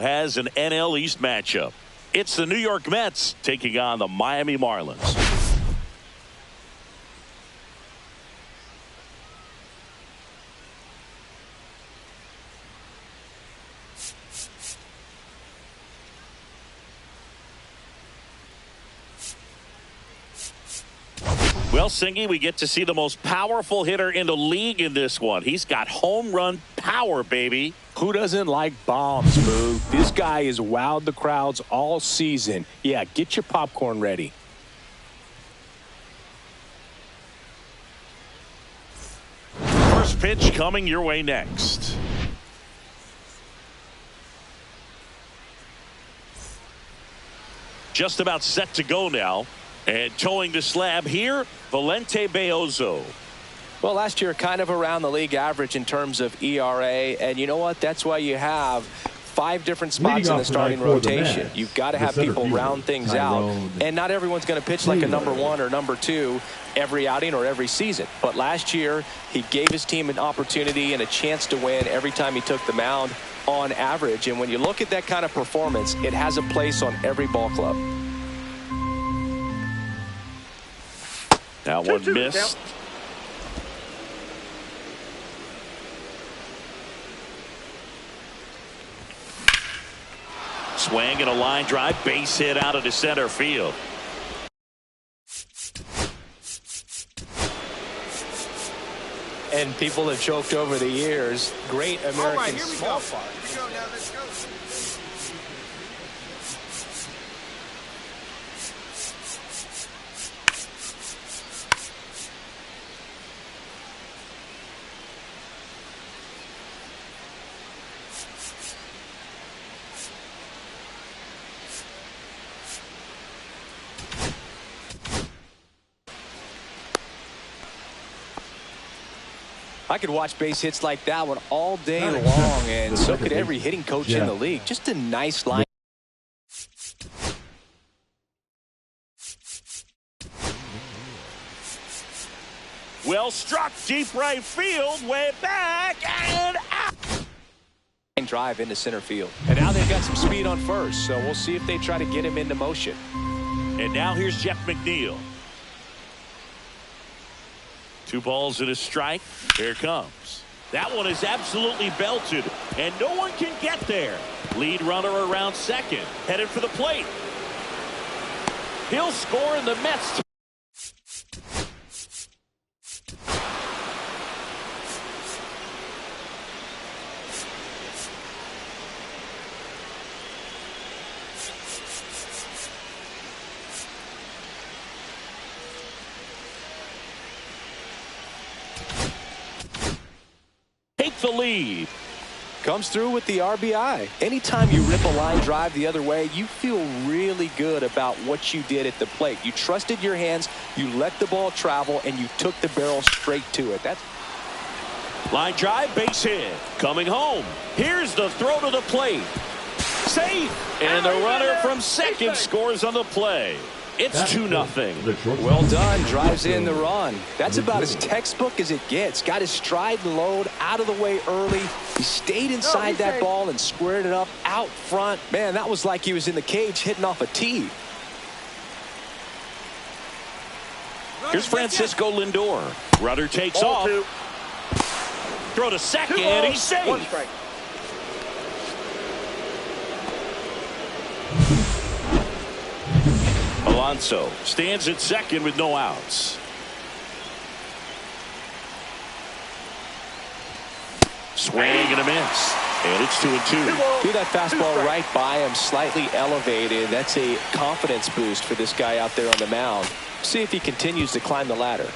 Has an NL East matchup. It's the New York Mets taking on the Miami Marlins. Well, Singy, we get to see the most powerful hitter in the league in this one. He's got home run power, baby. Who doesn't like bombs, Boo? This guy has wowed the crowds all season. Yeah, get your popcorn ready. First pitch coming your way next. Just about set to go now. And towing the slab here, Valente Beozo. Well, last year kind of around the league average in terms of ERA. And you know what? That's why you have 5 different spots in the starting rotation. You've got to have people round things out. And not everyone's going to pitch like a number 1 or number 2 every outing or every season. But last year, he gave his team an opportunity and a chance to win every time he took the mound on average. And when you look at that kind of performance, it has a place on every ball club. That one missed. Swing and a line drive, base hit out of the center field. And people have joked over the years, great American small park. Here we go. Now let's go. I could watch base hits like that one all day long, and so could every hitting coach in the league. Just a nice line. Well struck, deep right field, way back and out. Drive into center field. And now they've got some speed on first, so we'll see if they try to get him into motion. And now here's Jeff McNeil. 2 balls and a strike. Here it comes. That one is absolutely belted, and no one can get there. Lead runner around second, headed for the plate. He'll score in the Mets. Take the lead. Comes through with the RBI. Anytime you rip a line drive the other way, you feel really good about what you did at the plate. You trusted your hands, you let the ball travel, and you took the barrel straight to it. That's line drive, base hit. Coming home. Here's the throw to the plate. Safe. And the runner from second scores on the play. It's 2-0. Well done. Drives in the run. That's about as textbook as it gets. Got his stride and load out of the way early. He stayed inside that ball and squared it up out front. Man, that was like he was in the cage hitting off a tee. Here's Francisco Lindor. Rudder takes off. Throw to second. He's safe. Alonso stands at second with no outs. Swing and a miss. And it's 2-2. See that fastball right by him, slightly elevated. That's a confidence boost for this guy out there on the mound. See if he continues to climb the ladder.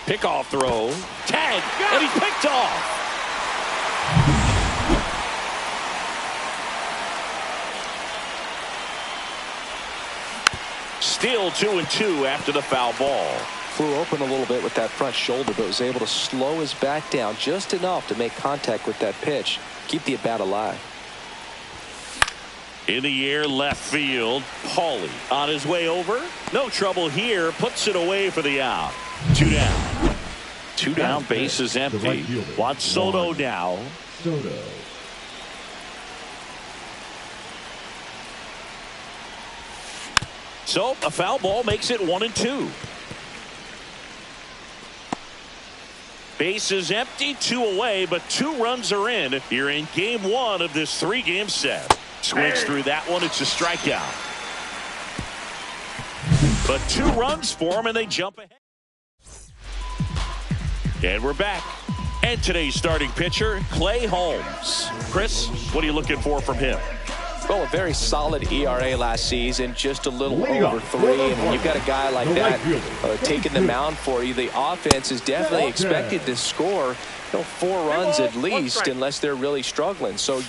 Pickoff throw. Tag. And he's picked off. Still 2-2 after the foul ball. Flew open a little bit with that front shoulder, but was able to slow his back down just enough to make contact with that pitch. Keep the at-bat alive. In the air, left field. Paulie on his way over. No trouble here. Puts it away for the out. 2 down. 2 down. Base is empty. Juan Soto now. So a foul ball makes it 1-2. Base is empty, 2 away, but 2 runs are in here in game 1 of this 3-game set. Swings through that one. It's a strikeout. But 2 runs for him, and they jump ahead. And we're back. And today's starting pitcher, Clay Holmes. Chris, what are you looking for from him? Well, a very solid ERA last season, just a little over 3. And when you've got a guy like that taking the mound for you, the offense is definitely expected to score 4 runs at least, unless they're really struggling. So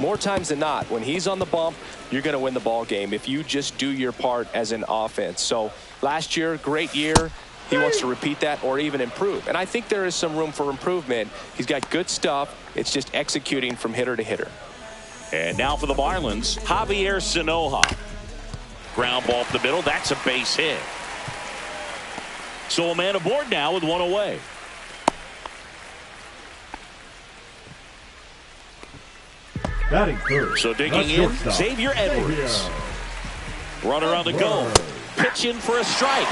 more times than not, when he's on the bump, you're going to win the ball game if you just do your part as an offense. So last year, great year. He wants to repeat that or even improve. And I think there is some room for improvement. He's got good stuff. It's just executing from hitter to hitter. And now for the Marlins, Javier Sanoja. Ground ball up the middle. That's a base hit. So a man aboard now with 1 away. Batting third. So digging in, Xavier Edwards. Runner on the go. Pitch in for a strike.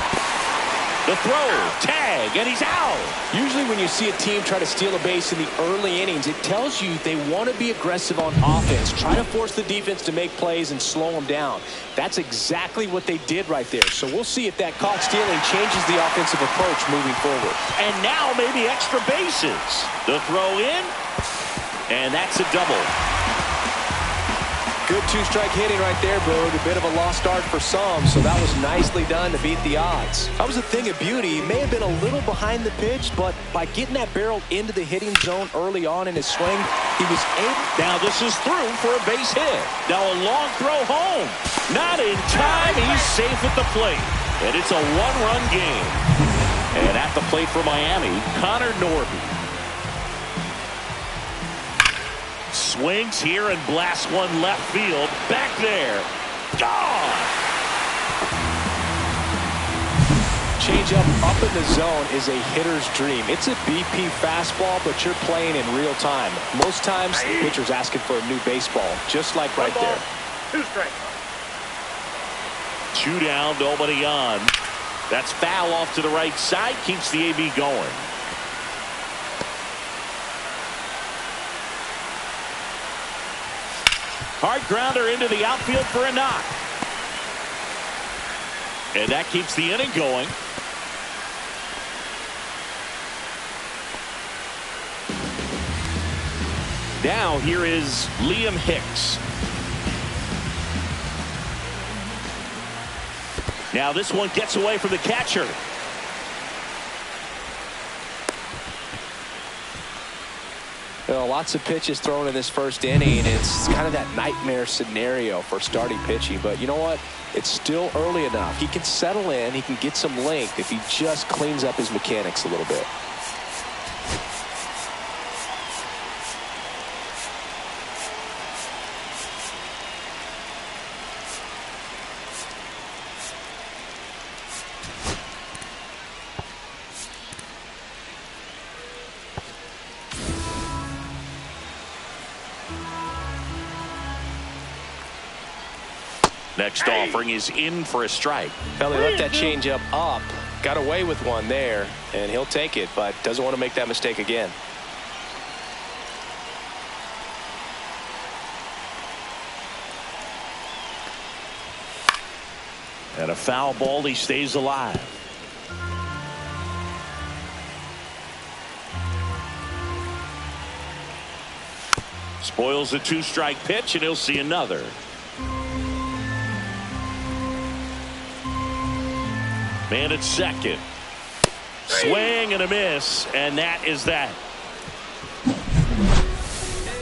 The throw, tag, and he's out. Usually when you see a team try to steal a base in the early innings, it tells you they want to be aggressive on offense. Try to force the defense to make plays and slow them down. That's exactly what they did right there. So we'll see if that caught stealing changes the offensive approach moving forward. And now maybe extra bases. The throw in, and that's a double. Good 2-strike hitting right there, Boog. A bit of a lost start for some, so that was nicely done to beat the odds. That was a thing of beauty. He may have been a little behind the pitch, but by getting that barrel into the hitting zone early on in his swing, he was able. Now this is through for a base hit. Now a long throw home. Not in time. He's safe at the plate. And it's a 1-run game. And at the plate for Miami, Connor Norby. Swings here and blasts one left field. Back there. Gone! Changeup up in the zone is a hitter's dream. It's a BP fastball, but you're playing in real time. Most times, the pitcher's asking for a new baseball, just like right there. 2 strikes. 2 down, nobody on. That's foul off to the right side. Keeps the AB going. Hard grounder into the outfield for a knock. And that keeps the inning going. Now here is Liam Hicks. Now this one gets away from the catcher. Lots of pitches thrown in this first inning. It's kind of that nightmare scenario for starting pitching. But you know what? It's still early enough. He can settle in. He can get some length if he just cleans up his mechanics a little bit. Next offering is in for a strike. Well, he left that changeup up. Got away with one there, and he'll take it, but doesn't want to make that mistake again. And a foul ball, he stays alive. Spoils a 2-strike pitch, and he'll see another. Man at second. Swing and a miss, and that is that.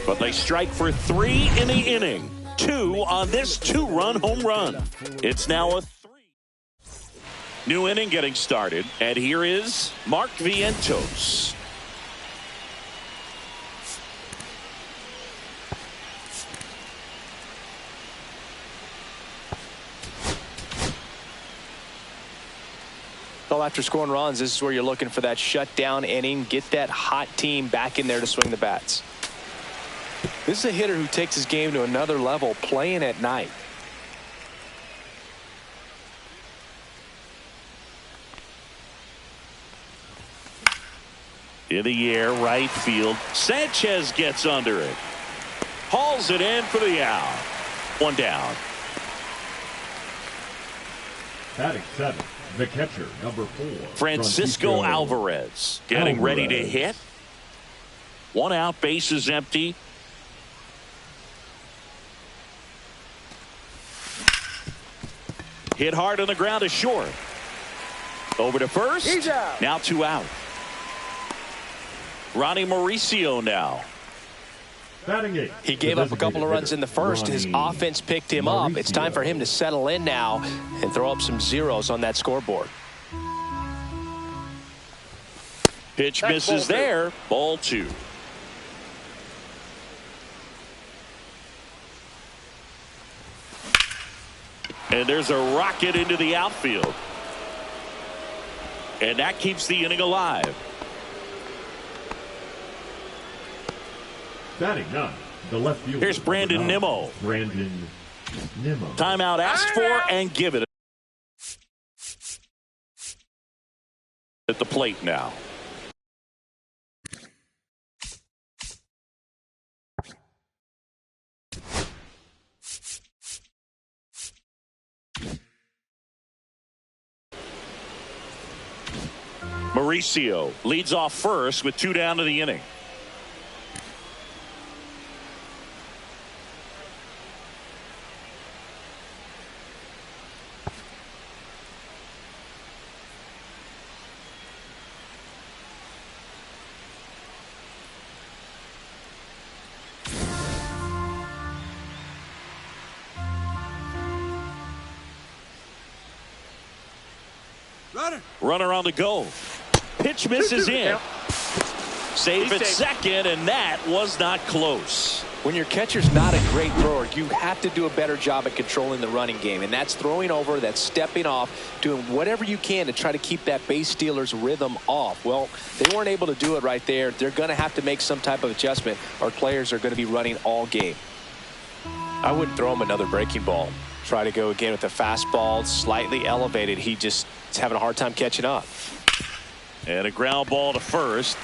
But they strike for 3 in the inning. 2 on this 2-run home run. It's now a 3. New inning getting started, and here is Mark Vientos. Well, after scoring runs, this is where you're looking for that shutdown inning. Get that hot team back in there to swing the bats. This is a hitter who takes his game to another level, playing at night. In the air, right field. Sanchez gets under it. Hauls it in for the out. One down. Batting 7, the catcher, number 4. Francisco Alvarez getting ready to hit. One out, bases empty. Hit hard on the ground to short. Over to first. He's out. Now 2 out. Ronnie Mauricio now. Batting 8. He gave up a couple of runs in the first. His offense picked him up. It's time for him to settle in now and throw up some zeros on that scoreboard. Pitch misses there. Ball 2. And there's a rocket into the outfield. And that keeps the inning alive. Batting 9, the left fielder. Here's Brandon Nimmo. Brandon Nimmo. Timeout asked for and give it. At the plate now. Mauricio leads off first with 2 down to the inning. Runner on the go. Pitch misses in. Safe at second, and that was not close. When your catcher's not a great thrower, you have to do a better job at controlling the running game. And that's throwing over, that's stepping off, doing whatever you can to try to keep that base stealer's rhythm off. Well, they weren't able to do it right there. They're going to have to make some type of adjustment, or players are going to be running all game. I wouldn't throw him another breaking ball. Try to go again with the fastball, slightly elevated. He just is having a hard time catching up. And a ground ball to first.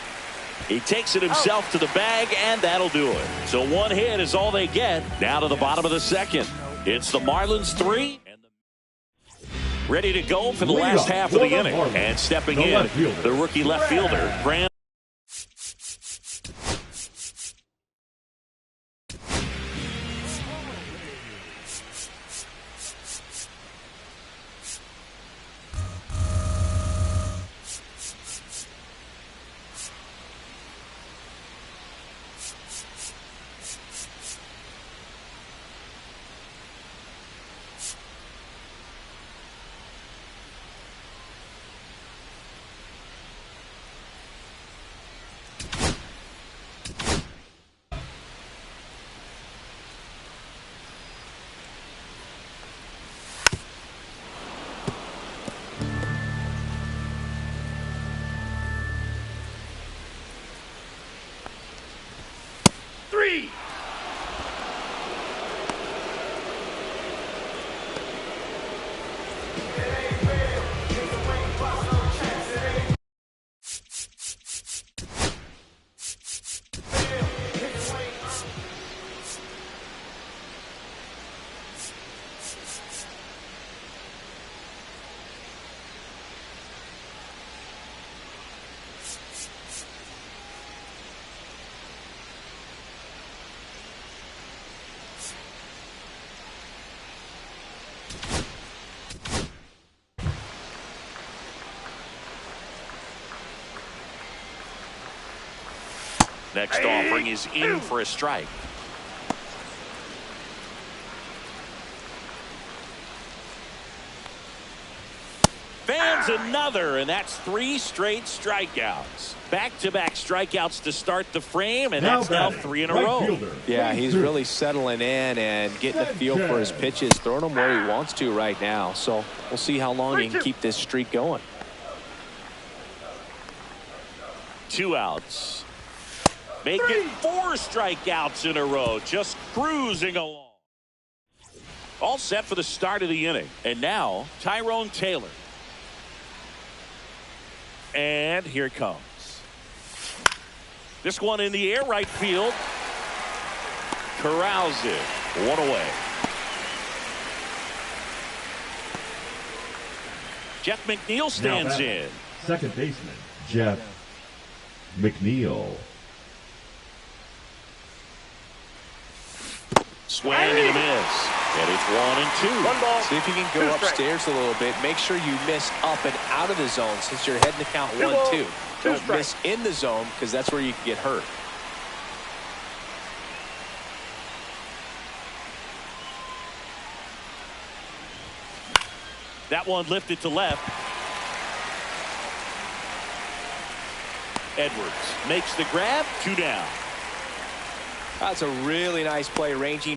He takes it himself to the bag, and that'll do it. So 1 hit is all they get. Now to the bottom of the second. It's the Marlins 3. Ready to go for the last half of the inning. And stepping in, the rookie left fielder, Grant. Next offering is in for a strike. Fans another, and that's 3 straight strikeouts. Back-to-back strikeouts to start the frame, and that's now 3 in a row. Yeah, he's really settling in and getting a feel for his pitches, throwing them where he wants to right now. So we'll see how long he can keep this streak going. 2 outs. Make it 4 strikeouts in a row. Just cruising along. All set for the start of the inning. And now, Tyrone Taylor. And here it comes. This one in the air, right field. Corrals it. 1 away. Jeff McNeil stands in. Second baseman, Jeff McNeil. Swing and a miss. And it's 1-2. 1 ball. See if you can go upstairs a little bit. Make sure you miss up and out of the zone since you're heading to count 1-2. Don't miss in the zone because that's where you can get hurt. That one lifted to left. Edwards makes the grab. 2 down. That's a really nice play, ranging.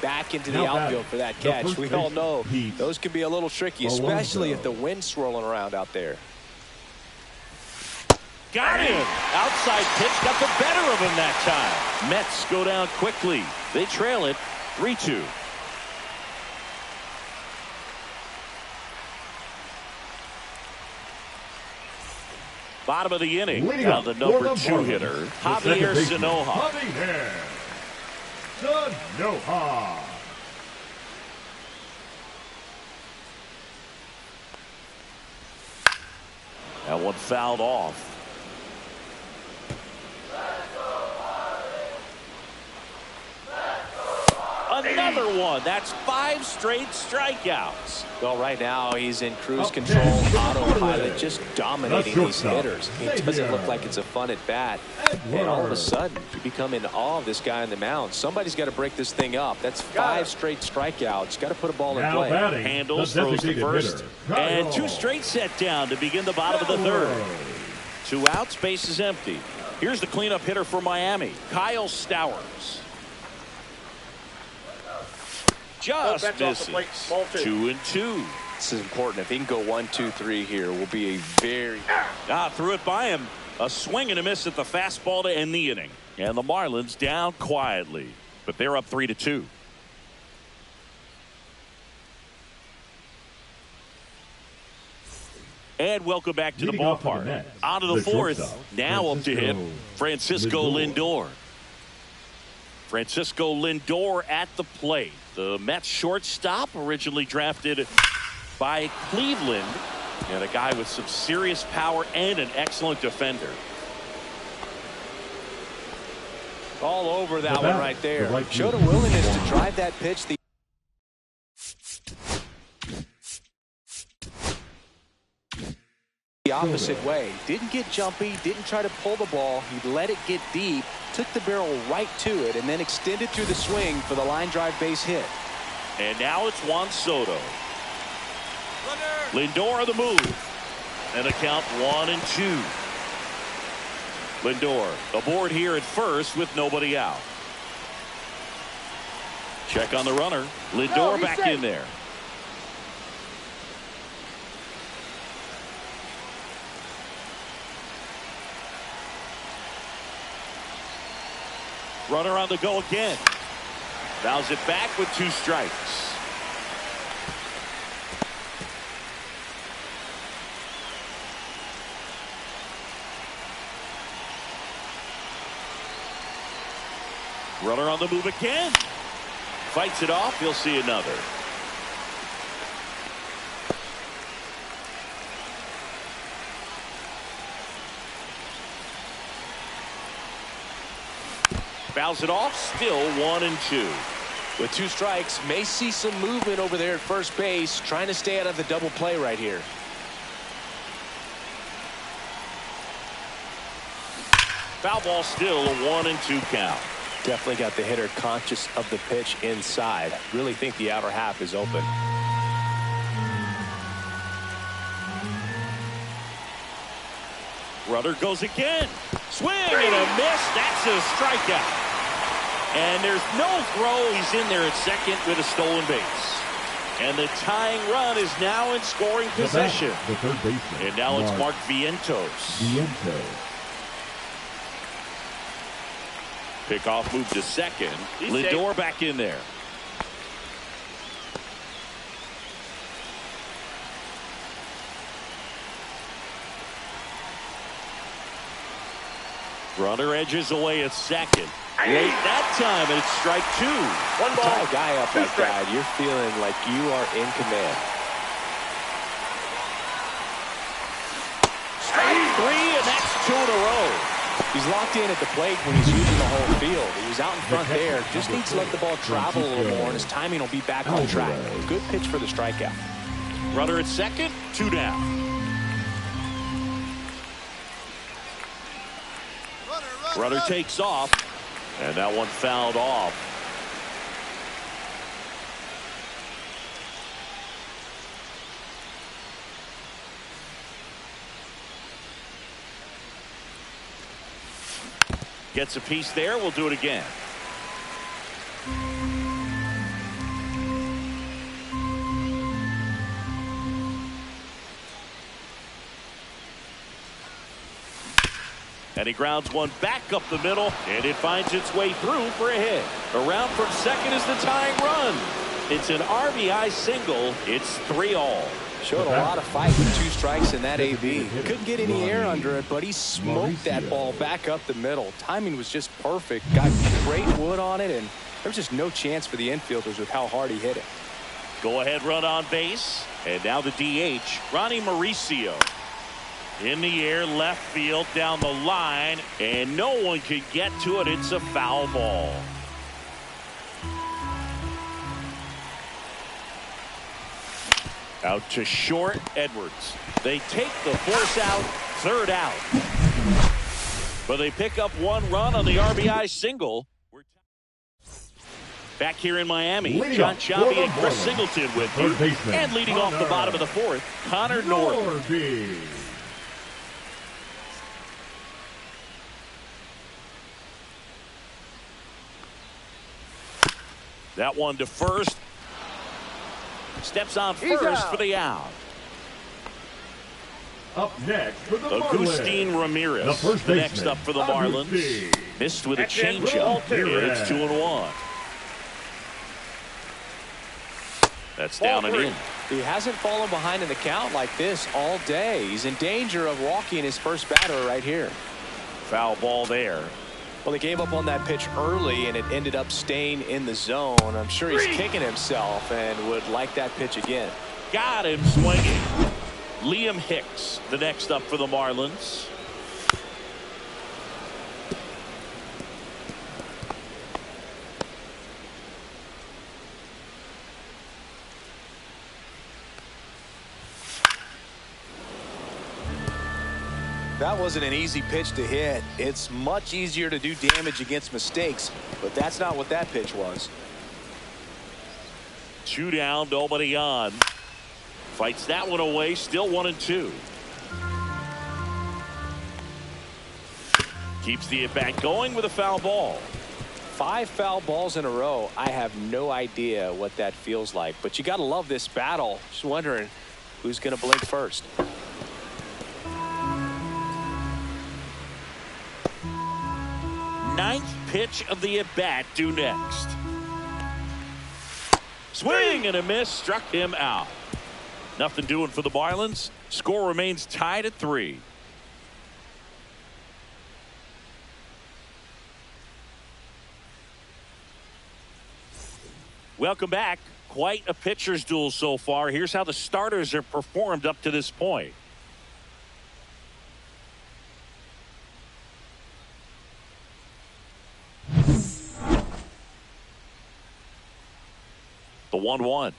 Back into the outfield for that catch. We all know those can be a little tricky, especially if the wind's swirling around out there. Got him. Outside pitch got the better of him that time. Mets go down quickly. They trail it 3-2. Bottom of the inning. Now the number 2 hitter, Javier Sanoja. Sanoja. That one fouled off. Another one. That's 5 straight strikeouts. Well, right now he's in cruise control, autopilot, just dominating these hitters. It doesn't look like it's a fun at bat. And all of a sudden, you become in awe of this guy on the mound. Somebody's got to break this thing up. That's 5 straight strikeouts. Got to put a ball in play. Handles, throws the first. And 2 straight set down to begin the bottom of the 3rd. 2 outs, base is empty. Here's the cleanup hitter for Miami, Kyle Stowers. Just misses. 2-2. This is important. If he can go 1-2-3 here, will be a very... Threw it by him. A swing and a miss at the fastball to end the inning. And the Marlins down quietly. But they're up 3-2. And welcome back to the ballpark. Out of the 4th. Now up to hit Francisco Lindor. Francisco Lindor at the plate. The Mets shortstop, originally drafted by Cleveland, and a guy with some serious power and an excellent defender. All over that one right there. Showed a willingness to drive that pitch the opposite way. Didn't get jumpy, didn't try to pull the ball. He let it get deep, took the barrel right to it, and then extended through the swing for the line drive base hit. And now it's Juan Soto. Lindor on the move. And a count 1-2. Lindor aboard here at first with nobody out. Check on the runner. Lindor back in there. Runner on the go again. Fouls it back with 2 strikes. Runner on the move again. Fights it off. He'll see another. Fouls it off. Still 1-2. With 2 strikes, may see some movement over there at first base, trying to stay out of the double play right here. Foul ball, still a 1-2 count. Definitely got the hitter conscious of the pitch inside. Really think the outer half is open. Runner goes again. Swing and a miss. That's a strikeout. And there's no throw. He's in there at second with a stolen base. And the tying run is now in scoring position. The third baseman. And now it's Mark Vientos. Pickoff move to second. Lindor back in there. Runner edges away at second. Late that time, and it's strike 2. One ball. Tie a guy up like that, you're feeling like you are in command. Strike 3, and that's 2 in a row. He's locked in at the plate when he's using the whole field. He was out in front there. Just needs to let the ball travel a little more, and his timing will be back on track. Good pitch for the strikeout. Runner at second, 2 down. Runner takes off, and that one fouled off. Gets a piece there. We'll do it again. And he grounds one back up the middle, and it finds its way through for a hit. Around from second is the tying run. It's an RBI single. It's 3-all. Showed a lot of fight with 2 strikes in that AB. Couldn't get any air under it, but he smoked that ball back up the middle. Timing was just perfect. Got great wood on it, and there was just no chance for the infielders with how hard he hit it. Go ahead run on base. And now the DH, Ronnie Mauricio. In the air, left field, down the line, and no one could get to it. It's a foul ball. Out to short, Edwards. They take the force out, 3rd out. But they pick up 1 run on the RBI single. Back here in Miami, John Sciambi and Chris Singleton with you. And leading off the bottom of the 4th, Connor Norton. That one to first. Steps on first for the out. Up next for the Agustin Ramirez. The next up for the Marlins. Missed with a changeup. It's 2-1. That's down and in. He hasn't fallen behind in the count like this all day. He's in danger of walking his first batter right here. Foul ball there. Well, he gave up on that pitch early, and it ended up staying in the zone. I'm sure he's kicking himself and would like that pitch again. Got him swinging. Liam Hicks, the next up for the Marlins. That wasn't an easy pitch to hit. It's much easier to do damage against mistakes, but that's not what that pitch was. 2 down, nobody on. Fights that one away, still 1-2. Keeps the at-bat going with a foul ball. 5 foul balls in a row. I have no idea what that feels like, but you got to love this battle. Just wondering who's going to blink first. Ninth pitch of the at-bat due next. Swing and a miss, struck him out. Nothing doing for the Marlins. Score remains tied at 3. Welcome back. Quite a pitcher's duel so far. Here's how the starters have performed up to this point. The 1-1.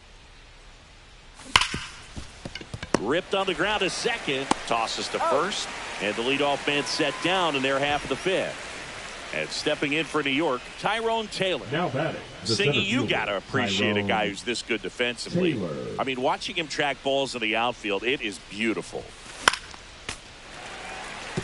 Ripped on the ground to second. Tosses to first. And the leadoff man set down in their half of the fifth. And stepping in for New York, Tyrone Taylor. Now batting. Singy, you got to appreciate a guy who's this good defensively. Taylor. I mean, watching him track balls in the outfield, it is beautiful.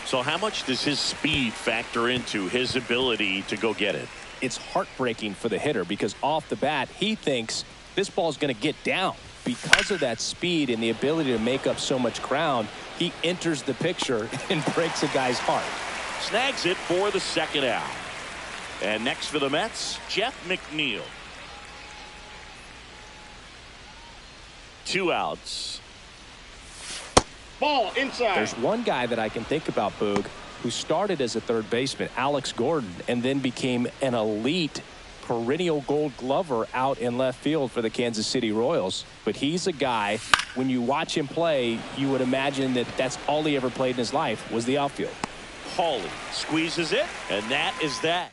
So how much does his speed factor into his ability to go get it? It's heartbreaking for the hitter because off the bat, he thinks this ball's going to get down. Because of that speed and the ability to make up so much ground, he enters the picture and breaks a guy's heart. Snags it for the second out. And next for the Mets, Jeff McNeil. 2 outs. Ball inside. There's one guy that I can think about, Boog, who started as a third baseman, Alex Gordon, and then became an elite perennial Gold Glover out in left field for the Kansas City Royals. But he's a guy, when you watch him play, you would imagine that that's all he ever played in his life was the outfield. Hawley squeezes it, and that is that.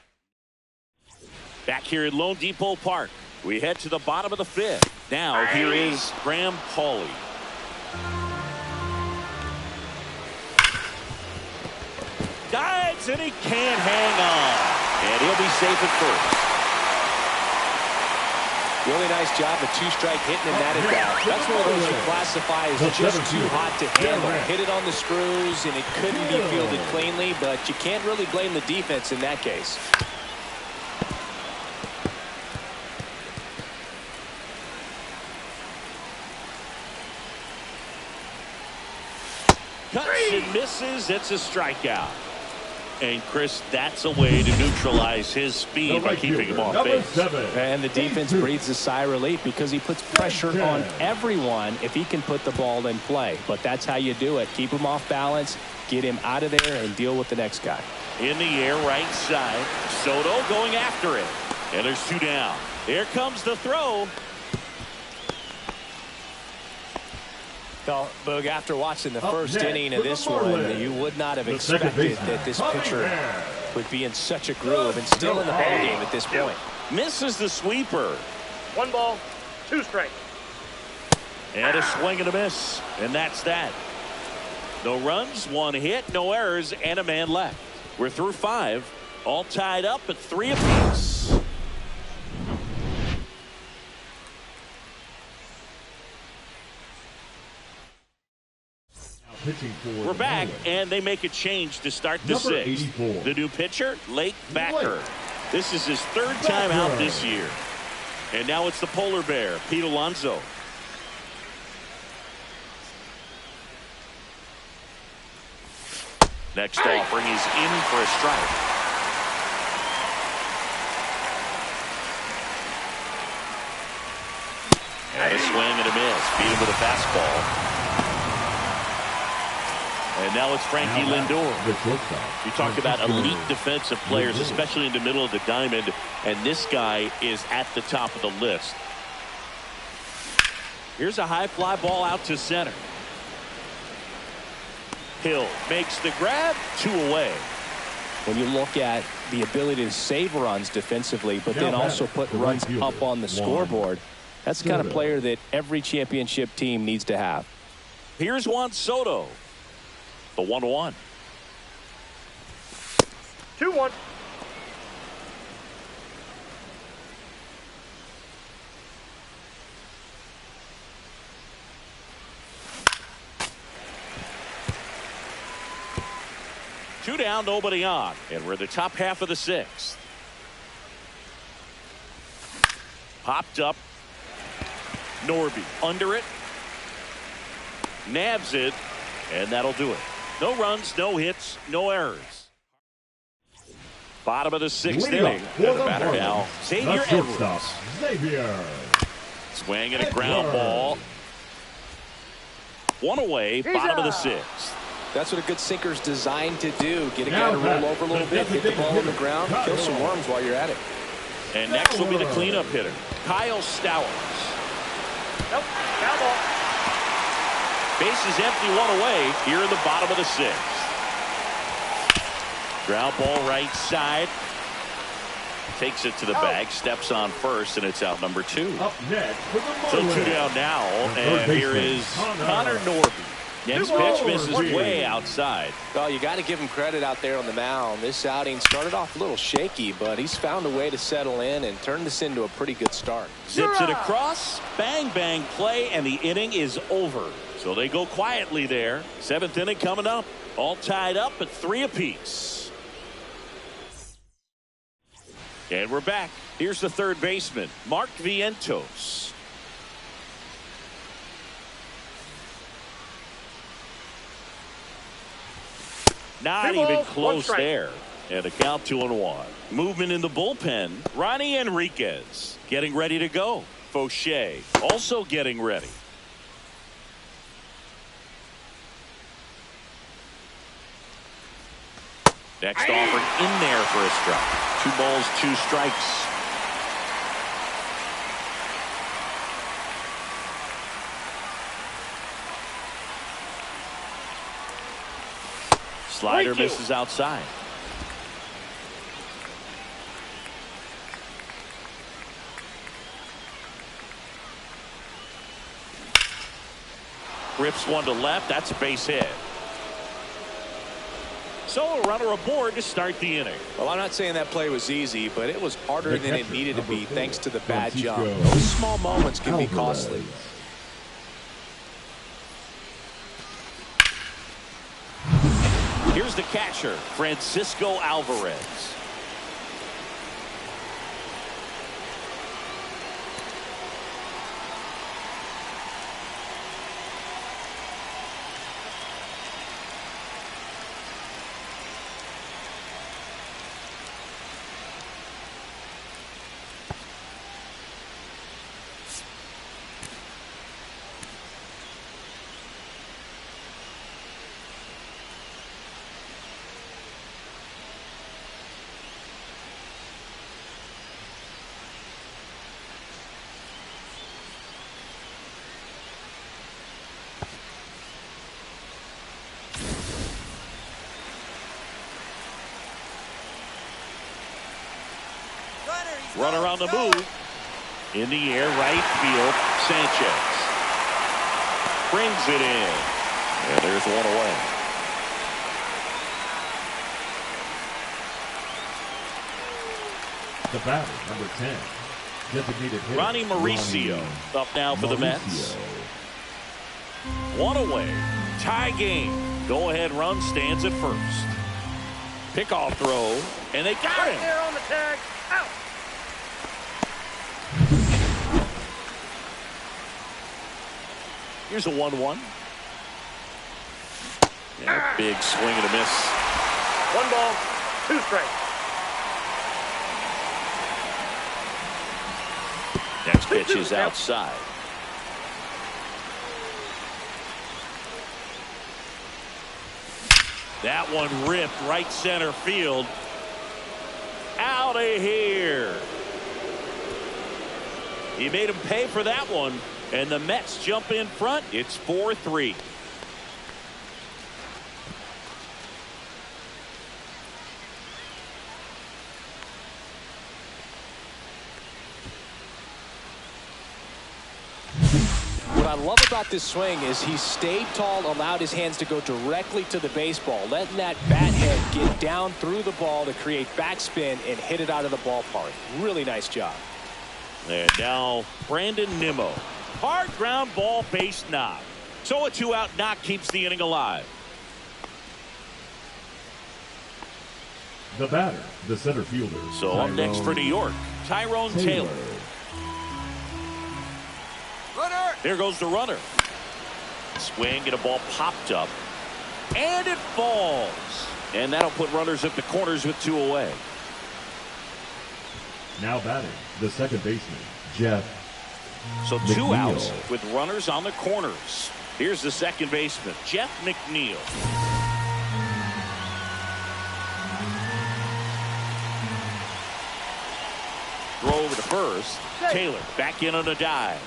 Back here at Lone Depot Park, we head to the bottom of the fifth. Now here is Graham Hawley. Dives, and he can't hang on. And he'll be safe at first. Really nice job of two-strike hitting in that at bat. That's one of those you classify as just too hot to handle. Hit it on the screws, and it couldn't be fielded cleanly, but you can't really blame the defense in that case. Cuts and misses. It's a strikeout. And Chris, that's a way to neutralize his speed by keeping him off base. And the defense breathes a sigh of relief because he puts pressure on everyone if he can put the ball in play. But that's how you do it. Keep him off balance, get him out of there, and deal with the next guy. In the air, right side. Soto going after it. And there's 2 down. Here comes the throw. Well, Boog, after watching the first inning of this one, you would not have expected that this pitcher would be in such a groove and still in the ballgame at this point. Misses the sweeper. 1 ball, 2 strikes. And a swing and a miss. And that's that. No runs, 1 hit, no errors, and a man left. We're through 5. All tied up at 3 apiece. We're back, and they make a change to start the 6th. The new pitcher, Lake Backer. This is his 3rd time out this year. And now it's the polar bear, Pete Alonso. Next offering, he's in for a strike. And a swing and a miss. Beat him with a fastball. And now it's Frankie Lindor. You talk about elite defensive players, especially in the middle of the diamond, and this guy is at the top of the list. Here's a high fly ball out to center. Hill makes the grab, 2 away. When you look at the ability to save runs defensively, but then also put runs up on the scoreboard, that's the kind of player that every championship team needs to have. Here's Juan Soto. The 1-1. 2-1. Two down, nobody on, and we're the top half of the 6th. Popped up. Norby under it. Nabs it, and that'll do it. No runs, no hits, no errors. Bottom of the 6th inning. And the batter now, Xavier Edwards. Swing and a ground ball. 1 away, bottom of the 6th. That's what a good sinker's designed to do. Get a guy to roll over a little bit, hit the ball on the ground, kill some worms while you're at it. And next will be the cleanup hitter, Kyle Stowers. Nope, foul ball. Base is empty, 1 away here in the bottom of the 6th. Ground ball right side. Takes it to the bag, steps on first, and it's out number 2. Up next for the So Marlins. 2 down now, and here is Connor Norby. Next pitch misses way outside. Well, you got to give him credit out there on the mound. This outing started off a little shaky, but he's found a way to settle in and turn this into a pretty good start. Zips it across, bang, bang play, and the inning is over. So they go quietly there. 7th inning coming up. All tied up at 3 apiece. And we're back. Here's the third baseman, Mark Vientos. Not even close there. And a count 2-1. Movement in the bullpen. Ronnie Enriquez getting ready to go. Fauché also getting ready. Next offering in there for a strike. 2 balls, 2 strikes. Slider misses outside. Rips one to left. That's a base hit. So a runner aboard to start the inning. Well, I'm not saying that play was easy, but it was harder than it needed to be thanks to the bad jump. Those small moments can be costly. Here's the catcher, Francisco Alvarez. Runner on the move. In the air, right field. Sanchez brings it in. And there's one away. The batter, number 10. Designated hitter, Ronnie Mauricio up now for the Mets. 1 away. Tie game. Go ahead run stands at first. Pickoff throw. And they got him. There on the tag. Out. Here's a 1-1. Yeah, big swing and a miss. 1 ball, 2 strikes. Next pitch is outside. That one ripped right center field. Out of here. He made him pay for that one. And the Mets jump in front. It's 4-3. What I love about this swing is he stayed tall, allowed his hands to go directly to the baseball, letting that bat head get down through the ball to create backspin and hit it out of the ballpark. Really nice job. And now Brandon Nimmo. Hard ground ball, base knock. So a 2-out knock keeps the inning alive. The batter, the center fielder. So up next for New York, Tyrone Taylor. Runner. There goes the runner. Swing and a ball popped up. And it falls. And that'll put runners at the corners with 2 away. Now batting, the second baseman, Jeff. So 2 McNeil. outs with runners on the corners. Here's the second baseman, Jeff McNeil. Throw over to first. Taylor back in on a dive.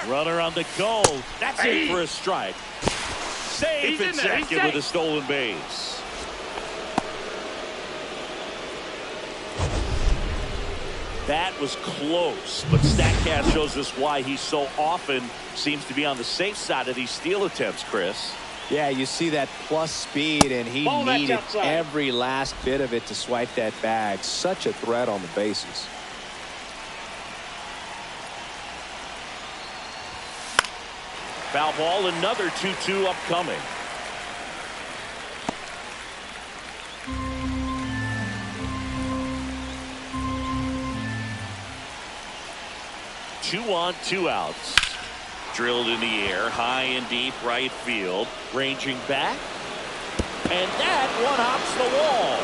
Runner on the go. That's it for a strike. Safe and second with a stolen base. That was close, but StatCast shows us why he so often seems to be on the safe side of these steal attempts, Chris. Yeah, you see that plus speed, and he needed every last bit of it to swipe that bag. Such a threat on the bases. Foul ball, another 2-2 upcoming. Two on, two outs. Drilled in the air, high and deep right field. Ranging back. And that one hops the wall.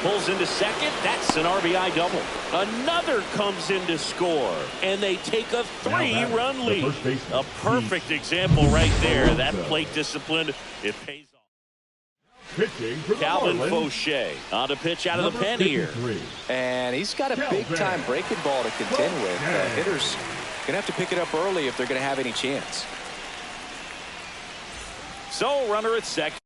Pulls into second. That's an RBI double. Another comes in to score. And they take a 3-run lead. A perfect example right there. That plate discipline, it pays off. Pitching for the Calvin Marlins. Fauché on to pitch out of the pen here. And he's got a big-time breaking ball to contend with. Hitters going to have to pick it up early if they're going to have any chance. So, runner at second.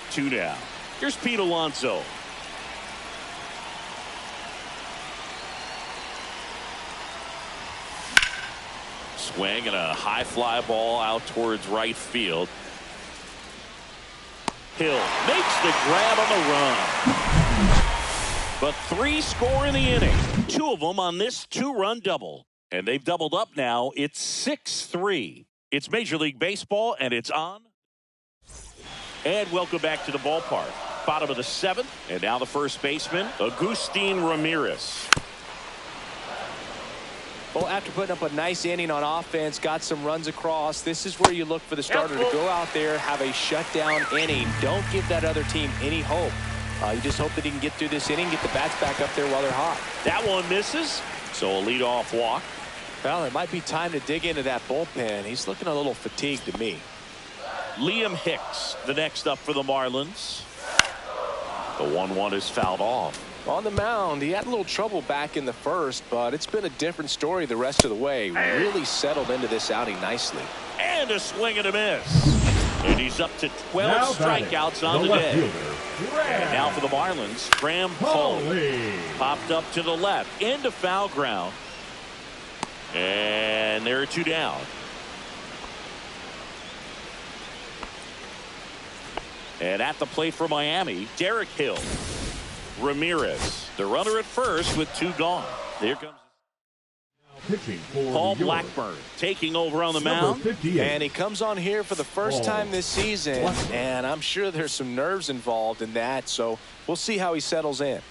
Two down. Here's Pete Alonso. Swing and a high fly ball out towards right field. Hill makes the grab on the run. But 3 score in the inning. 2 of them on this 2-run double. And they've doubled up now. It's 6-3. It's Major League Baseball, and it's on. And welcome back to the ballpark. Bottom of the 7th, and now the first baseman, Agustin Ramirez. Well, after putting up a nice inning on offense, got some runs across, this is where you look for the starter to go out there, have a shutdown inning. Don't give that other team any hope. You just hope that he can get through this inning, get the bats back up there while they're hot. That one misses, so a leadoff walk. Well, it might be time to dig into that bullpen. He's looking a little fatigued to me. Liam Hicks, the next up for the Marlins. The 1-1 is fouled off. On the mound, he had a little trouble back in the first, but it's been a different story the rest of the way. Really settled into this outing nicely. And a swing and a miss. And he's up to 12 strikeouts on the day. And now for the Marlins, Graham Pauly popped up to the left into foul ground. And there are 2 down. And at the plate for Miami, Derek Hill. Ramirez, the runner at first with 2 gone. There comes Paul Blackburn taking over on the mound. And he comes on here for the first time this season. And I'm sure there's some nerves involved in that. So we'll see how he settles in.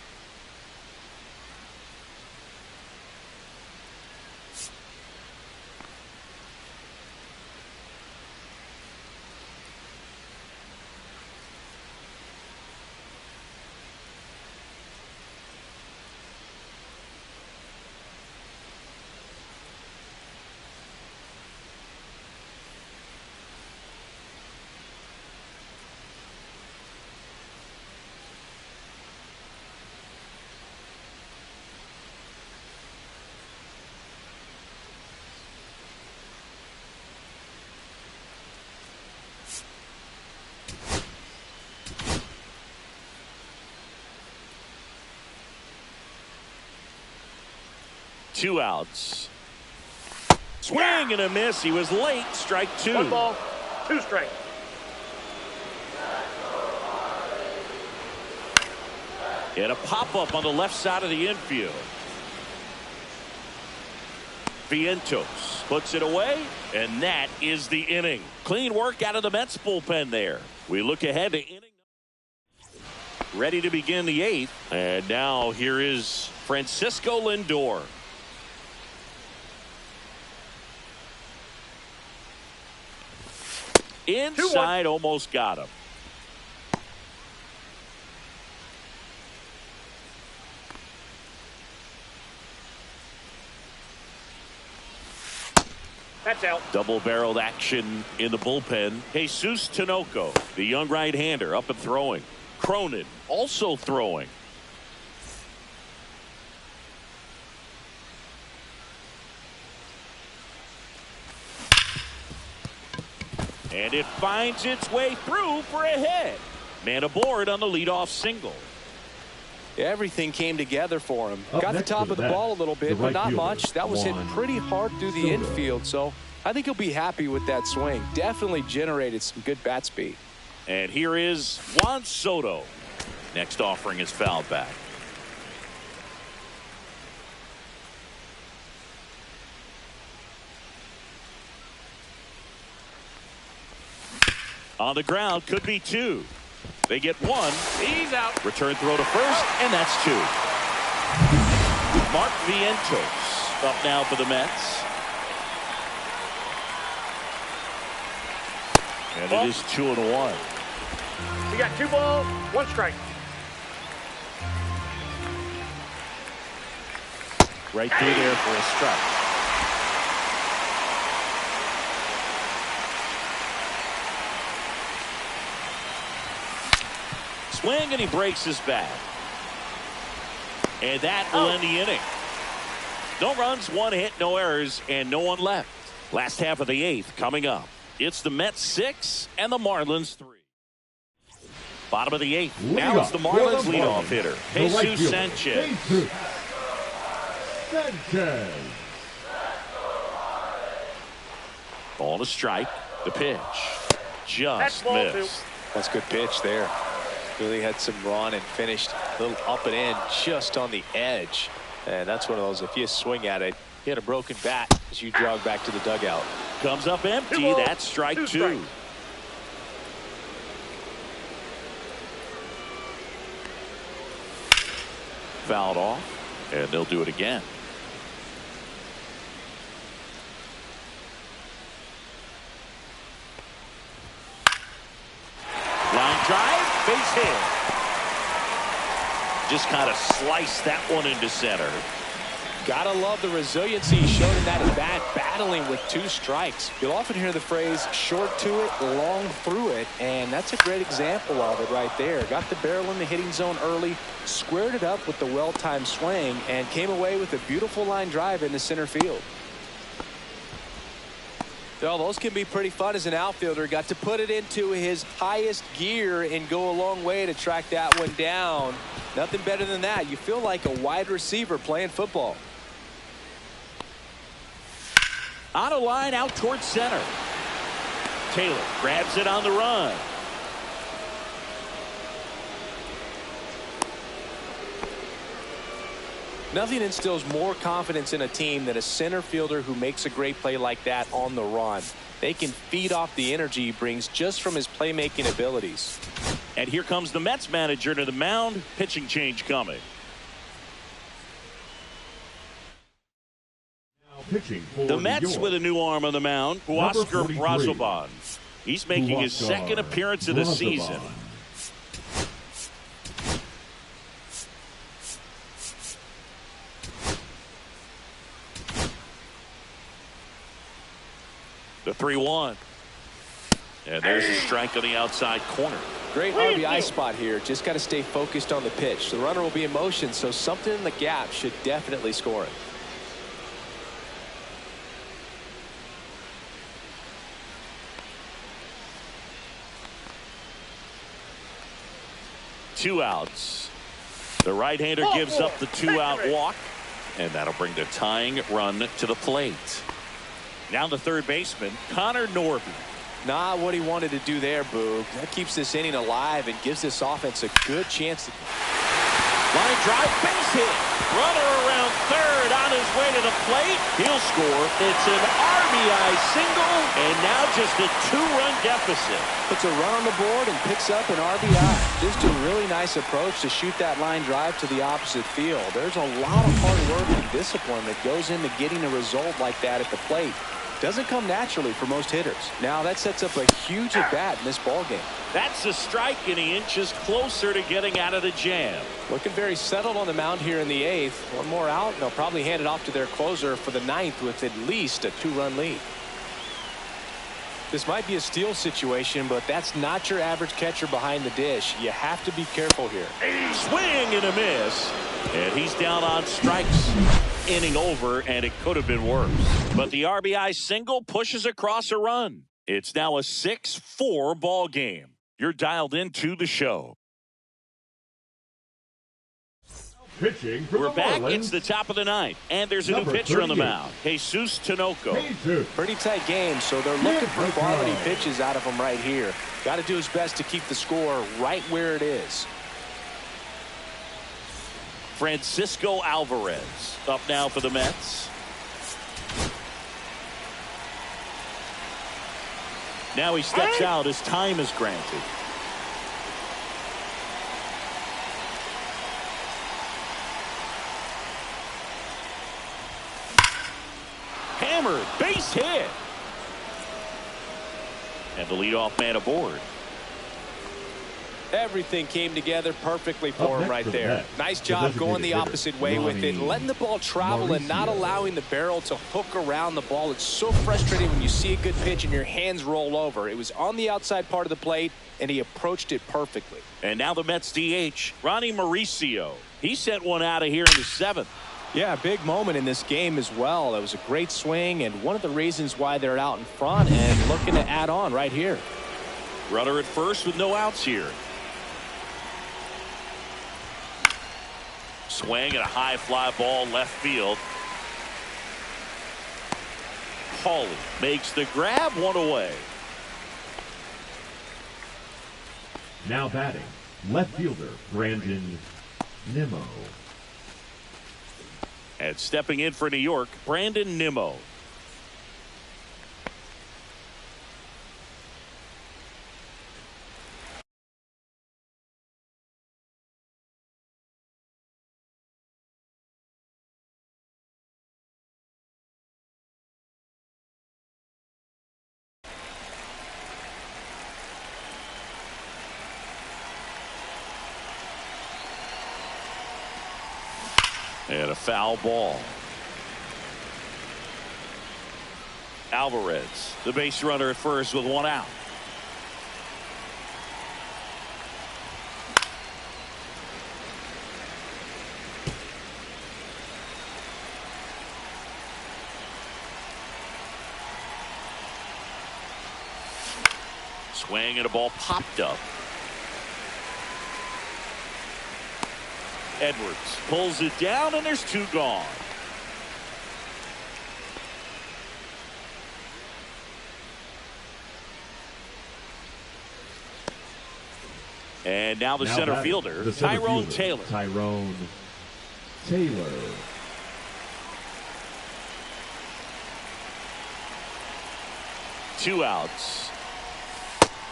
Two outs. Swing and a miss. He was late. Strike 2. 1 ball, 2 strikes. And a pop-up on the left side of the infield. Vientos puts it away, and that is the inning. Clean work out of the Mets bullpen there. We look ahead to inning. Ready to begin the 8th. And now here is Francisco Lindor. Inside, almost got him. That's out. Double-barreled action in the bullpen. Jesus Tinoco, the young right-hander, up and throwing. Cronin also throwing. And it finds its way through for a hit. Man aboard on the leadoff single. Everything came together for him. Got the top of the ball a little bit, but not much. That was hit pretty hard through the infield, so I think he'll be happy with that swing. Definitely generated some good bat speed. And here is Juan Soto. Next offering is fouled back. On the ground, could be two. They get one. He's out. Return throw to first, and that's two. Mark Vientos up now for the Mets. And it is 2-1. We got 2 balls, 1 strike. Right through there for a strike. Swing, and he breaks his bat. And that will end the inning. No runs, 1 hit, no errors, and no one left. Last half of the 8th coming up. It's the Mets 6 and the Marlins 3. Bottom of the 8th. Now it's the Marlins leadoff hitter, Jesus Sanchez. Ball to strike. The pitch. Just missed. That's a good pitch there. Really had some run and finished a little up and in just on the edge. And that's one of those, if you swing at it, you had a broken bat as you jog back to the dugout. Comes up empty. That's strike 2. Fouled off, and they'll do it again. Line drive, base hit. Just kind of sliced that one into center. Gotta love the resiliency he showed in that at bat, battling with 2 strikes. You'll often hear the phrase short to it, long through it, and that's a great example of it right there. Got the barrel in the hitting zone early, squared it up with the well-timed swing, and came away with a beautiful line drive into center field. Well, those can be pretty fun as an outfielder. Got to put it into his highest gear and go a long way to track that one down. Nothing better than that. You feel like a wide receiver playing football. On a line out towards center. Taylor grabs it on the run. Nothing instills more confidence in a team than a center fielder who makes a great play like that on the run. They can feed off the energy he brings just from his playmaking abilities. And here comes the Mets manager to the mound. Pitching change coming. The Mets with a new arm on the mound, Huascar Brazoban. He's making his second appearance of the season. The 3-1. And there's a strike on the outside corner. Great RBI spot here. Just got to stay focused on the pitch. The runner will be in motion, so something in the gap should definitely score it. Two outs. The right-hander gives up the 2-out walk, and that'll bring the tying run to the plate. Now the third baseman, Connor Norby. Not what he wanted to do there, Boog. That keeps this inning alive and gives this offense a good chance to... Line drive, base hit. Runner around third on his way to the plate. He'll score. It's an RBI single, and now just a 2-run deficit. Puts a run on the board and picks up an RBI. Just a really nice approach to shoot that line drive to the opposite field. There's a lot of hard work and discipline that goes into getting a result like that at the plate. Doesn't come naturally for most hitters. Now that sets up a huge at-bat in this ballgame. That's a strike, and he inches closer to getting out of the jam. Looking very settled on the mound here in the 8th. One more out, and they'll probably hand it off to their closer for the 9th with at least a 2-run lead. This might be a steal situation, but that's not your average catcher behind the dish. You have to be careful here. Swing and a miss, and he's down on strikes. Inning over, and it could have been worse. But the RBI single pushes across a run. It's now a 6-4 ball game. You're dialed into the show. Pitching for We're the back. Marlins. It's the top of the ninth, and there's a Number new pitcher on the 38. mound, Jesus Tinoco. Pretty tight game, so they're looking for quality pitches out of him right here. Got to do his best to keep the score right where it is. Francisco Alvarez up now for the Mets. Now he steps out as time is granted. Hammered, base hit. And the leadoff man aboard. Everything came together perfectly for him right there. Nice job going the opposite way with it, letting the ball travel and not allowing the barrel to hook around the ball. It's so frustrating when you see a good pitch and your hands roll over. It was on the outside part of the plate, and he approached it perfectly. And now the Mets DH, Ronnie Mauricio. He sent one out of here in the seventh. Yeah, big moment in this game as well. It was a great swing, and one of the reasons why they're out in front and looking to add on right here. Runner at first with no outs here. Swing and a high fly ball left field. Paulie makes the grab, one away. Now batting, left fielder Brandon Nimmo. And stepping in for New York, Brandon Nimmo. And a foul ball. Alvarez, the base runner at first with one out. Swing and a ball popped up. Edwards pulls it down, and there's two gone. And now the center fielder, Tyrone Taylor. Tyrone Taylor. Two outs.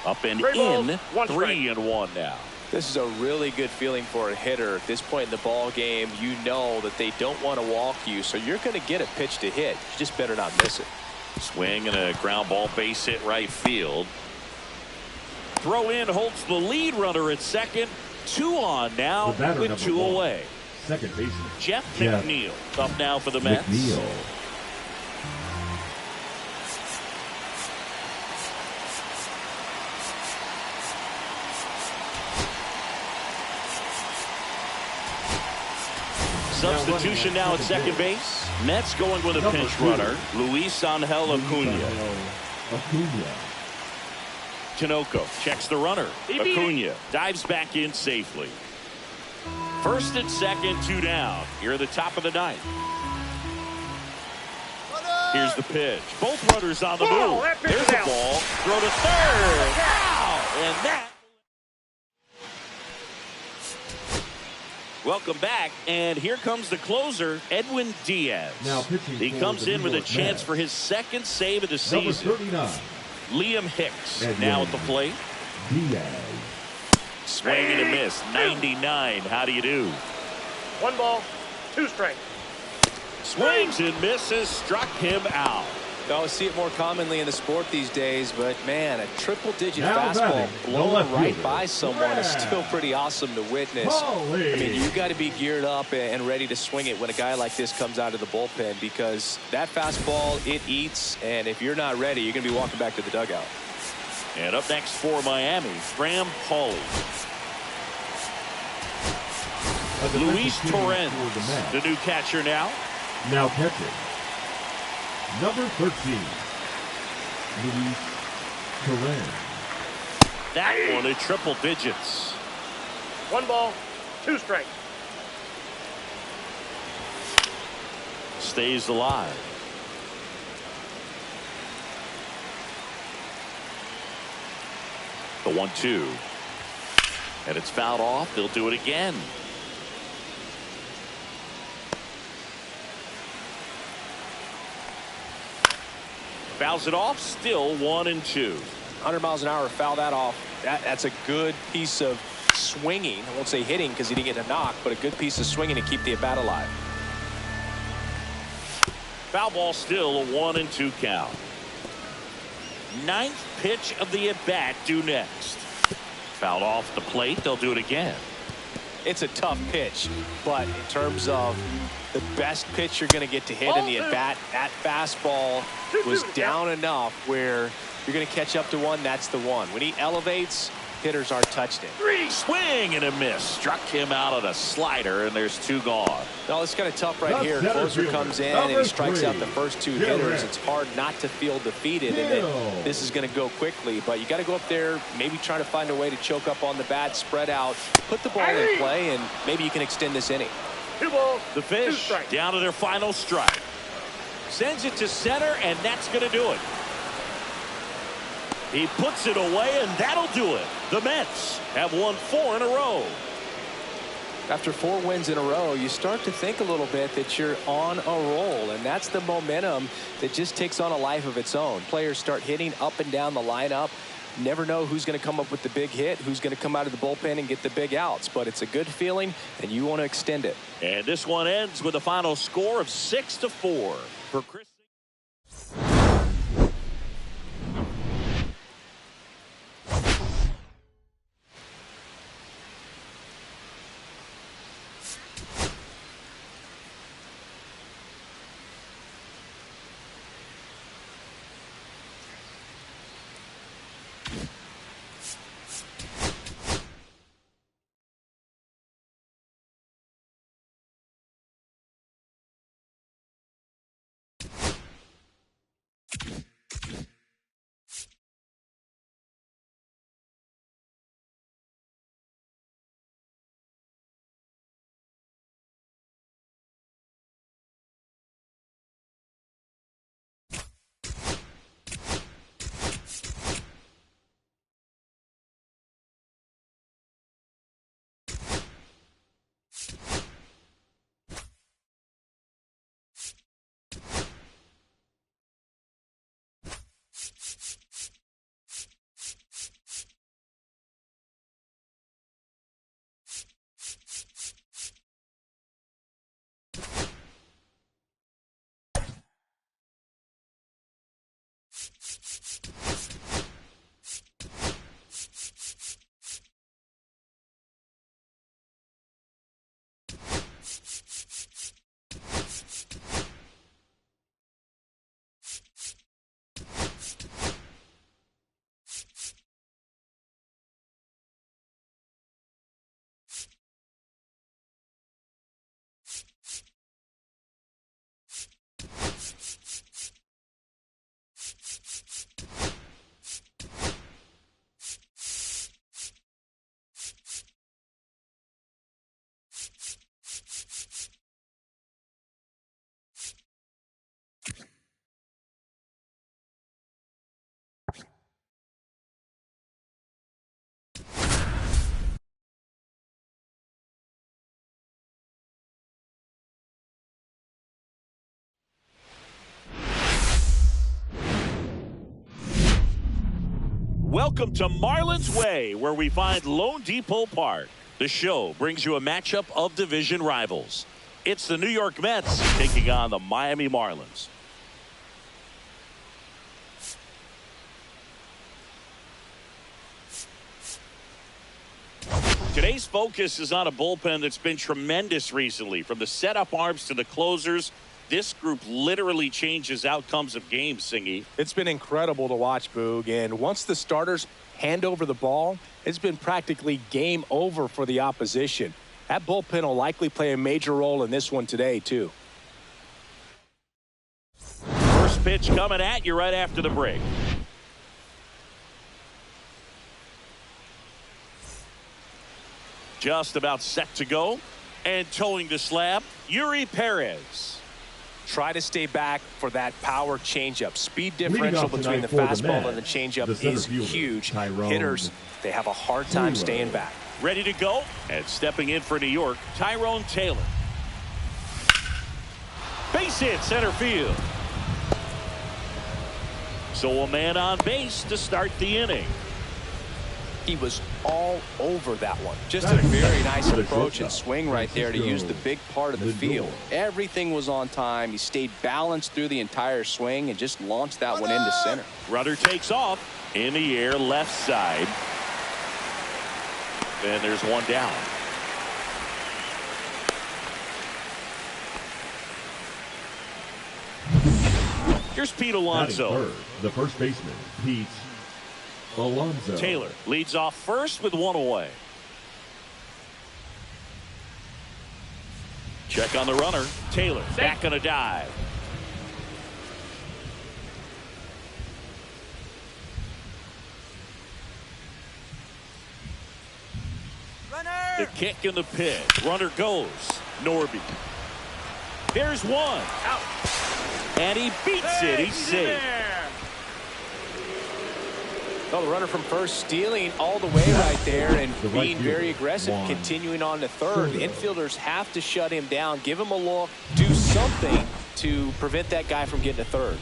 Up and Three balls, in. one strike. 3-1 now. This is a really good feeling for a hitter. At this point in the ball game, you know that they don't want to walk you, so you're going to get a pitch to hit. You just better not miss it. Swing and a ground ball base hit right field. Throw in holds the lead runner at second. Two on now with two away. Second baseman Jeff McNeil up now for the Mets. McNeil. Substitution now at second base. Mets going with a pinch runner. Luis Angel Acuna. Tinoco checks the runner. Acuna dives back in safely. First and second, two down. You're at the top of the ninth. Here's the pitch. Both runners on the move. There's the ball. Throw to third. Wow! And that. Welcome back, and here comes the closer, Edwin Diaz. Now pitching he comes in with a chance for his second save of the season. Number 39. Liam Hicks Edwin now at the plate. Diaz. Swing and a miss. 99. How do you do? One ball, two strikes. Swings and misses. Struck him out. I see it more commonly in the sport these days, but man, a triple-digit Now fastball batting, blown left right fielder, by someone is still pretty awesome to witness. Paulie. I mean, you got to be geared up and ready to swing it when a guy like this comes out of the bullpen, because that fastball, it eats, and if you're not ready, you're going to be walking back to the dugout. And up next for Miami, Graham Paulie. Luis Torrens, the new catcher now. Now catching, number 13, Luis That one at triple digits. 1 ball, 2 strikes. Stays alive. The 1-2. And it's fouled off. They'll do it again. Fouls it off. Still 1-2. 100 miles an hour, foul that off. That's a good piece of swinging. I won't say hitting because he didn't get a knock, but a good piece of swinging to keep the at bat alive. Foul ball, still a 1-2 count. 9th pitch of the at bat due next. Fouled off the plate. They'll do it again. It's a tough pitch, but in terms of the best pitch you're going to get to hit in the at bat, that fastball was down enough where you're going to catch up to one. That's the one. When he elevates, hitters aren't touched it. Swing and a miss. Struck him out on a slider, and there's 2 gone. No, it's kind of tough right here. Closer comes in and he strikes out the first 2 hitters. It's hard not to feel defeated, and then this is going to go quickly. But you got to go up there, maybe try to find a way to choke up on the bat, spread out, put the ball in play, and maybe you can extend this inning. 2 balls, The Fish down to their final strike. Sends it to center, and that's going to do it. He puts it away, and that'll do it. The Mets have won 4 in a row. After 4 wins in a row, you start to think a little bit that you're on a roll, and that's the momentum that just takes on a life of its own. Players start hitting up and down the lineup. Never know who's going to come up with the big hit, who's going to come out of the bullpen and get the big outs, but it's a good feeling, and you want to extend it. And this one ends with a final score of 6-4 for Chris. Welcome to Marlins Way, where we find Lone Depot Park. The show brings you a matchup of division rivals. It's the New York Mets taking on the Miami Marlins. Today's focus is on a bullpen that's been tremendous recently. From the setup arms to the closers, this group literally changes outcomes of games, Singy. It's been incredible to watch, Boog. And once the starters hand over the ball, it's been practically game over for the opposition. That bullpen will likely play a major role in this one today, too. First pitch coming at you right after the break. Just about set to go. And towing the slab, Yuri Perez. Try to stay back for that power changeup. Speed differential between the fastball and the changeup is huge. Hitters, they have a hard time staying back. Ready to go. And stepping in for New York, Tyrone Taylor. Base hit center field. So a man on base to start the inning. He was all over that one. Just a very nice approach and swing right there to use the big part of the field. Everything was on time. He stayed balanced through the entire swing and just launched that one into center. Runner takes off in the air left side. And there's one down. Here's Pete Alonso. The first baseman, Pete Alonso. Taylor leads off first with one away. Check on the runner. Taylor back on a dive. Runner. The kick and the pitch. Runner goes. Norby. There's one. Out. And he beats it. He's safe. Well, the runner from first stealing all the way right there and being very aggressive, continuing on to third. Infielders have to shut him down, give him a look, do something to prevent that guy from getting to third.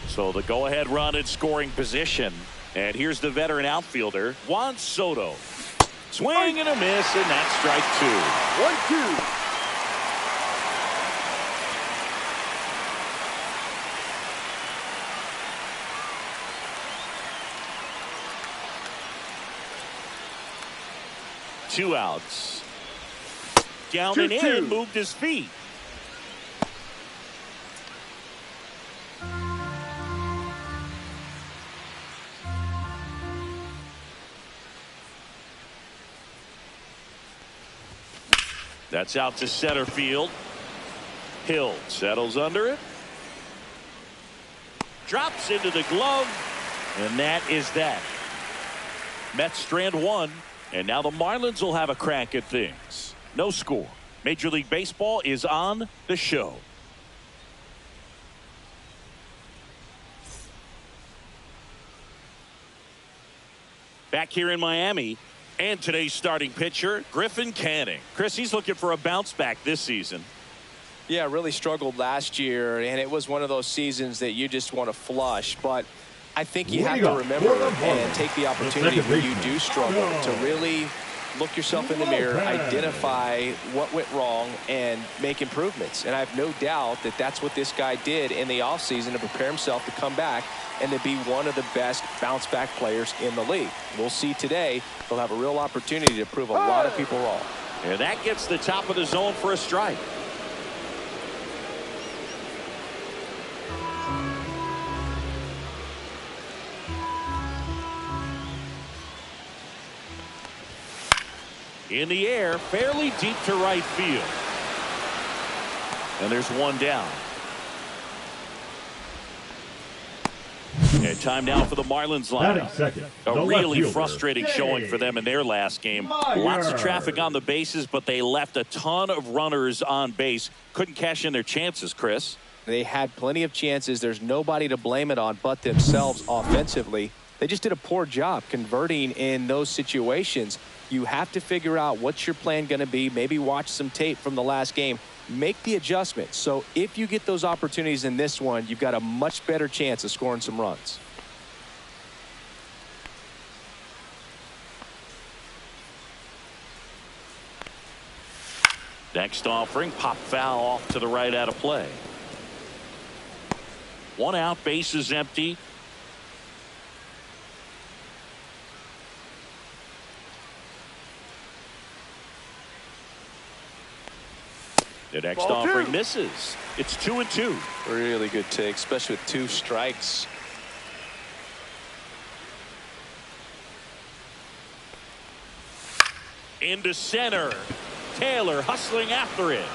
So the go-ahead run in scoring position. And here's the veteran outfielder, Juan Soto. Swing and a miss, and that's strike 2. 1-2. Two outs. Down and in, moved his feet. That's out to center field. Hill settles under it. Drops into the glove. And that is that. Mets strand one. And now the Marlins will have a crack at things. No score. Major League Baseball is on the show. Back here in Miami. And today's starting pitcher, Griffin Canning. Chris, he's looking for a bounce back this season. Yeah, really struggled last year, and it was one of those seasons that you just want to flush. But I think you have to remember and take the opportunity when you do struggle to really look yourself in the mirror, identify what went wrong, and make improvements. And I have no doubt that that's what this guy did in the offseason to prepare himself to come back and to be one of the best bounce-back players in the league. We'll see today. He'll have a real opportunity to prove a lot of people wrong. And that gets the top of the zone for a strike. In the air, fairly deep to right field. And there's one down. And time now for the Marlins lineup. A really frustrating showing for them in their last game. Lots of traffic on the bases, but they left a ton of runners on base. Couldn't cash in their chances, Chris. They had plenty of chances. There's nobody to blame it on but themselves offensively. They just did a poor job converting in those situations. You have to figure out what's your plan going to be. Maybe watch some tape from the last game. Make the adjustment. So if you get those opportunities in this one, you've got a much better chance of scoring some runs. Next offering, pop foul off to the right out of play. One out, base is empty. The next offering misses. It's 2-2. Really good take, especially with 2 strikes. Into center. Taylor hustling after it.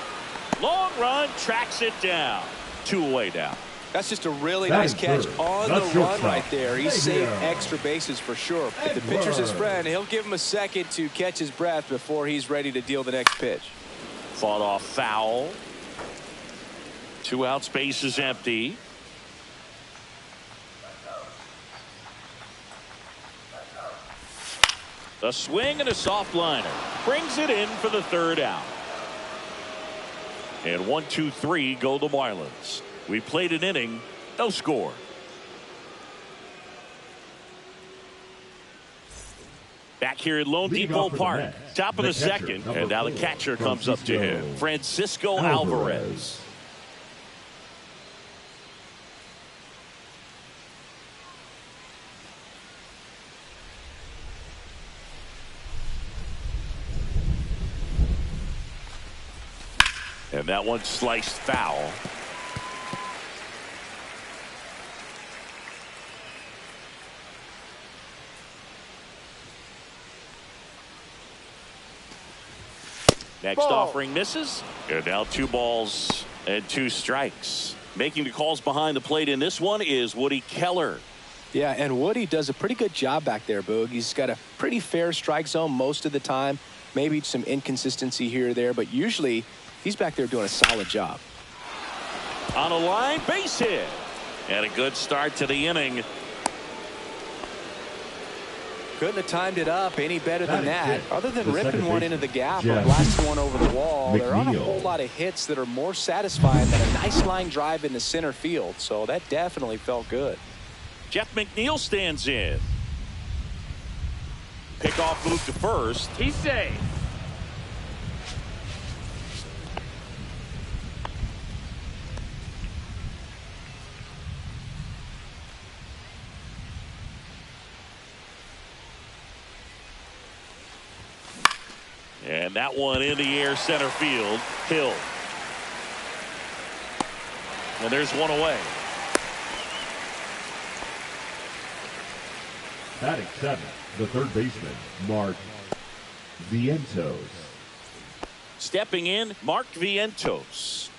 Long run, tracks it down. 2 away now. That's just a really nice catch on on the run right there. He saved extra bases for sure. If the pitcher's his friend, he'll give him a second to catch his breath before he's ready to deal the next pitch. Fought off foul. 2 outs, base is empty. A swing and a soft liner brings it in for the 3rd out. And 1, 2, 3 go the Marlins. We played an inning, no score. Back here at Lone Depot Park, top of the 2nd, and now the catcher comes up to him, Francisco Alvarez. And that one sliced foul. Next offering misses. And now 2 balls and 2 strikes. Making the calls behind the plate in this one is Woody Keller. Yeah, and Woody does a pretty good job back there, Boog. He's got a pretty fair strike zone most of the time. Maybe some inconsistency here or there, but usually he's back there doing a solid job. On a line, base hit. And a good start to the inning. Couldn't have timed it up any better than that. Other than ripping one into the gap or blasting one over the wall, there aren't a whole lot of hits that are more satisfying than a nice line drive in the center field. So that definitely felt good. Jeff McNeil stands in. Pickoff move to first. He's safe. And that one in the air, center field. Hill. And there's one away. Batting 7th, the 3rd baseman, Mark Vientos. Stepping in, Mark Vientos.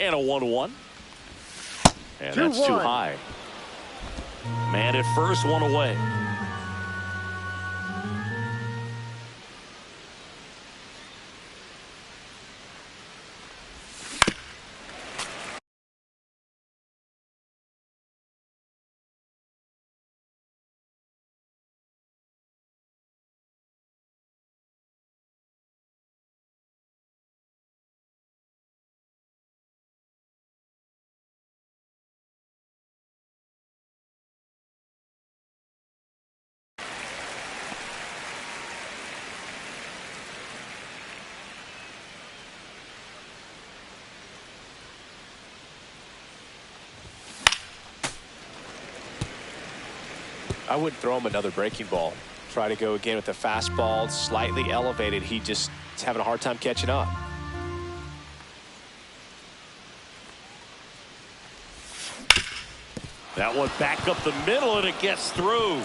And a 1-1. And that's too high. Man at first, one away. I wouldn't throw him another breaking ball. Try to go again with the fastball, slightly elevated. He just is having a hard time catching up. That one back up the middle, and it gets through.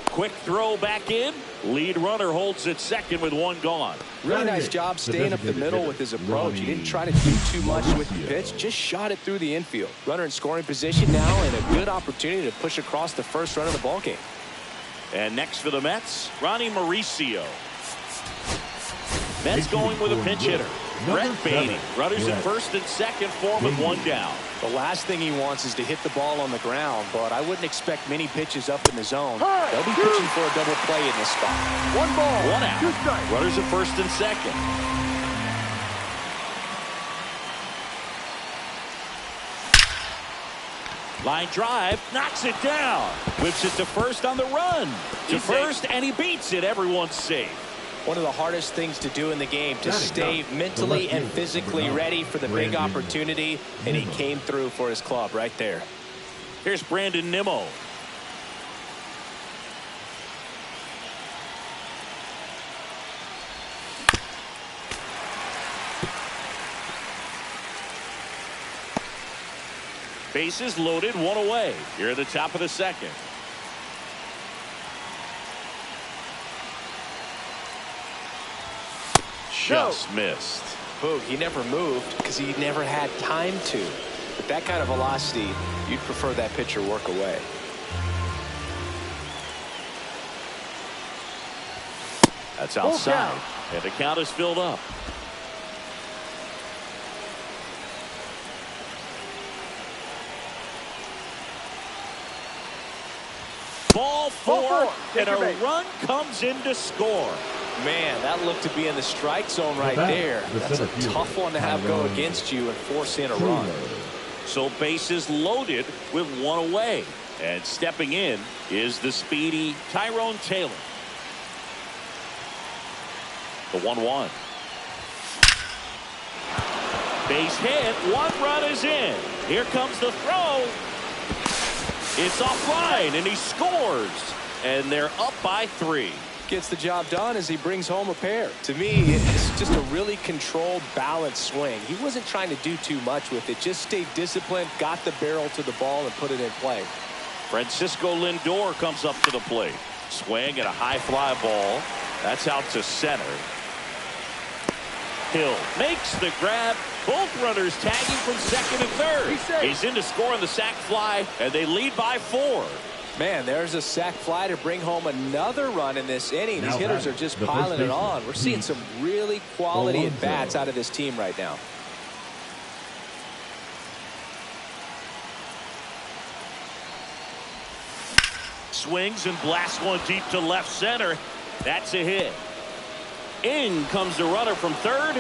Quick throw back in. Lead runner holds at second with 1 gone. Really nice job staying up the middle with his approach. He didn't try to do too much with the pitch, just shot it through the infield. Runner in scoring position now, and a good opportunity to push across the first run of the ballgame. And next for the Mets, Ronnie Mauricio. Mets going with a pinch hitter. Brett Beatty. Runners at first and second for him with 1 down. The last thing he wants is to hit the ball on the ground, but I wouldn't expect many pitches up in the zone. They'll be pitching for a double play in this spot. 1 ball. 1 out. Runners at first and second. Line drive, knocks it down. Whips it to first on the run. To first, and he beats it. Everyone's safe. One of the hardest things to do in the game, to stay mentally and physically ready for the big opportunity, and he came through for his club right there. Here's Brandon Nimmo. Bases loaded, 1 away. Here at the top of the 2nd. just missed. Boog, he never moved because he never had time to. With that kind of velocity, you'd prefer that pitcher work away. That's outside, and the count is filled up. Ball four, and a run comes in to score. Man, that looked to be in the strike zone right there. That's a tough one to have go against you and force in a run. So bases loaded with one away. And stepping in is the speedy Tyrone Taylor. The 1-1. Base hit. One run is in. Here comes the throw. It's offline, and he scores. And they're up by 3. Gets the job done as he brings home a pair. To me, it's just a really controlled, balanced swing. He wasn't trying to do too much with it. Just stayed disciplined, got the barrel to the ball, and put it in play. Francisco Lindor comes up to the plate. Swing and a high fly ball. That's out to center. Hill makes the grab. Both runners tagging from second and third. He's in to score on the sac fly, and they lead by 4. Man, there's a sac fly to bring home another run in this inning. These hitters are just piling it on. We're seeing some really quality at-bats out of this team right now. Swings and blasts one deep to left center. That's a hit. In comes the runner from third.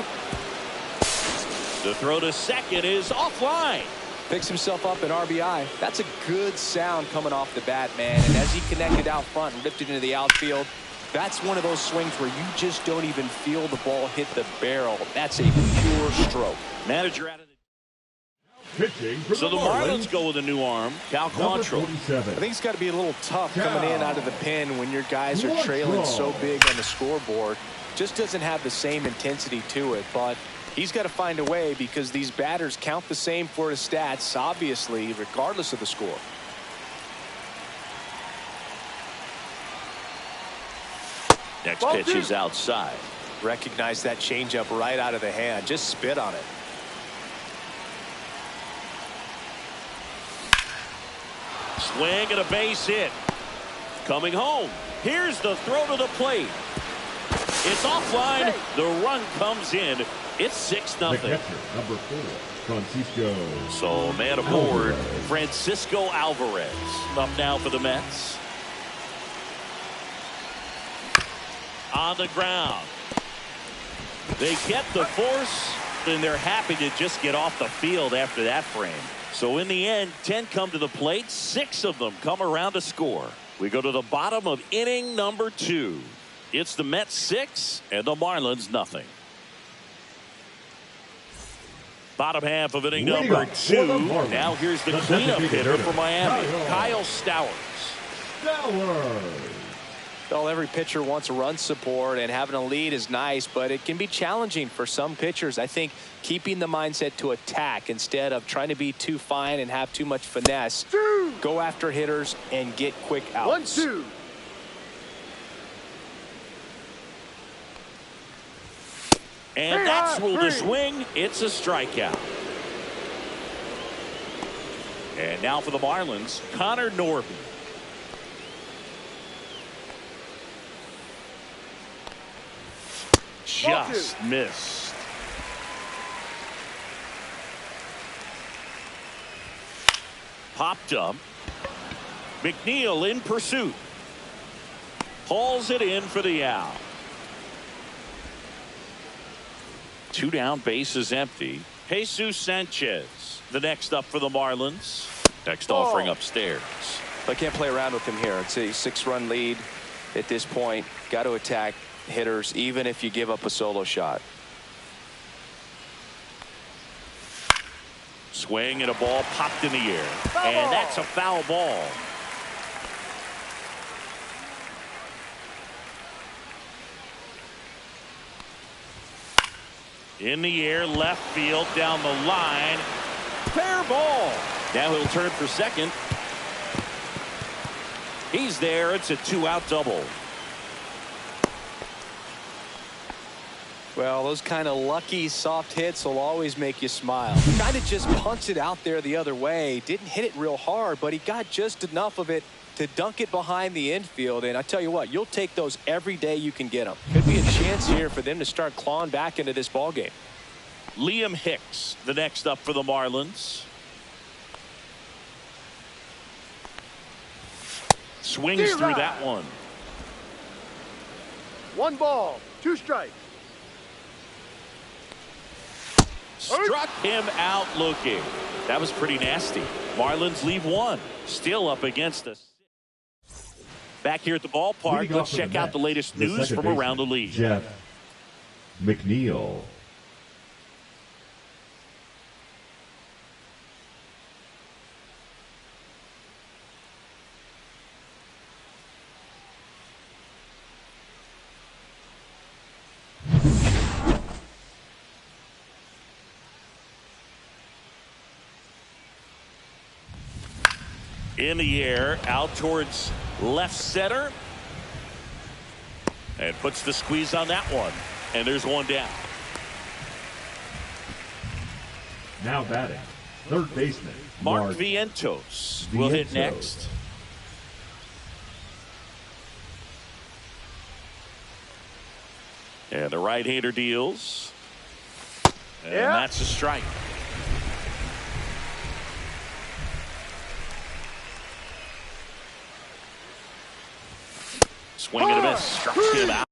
The throw to second is offline. Picks himself up an RBI. That's a good sound coming off the bat, man. And as he connected out front and ripped it into the outfield, that's one of those swings where you just don't even feel the ball hit the barrel. That's a pure stroke. Manager out of the... So the Marlins go with a new arm, Cal Quantrill. I think it's got to be a little tough coming in out of the pen when your guys are trailing so big on the scoreboard. Just doesn't have the same intensity to it, but he's got to find a way because these batters count the same for his stats, obviously, regardless of the score. Next pitch is outside. Recognize that changeup right out of the hand. Just spit on it. Swing and a base hit. Coming home. Here's the throw to the plate. It's offline. The run comes in. It's 6-0. Number 4, Francisco. So man aboard, Francisco Alvarez. Up now for the Mets. On the ground. They kept the force, and they're happy to just get off the field after that frame. So in the end, 10 come to the plate. 6 of them come around to score. We go to the bottom of inning number 2. It's the Mets 6 and the Marlins nothing. Bottom half of inning number 2. Now here's the cleanup hitter for Miami, Kyle Stowers. Well, every pitcher wants a run support, and having a lead is nice, but it can be challenging for some pitchers. I think keeping the mindset to attack instead of trying to be too fine and have too much finesse. Go after hitters and get quick outs. 1-2. And that's ruled a swing. It's a strikeout. And now for the Marlins, Connor Norby. Just missed. Popped up. McNeil in pursuit. Hauls it in for the out. 2 down, bases empty. Jesus Sanchez, the next up for the Marlins. Next offering upstairs. I can't play around with him here. It's a 6-run lead at this point. Got to attack hitters, even if you give up a solo shot. Swing and a ball popped in the air. And that's a foul ball. In the air, left field, down the line. Fair ball. Now he'll turn for second. He's there. It's a 2-out double. Well, those kind of lucky soft hits will always make you smile. Kind of just punts it out there the other way. Didn't hit it real hard, but he got just enough of it to dunk it behind the infield. And I tell you what, you'll take those every day you can get them. Could be a chance here for them to start clawing back into this ball game. Liam Hicks, the next up for the Marlins. Swings through that one. 1 ball, 2 strikes. Struck him out looking. That was pretty nasty. Marlins leave 1. Still up against us. Back here at the ballpark, let's check out the latest news from around the league. Jeff McNeil. In the air, out towards left center. And puts the squeeze on that one. And there's one down. Now batting, third baseman, Mark Vientos will hit next. And the right-hander deals. And that's a strike. Swing and a miss. Struck him out.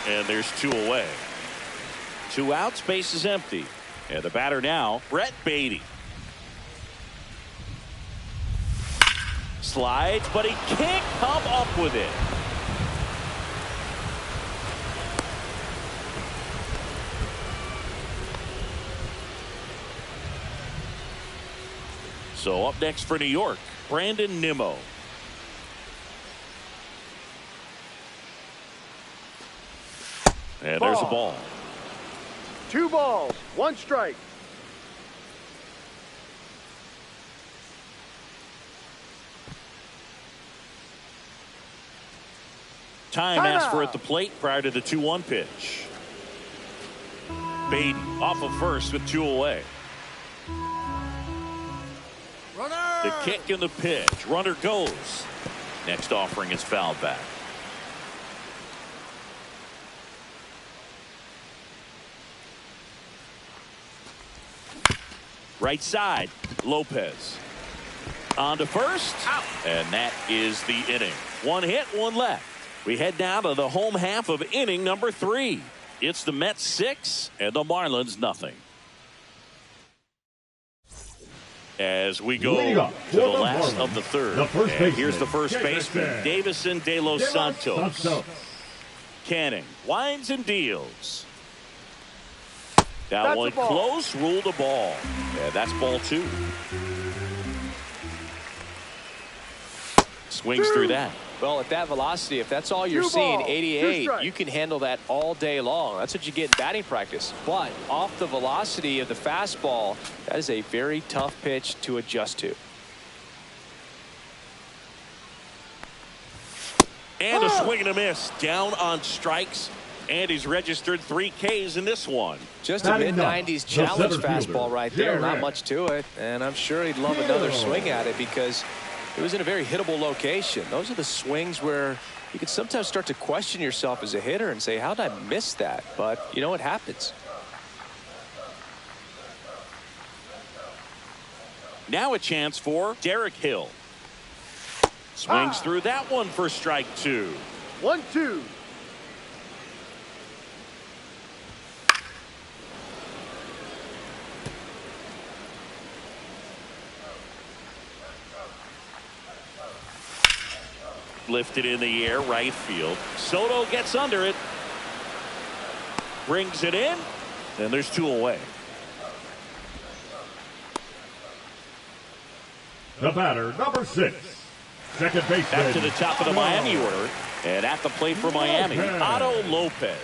And there's 2 away. 2 outs, base is empty. And the batter now, Brett Beatty. Slides, but he can't come up with it. So up next for New York, Brandon Nimmo. And there's a ball. 2 balls, 1 strike. Time asked for at the plate prior to the 2-1 pitch. Beatty off of first with 2 away. Runner! The kick and the pitch. Runner goes. Next offering is fouled back. Right side, Lopez. On to first. Out. And that is the inning. 1 hit, 1 left. We head now to the home half of inning number 3. It's the Mets 6 and the Marlins nothing. As we go to the last of the third. And here's the first baseman, Davison De Los Santos. Canning winds and deals. That one close, ruled a ball. And that's ball 2. Swings through that. Well, at that velocity, if that's all you're seeing, 88, you can handle that all day long. That's what you get in batting practice. But off the velocity of the fastball, that is a very tough pitch to adjust to. And a swing and a miss. Down on strikes. And he's registered 3 Ks in this one. Just a mid-90s challenge fastball right there. Not much to it. And I'm sure he'd love another swing at it because it was in a very hittable location. Those are the swings where you can sometimes start to question yourself as a hitter and say, how did I miss that? But you know what happens. Now a chance for Derek Hill. Swings through that one for strike 2. 1-2. Lifted in the air, right field. Soto gets under it. Brings it in. And there's 2 away. The batter, number 6. Second baseman. Back to the top of the Miami order. And at the plate for Miami, Otto Lopez.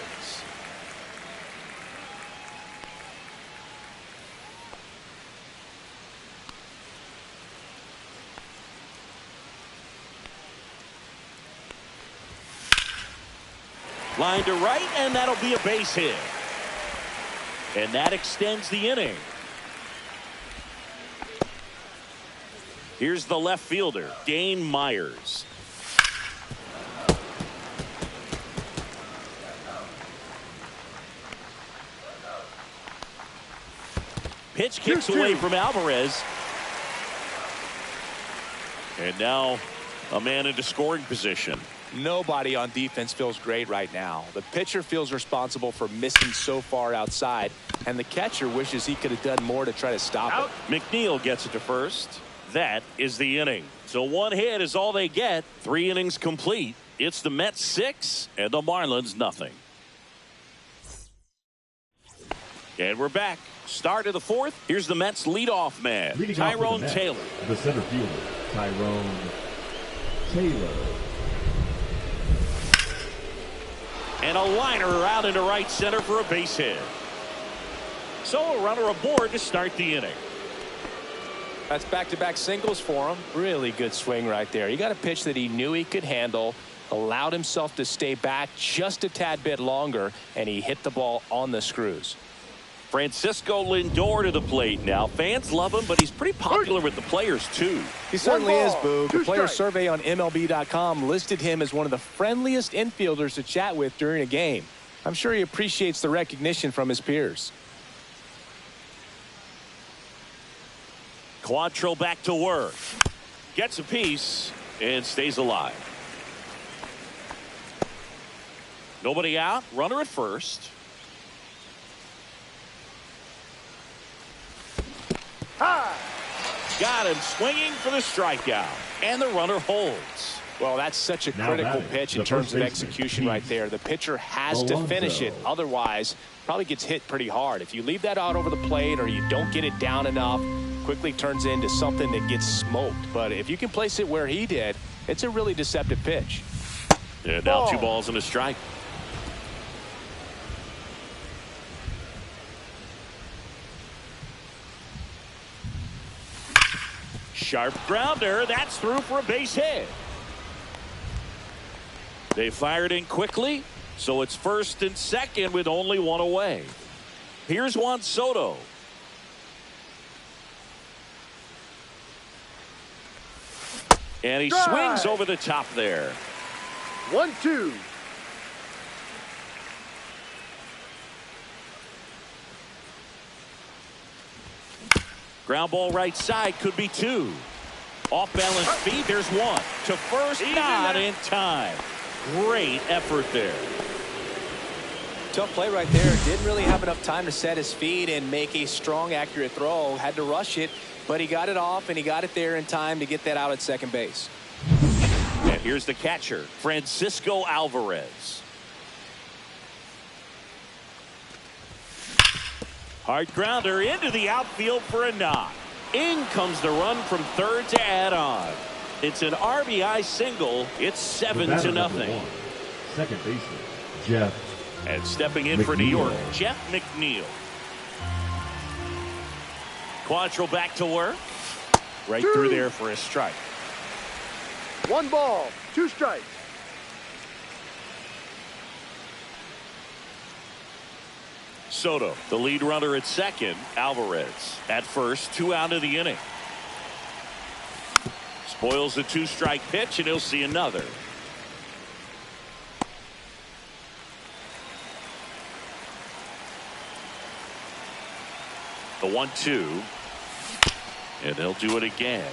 Line to right, and that'll be a base hit. And that extends the inning. Here's the left fielder, Dane Myers. Pitch kicks away from Alvarez. And now a man into scoring position. Nobody on defense feels great right now. The pitcher feels responsible for missing so far outside, and the catcher wishes he could have done more to try to stop it. McNeil gets it to first. That is the inning. So 1 hit is all they get. 3 innings complete. It's the Mets 6 and the Marlins nothing. And we're back. Start of the 4th. Here's the Mets leadoff man, Tyrone Taylor. The center fielder, Tyrone Taylor. And a liner out into right center for a base hit. So a runner aboard to start the inning. That's back-to-back singles for him. Really good swing right there. He got a pitch that he knew he could handle, allowed himself to stay back just a tad bit longer, and he hit the ball on the screws. Francisco Lindor to the plate now. Fans love him, but he's pretty popular with the players, too. He certainly is, Boog. The player survey on MLB.com listed him as one of the friendliest infielders to chat with during a game. I'm sure he appreciates the recognition from his peers. Quantrill back to work. Gets a piece and stays alive. Nobody out. Runner at first. High. Got him swinging for the strikeout. And the runner holds. Well, that's such a Now critical batting, pitch in the terms first of baseman, execution right there. The pitcher has to finish it. Otherwise, probably gets hit pretty hard. If you leave that out over the plate or you don't get it down enough, quickly turns into something that gets smoked. But if you can place it where he did, it's a really deceptive pitch. And now 2 balls and a strike. Sharp grounder. That's through for a base hit. They fired in quickly, so it's first and second with only 1 away. Here's Juan Soto. And he swings over the top there. 1-2. Ground ball right side, could be 2. Off balance feet, there's 1. To first, not in time. Great effort there. Tough play right there. Didn't really have enough time to set his feet and make a strong, accurate throw. Had to rush it, but he got it off and he got it there in time to get that out at second base. And here's the catcher, Francisco Alvarez. Hard grounder into the outfield for a knock. In comes the run from third to add on. It's an RBI single. It's 7-0. Second baseman, Jeff. And stepping in for New York, Jeff McNeil. Quantrill back to work. Right through there for a strike. 1 ball, 2 strikes. Soto, the lead runner at second. Alvarez at first, 2 out of the inning. Spoils the 2-strike pitch, and he'll see another. The 1-2. And they'll do it again.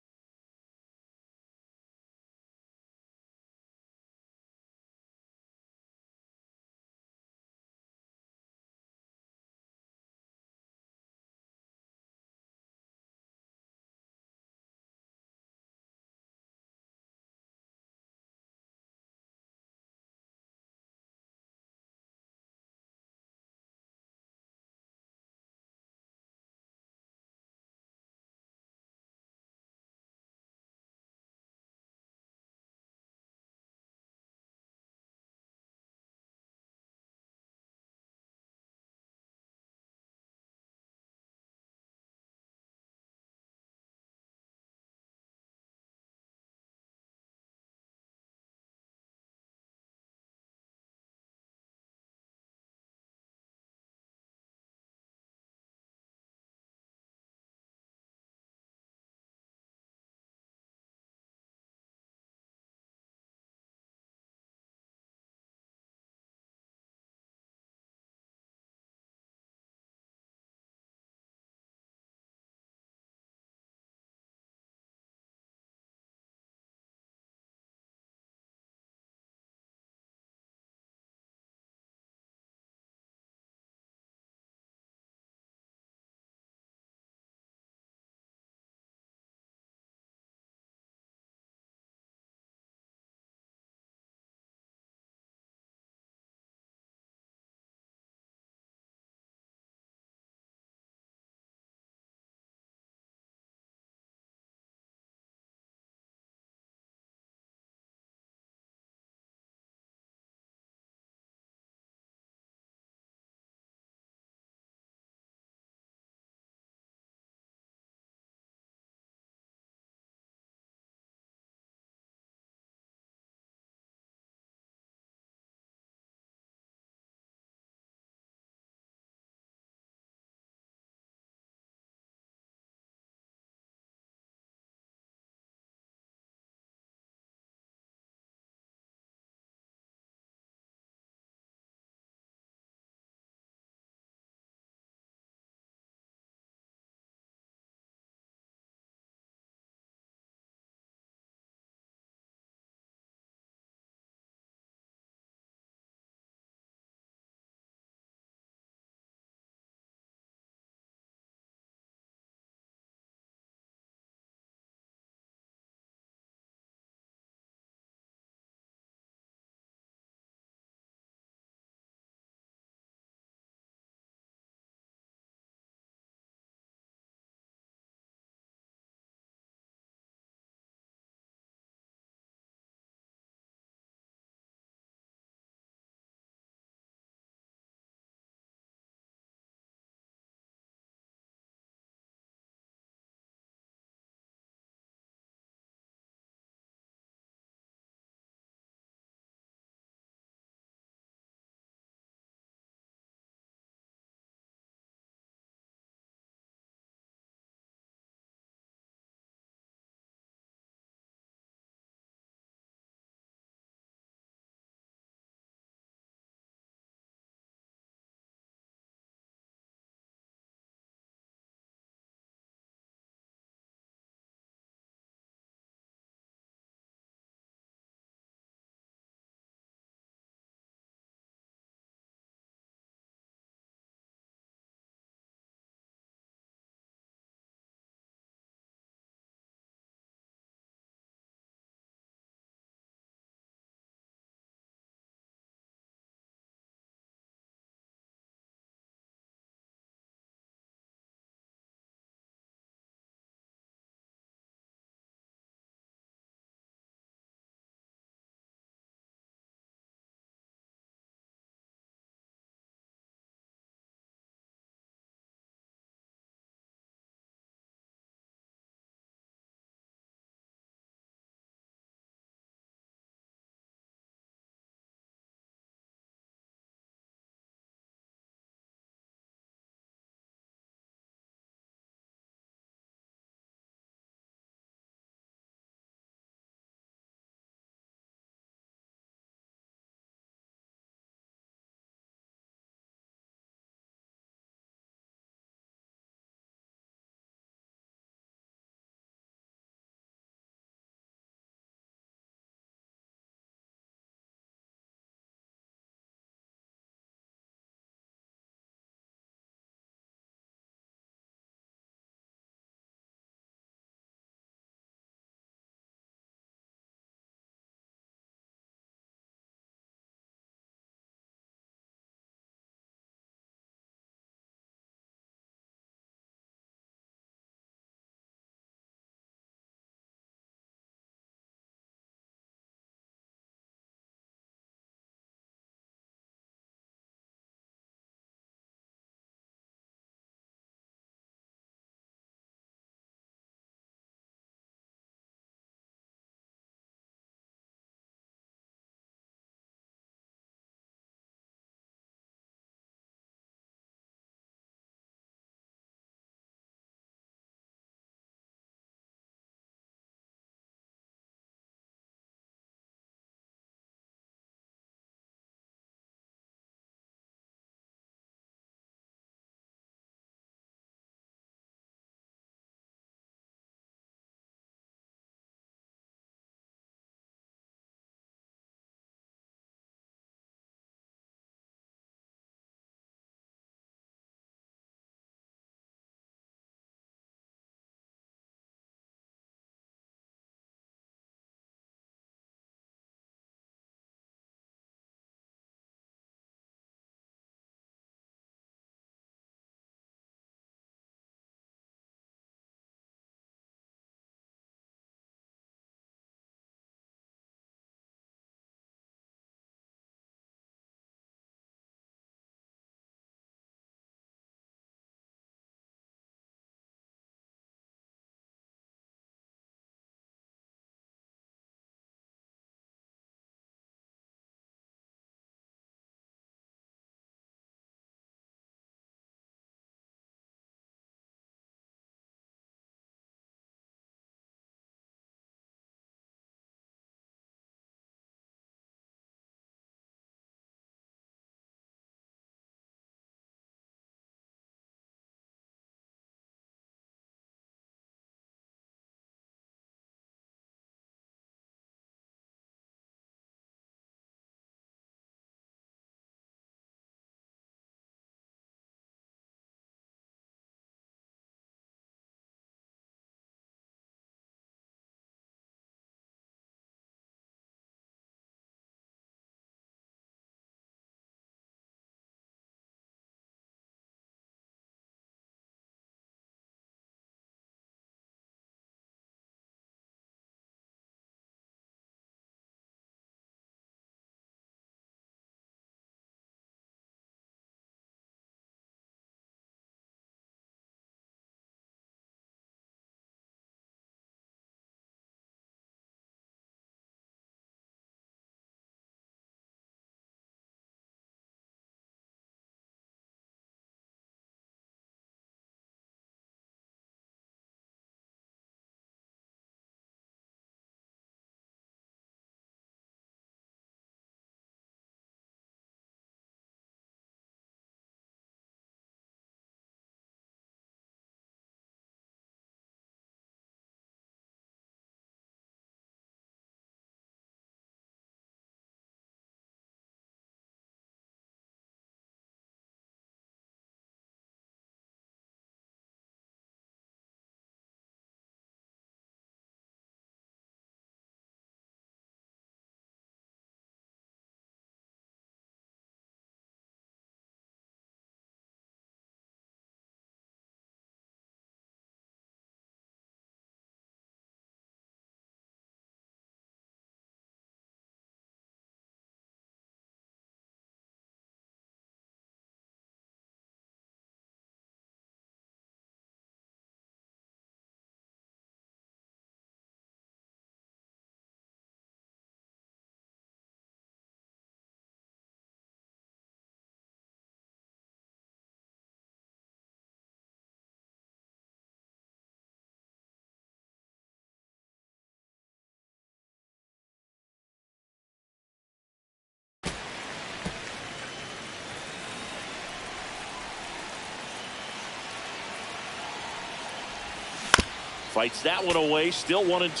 Fights that one away. Still 1-2.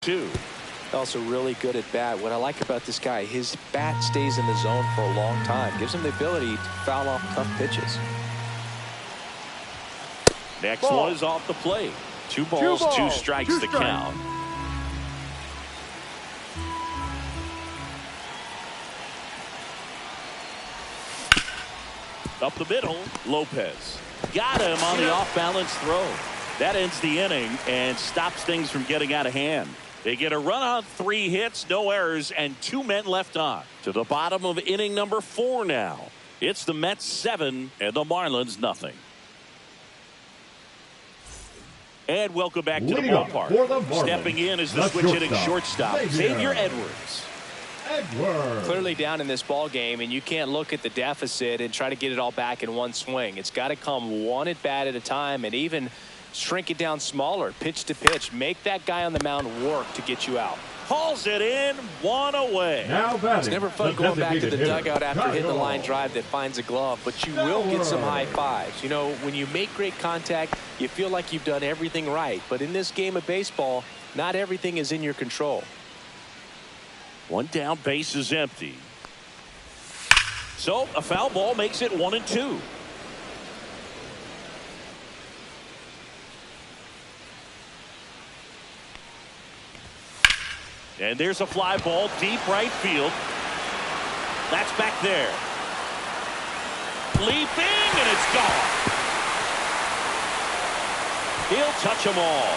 2. Also really good at bat. What I like about this guy, his bat stays in the zone for a long time. Gives him the ability to foul off tough pitches. Next Ball. one is off the plate. 2 balls, 2 strikes the count. Up the middle, Lopez. Got him on the off-balance throw. That ends the inning and stops things from getting out of hand. They get a run on 3 hits, no errors, and 2 men left on. To the bottom of inning number 4 now. It's the Mets 7 and the Marlins nothing. And welcome back to the ballpark. Stepping in is the switch-hitting shortstop, Xavier Edwards. Clearly down in this ball game, and you can't look at the deficit and try to get it all back in one swing. It's got to come one at bat at a time, and even shrink it down smaller, pitch to pitch. Make that guy on the mound work to get you out. Hauls it in, 1 away. It's never fun going back to the dugout after hitting the line drive that finds a glove, but you will get some high fives. You know, when you make great contact, you feel like you've done everything right. But in this game of baseball, not everything is in your control. 1 down, base is empty. So a foul ball makes it 1-2. And there's a fly ball deep right field. That's back there. Leaping, and it's gone. He'll touch them all.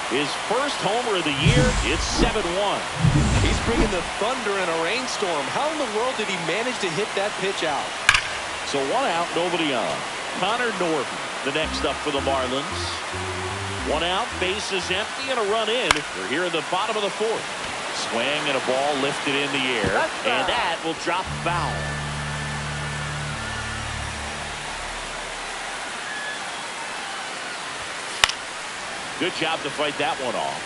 His first homer of the year. It's 7-1. He's bringing the thunder in a rainstorm. How in the world did he manage to hit that pitch out? So 1 out, nobody on. Connor Norton, the next up for the Marlins. 1 out, base is empty, and a run in. We're here in the bottom of the 4th. Swing and a ball lifted in the air, and that will drop foul. Good job to fight that one off.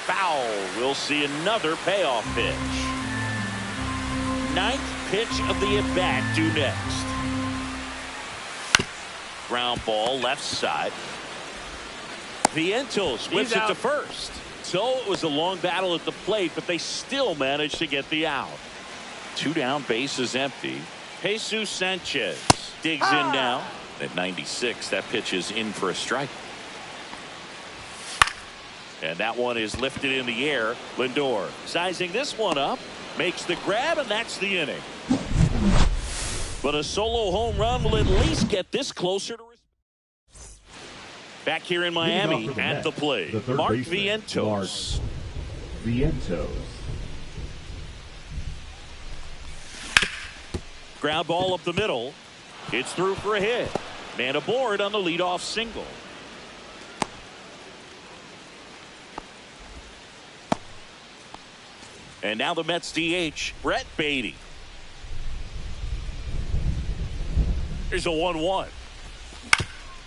Foul. We'll see another payoff pitch. 9th pitch of the at-bat due next. Ground ball left side. Vientos whips it to first. So it was a long battle at the plate, but they still managed to get the out. 2 down, base is empty. Jesus Sanchez digs in now. At 96, that pitch is in for a strike. And that one is lifted in the air. Lindor sizing this one up, makes the grab, and that's the inning. But a solo home run will at least get this closer to. Back here in Miami at the plate, Mark Vientos. Ground ball up the middle. It's through for a hit. Man aboard on the leadoff single. And now the Mets DH, Brett Beatty. Here's a 1-1.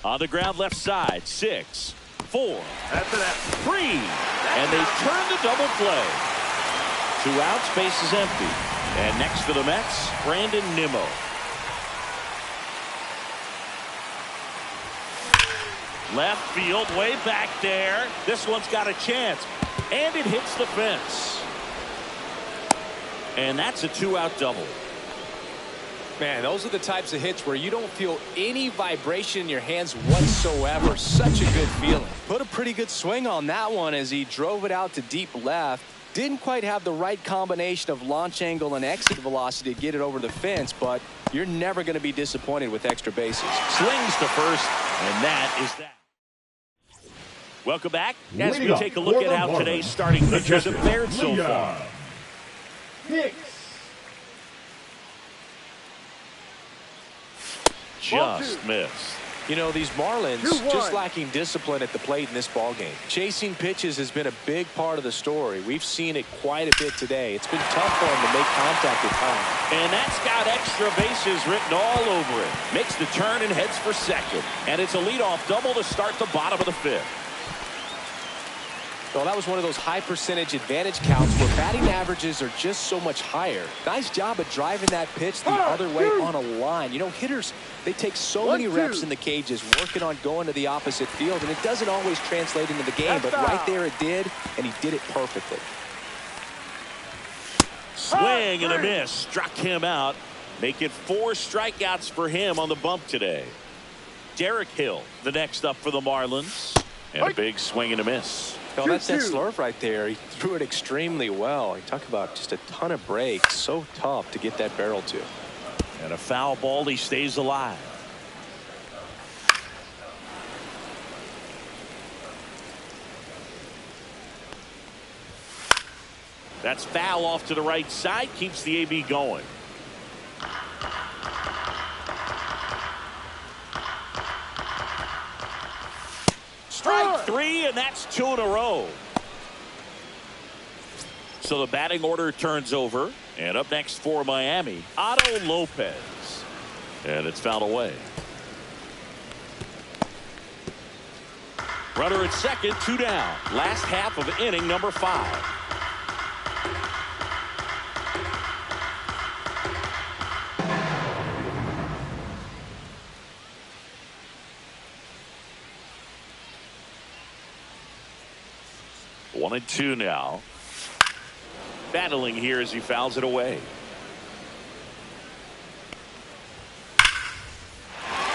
On the ground left side, 6, 4, 3, and they turn the double play. 2 outs, base is empty. And next for the Mets, Brandon Nimmo. Left field, way back there. This one's got a chance, and it hits the fence. And that's a 2-out double. Man, those are the types of hits where you don't feel any vibration in your hands whatsoever. Such a good feeling. Put a pretty good swing on that one as he drove it out to deep left. Didn't quite have the right combination of launch angle and exit velocity to get it over the fence, but you're never going to be disappointed with extra bases. Slings to first, and that is that. Welcome back as we take a look at how today's starting pitchers have fared so far. Just missed. You know, these Marlins just lacking discipline at the plate in this ballgame. Chasing pitches has been a big part of the story. We've seen it quite a bit today. It's been tough for them to make contact at times. And that's got extra bases written all over it. Makes the turn and heads for second. And it's a leadoff double to start the bottom of the 5th. Well, that was one of those high percentage advantage counts where batting averages are just so much higher. Nice job of driving that pitch the other way on a line. You know, hitters, they take so many reps in the cages working on going to the opposite field, and it doesn't always translate into the game, but right there it did, and he did it perfectly. Swing and a miss. Struck him out. Make it 4 strikeouts for him on the bump today. Derek Hill, the next up for the Marlins. And a big swing and a miss. Well, that's that slurve right there. He threw it extremely well. You talk about just a ton of breaks. So tough to get that barrel to. And a foul ball. He stays alive. That's foul off to the right side. Keeps the AB going. Strike 3, and that's 2 in a row. So the batting order turns over. And up next for Miami, Otto Lopez. And it's fouled away. Runner at second, 2 down. Last half of inning number 5. One and 2 now. Battling here as he fouls it away.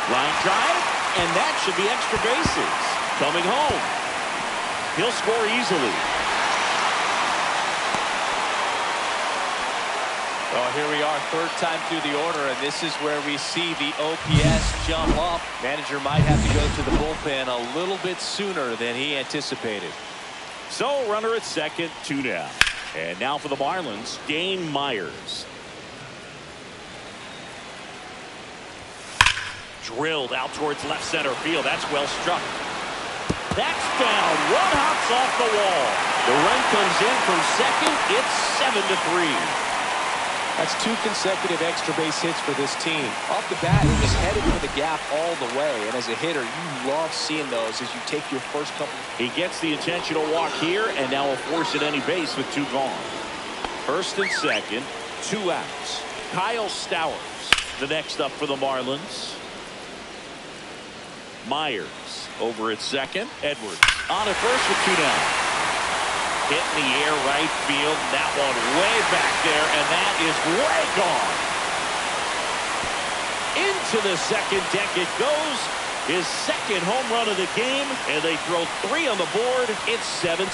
Line drive, and that should be extra bases. Coming home. He'll score easily. Well, here we are, third time through the order, and this is where we see the OPS jump up. Manager might have to go to the bullpen a little bit sooner than he anticipated. So runner at second, 2 down. And now for the Marlins, Dane Myers. Drilled out towards left center field. That's well struck. That's down. One hops off the wall. The run comes in from second. It's 7-3. That's 2 consecutive extra base hits for this team. Off the bat, he was headed for the gap all the way. And as a hitter, you love seeing those as you take your first couple. He gets the intentional walk here, and now will force at any base with 2 gone. First and second, 2 outs. Kyle Stowers, the next up for the Marlins. Myers over at second. Edwards on at first with 2 down. Hit in the air right field. That one way back there, and that is way gone. Into the second deck it goes. His second home run of the game, and they throw 3 on the board. It's 7-6.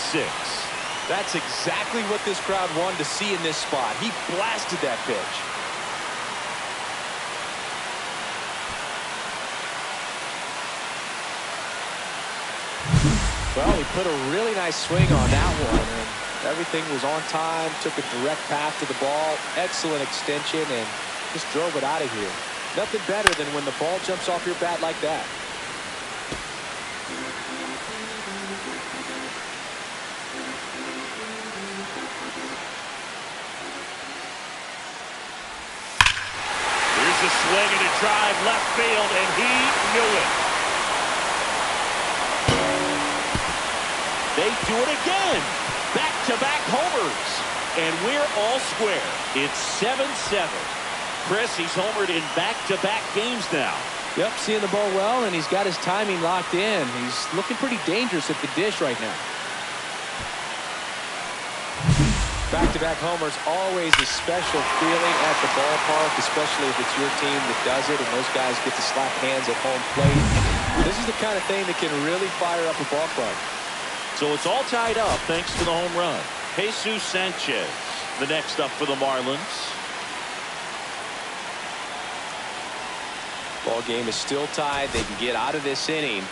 That's exactly what this crowd wanted to see in this spot. He blasted that pitch. Well, he put a really nice swing on that one, and everything was on time, took a direct path to the ball, excellent extension, and just drove it out of here. Nothing better than when the ball jumps off your bat like that. Here's a swing and a drive left field, and he knew it. They do it again. Back-to-back homers. And we're all square. It's 7-7. Chris, he's homered in back-to-back games now. Yep, seeing the ball well, and he's got his timing locked in. He's looking pretty dangerous at the dish right now. Back-to-back homers, always a special feeling at the ballpark, especially if it's your team that does it, and those guys get to slap hands at home plate. This is the kind of thing that can really fire up a ball club. So it's all tied up thanks to the home run. Jesus Sanchez, the next up for the Marlins. Ball game is still tied. They can get out of this inning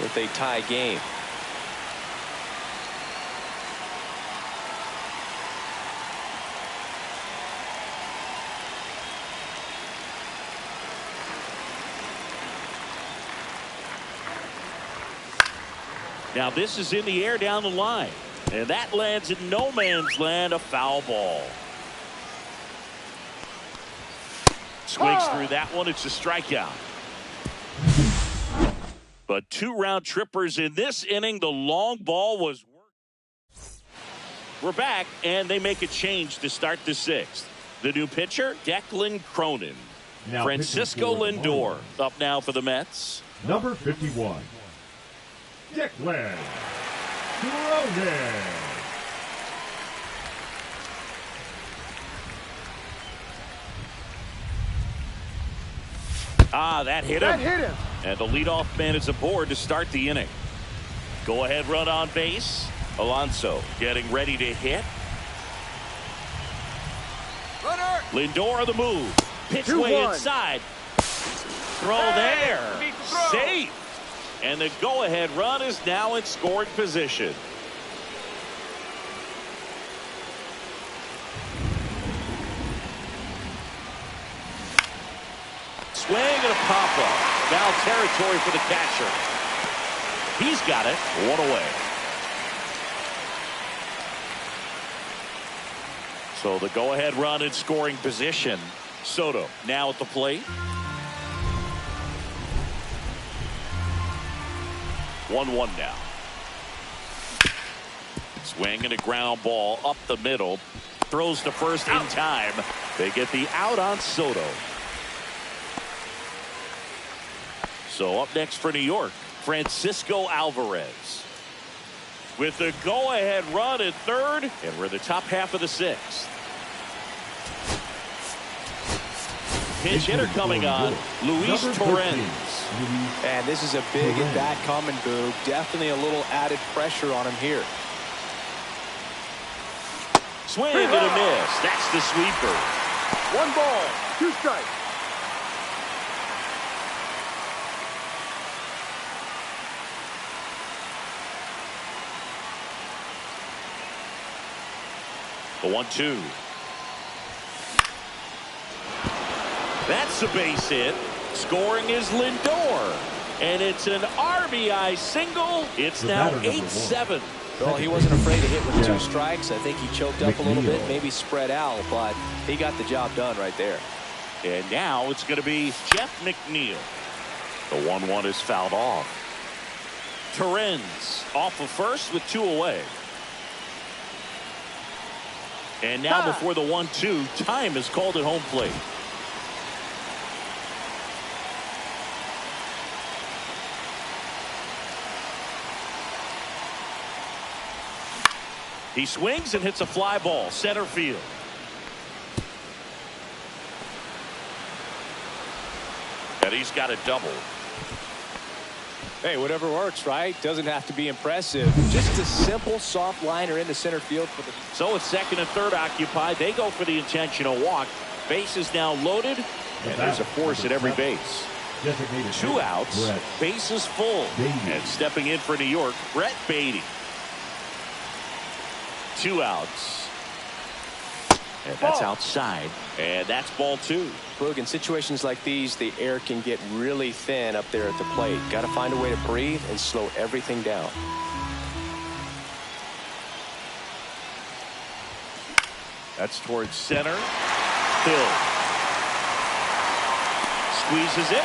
with a tie game. Now this is in the air down the line, and that lands in no man's land, a foul ball. Swings through that one. It's a strikeout. But 2 round trippers in this inning. The long ball was We're back, and they make a change to start the sixth. The new pitcher, Declan Cronin. Now Francisco pitching for the Lindor Marlins. up now for the Mets. Number 51, Declan Cronin. That hit him. That hit him. And the leadoff man is aboard to start the inning. Go ahead run on base. Alonso getting ready to hit. Runner. Lindor on the move. Pitch 2-1. way inside. Throw there. big throw. Safe. And the go-ahead run is now in scoring position. Swing and a pop-up. Foul territory for the catcher. He's got it. One away. So the go-ahead run in scoring position. Soto now at the plate. 1-1 now. Swing and a ground ball up the middle. Throws to first in time. They get the out on Soto. So up next for New York, Francisco Alvarez. With the go-ahead run at third, and we're in the top half of the sixth. Pitch hitter coming on, Luis Torrens. And this is a big at-bat coming, Boog. Definitely a little added pressure on him here. Swing and a miss. That's the sweeper. 1 ball, 2 strikes. The 1-2. That's a base hit. Scoring is Lindor. And it's an RBI single. It's now 8-7. Well, he wasn't afraid to hit with 2 strikes. I think he choked up a little bit, maybe spread out, but he got the job done right there. And now it's going to be Jeff McNeil. The 1-1 is fouled off. Torrens off of first with 2 away. And now before the 1-2, time is called at home plate. He swings and hits a fly ball center field. And he's got a double. Hey, whatever works, right? Doesn't have to be impressive. Just a simple soft liner into center field for the. So with second and third occupied, they go for the intentional walk. Base is now loaded, and there's a force at every base. 2 outs, base is full. And stepping in for New York, Brett Beatty. 2 outs. And that's outside. And that's ball 2. Boog, in situations like these, the air can get really thin up there at the plate. Got to find a way to breathe and slow everything down. That's towards center. Hill. Squeezes it.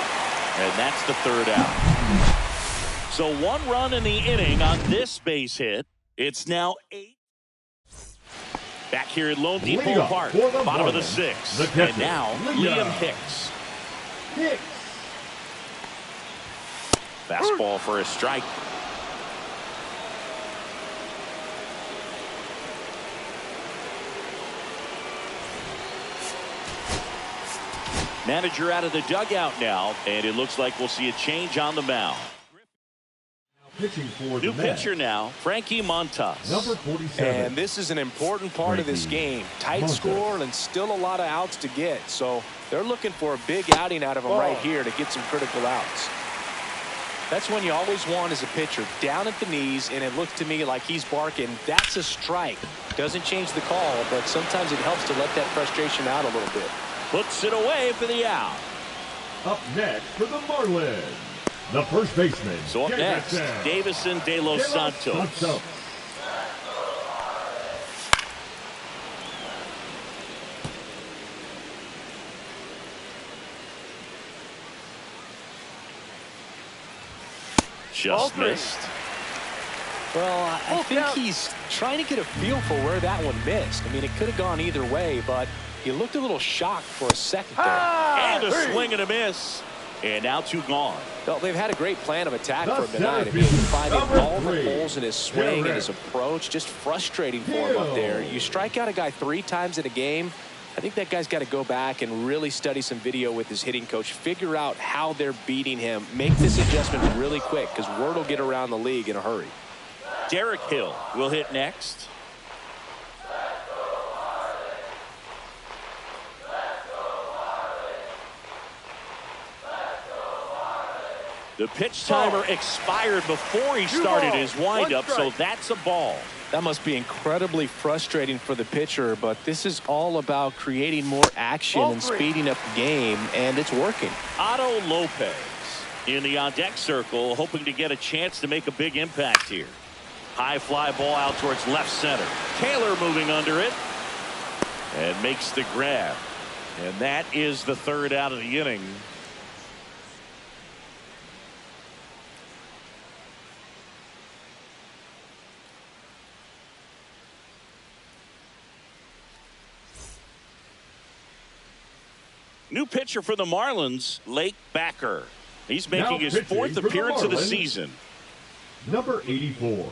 And that's the 3rd out. So 1 run in the inning on this base hit. It's now 8. Back here at Lone Depot Park, bottom of the 6th. And now Liam Hicks. Fastball for a strike. Manager out of the dugout now, and it looks like we'll see a change on the mound. Pitching for New the pitcher Mets, now, Frankie Montas. number 47. And this is an important part of this game. Tight score and still a lot of outs to get. So they're looking for a big outing out of him right here to get some critical outs. That's when you always want as a pitcher, down at the knees, and it looks to me like he's barking, that's a strike. Doesn't change the call, but sometimes it helps to let that frustration out a little bit. Puts it away for the out. Up next for the Marlins, the first baseman. So up next, Davison De Los Santos. Just missed. Well, I think he's trying to get a feel for where that one missed. I mean, it could have gone either way, but he looked a little shocked for a second there. And a swing and a miss. And now 2 gone. Well, they've had a great plan of attack for him tonight. I mean, finding all the holes in his swing and his approach, just frustrating for him up there. You strike out a guy 3 times in a game, I think that guy's got to go back and really study some video with his hitting coach, figure out how they're beating him, make this adjustment really quick, because word will get around the league in a hurry. Derek Hill will hit next. The pitch timer expired before he started his windup, so that's a ball. That must be incredibly frustrating for the pitcher, but this is all about creating more action and speeding up the game, and it's working. Otto Lopez in the on-deck circle, hoping to get a chance to make a big impact here. High fly ball out towards left center. Taylor moving under it and makes the grab. And that is the 3rd out of the inning. New pitcher for the Marlins, Lake Backer. He's making his 4th appearance of the season. Number 84,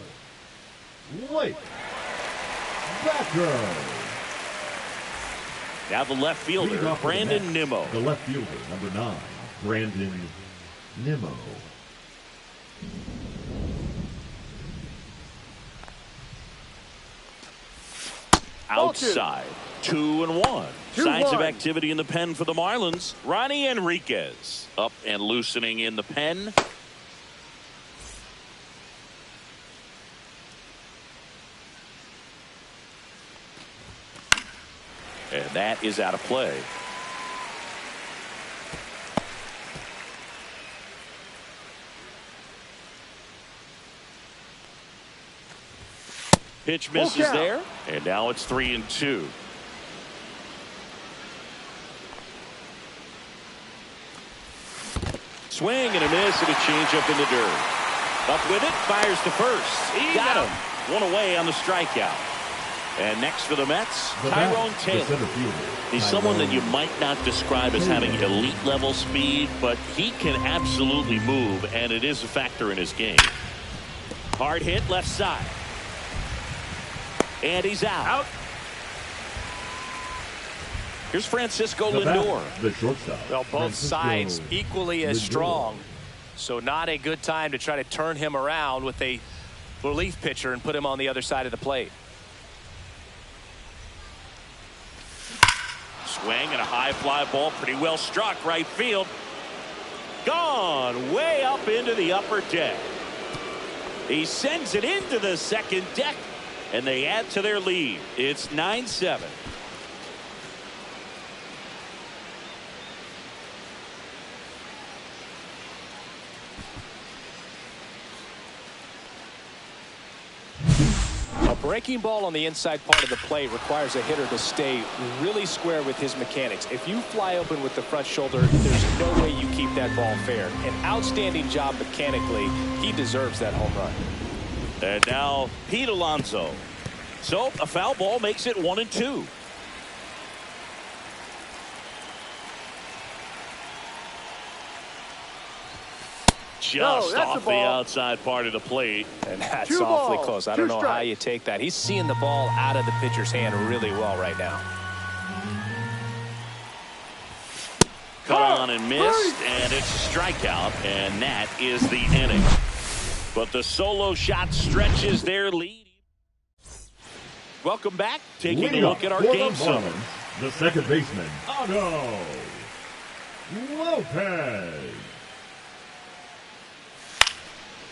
Lake Backer. Now the left fielder, Brandon Nimmo. The left fielder, number 9, Brandon Nimmo. Outside, 2-1. Signs of activity in the pen for the Marlins. Ronnie Enriquez up and loosening in the pen. And that is out of play. Pitch misses there, and now it's 3-2. Swing and a miss and a changeup in the dirt. Up with it, fires to first. He got him. 1 away on the strikeout. And next for the Mets, Tyrone Taylor. He's someone that you might not describe as having elite level speed, but he can absolutely move, and it is a factor in his game. Hard hit left side. And he's out. Here's Francisco Lindor. The shortstop. Well, both sides equally as strong, so not a good time to try to turn him around with a relief pitcher and put him on the other side of the plate. Swing and a high fly ball, pretty well struck right field. Gone way up into the upper deck. He sends it into the second deck, and they add to their lead. It's 9-7. A breaking ball on the inside part of the plate requires a hitter to stay really square with his mechanics. If you fly open with the front shoulder, there's no way you keep that ball fair. An outstanding job mechanically. He deserves that home run. And now Pete Alonso. So a foul ball makes it 1-2. Just off the outside part of the plate. And that's awfully close. I don't know how you take that. He's seeing the ball out of the pitcher's hand really well right now. Cut on and missed, and it's a strikeout, and that is the inning. But the solo shot stretches their lead. Welcome back. Taking a look at our game summary. The second baseman, Otto Lopez.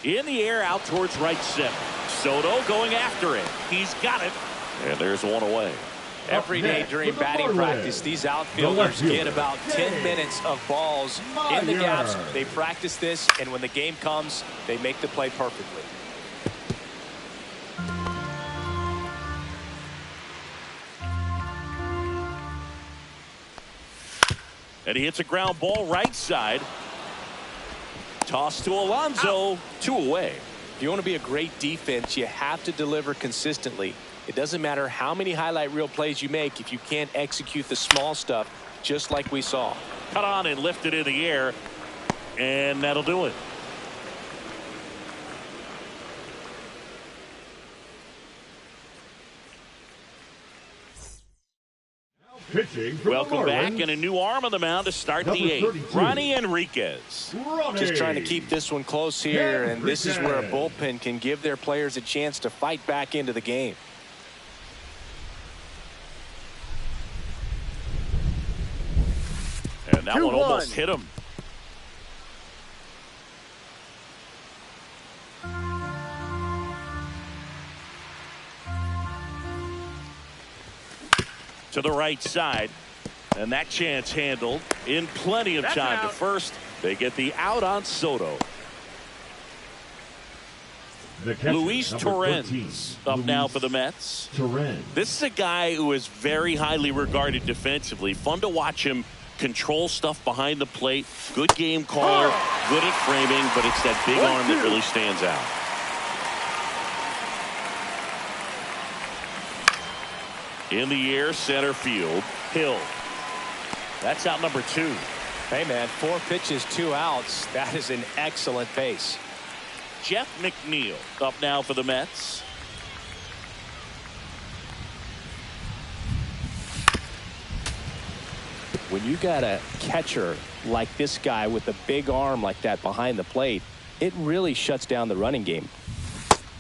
In the air out towards right center. Soto going after it. He's got it. And there's 1 away. Every day during batting practice, these outfielders get about 10 minutes of balls in the gaps. They practice this, and when the game comes, they make the play perfectly. And he hits a ground ball right side. Toss to Alonso. 2 away. If you want to be a great defense, you have to deliver consistently. It doesn't matter how many highlight reel plays you make if you can't execute the small stuff, just like we saw. Cut on and lifted in the air, and that'll do it. Now pitching for Welcome back, and a new arm on the mound to start the eighth. Ronnie Enriquez. Just trying to keep this one close here, and this is where a bullpen can give their players a chance to fight back into the game. And that one almost hit him. To the right side. And that chance handled in plenty of time to first. They get the out on Soto. Luis Torrens up now for the Mets. This is a guy who is very highly regarded defensively. Fun to watch him control stuff behind the plate. Good game caller, good at framing, but it's that big arm that really stands out. In the air, center field, Hill. That's out number 2. Hey, man, 4 pitches, 2 outs. That is an excellent pace. Jeff McNeil up now for the Mets. When you got a catcher like this guy with a big arm like that behind the plate, it really shuts down the running game.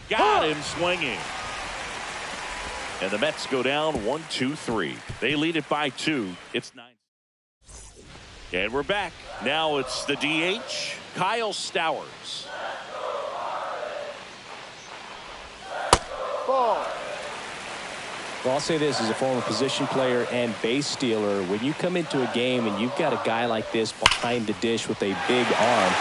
Got him swinging. And the Mets go down 1-2-3. They lead it by 2. It's 9. And we're back. Now it's the DH, Kyle Stowers. Ball. Well, I'll say this as a former position player and base stealer. When you come into a game and you've got a guy like this behind the dish with a big arm.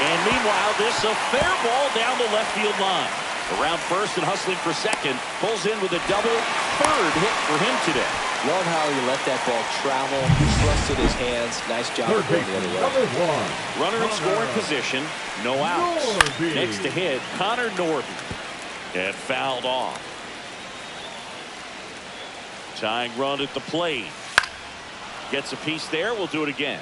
And meanwhile, this a fair ball down the left field line. Around first and hustling for second. Pulls in with a double. Third hit for him today. Love how he let that ball travel. Trusted his hands. Nice job of going the other way. Runner in scoring position. No outs. Next to hit, Connor Norton. And fouled off. Tying run at the plate. Gets a piece there. We'll do it again.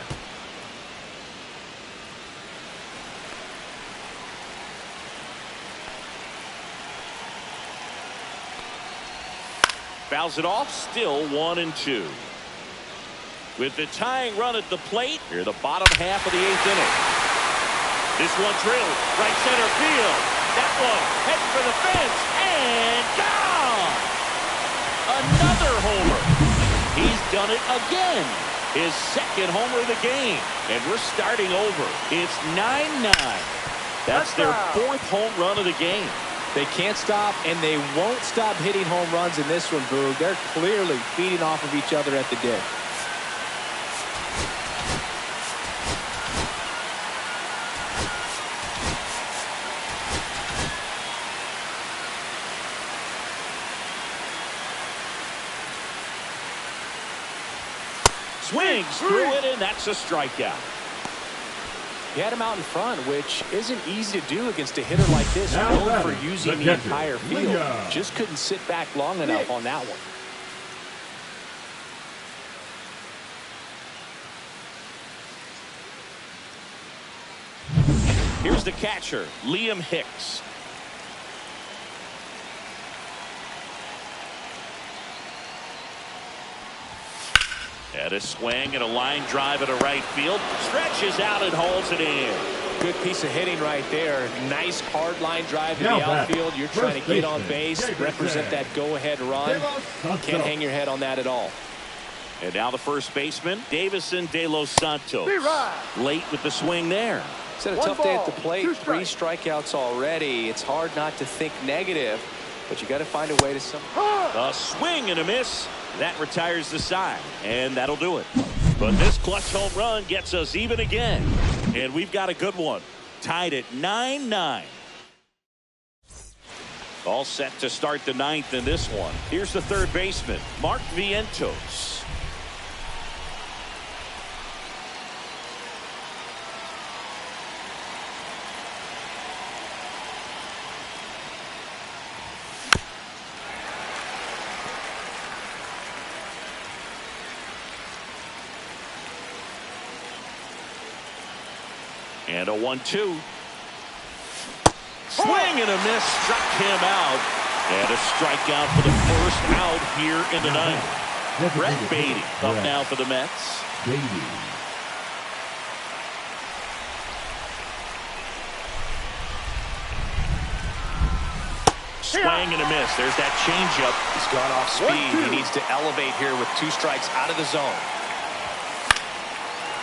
Fouls it off. Still 1-2. With the tying run at the plate. Here the bottom half of the 8th inning. This one drilled. Right center field. That one heading for the fence. And gone. Another homer. He's done it again. His second homer of the game. And we're starting over. It's 9-9. That's their 4th home run of the game. They can't stop, and they won't stop hitting home runs in this one, Boog. They're clearly feeding off of each other at the dish. Swings through it, and that's a strikeout. He had him out in front, which isn't easy to do against a hitter like this, known for using the entire field. Just couldn't sit back long enough on that one. Here's the catcher, Liam Hicks. And a swing and a line drive at a right field. Stretches out and holds it in. Good piece of hitting right there. Nice hard line drive to the outfield. You're trying to get on base, represent that go-ahead run. Can't hang your head on that at all. And now the first baseman, Davison De Los Santos. Late with the swing there. It's had a tough day at the plate. 3 strikeouts already. It's hard not to think negative, but you got to find a way to some. A swing and a miss. That retires the side, and that'll do it. But this clutch home run gets us even again. And we've got a good one. Tied at 9-9. All set to start the 9th in this one. Here's the third baseman, Mark Vientos. And a 1-2. Swing and a miss, struck him out. And a strikeout for the first out here in the ninth. Brett Beatty up now for the Mets. Swing and a miss. There's that changeup. He's gone off speed. He needs to elevate here with 2 strikes out of the zone.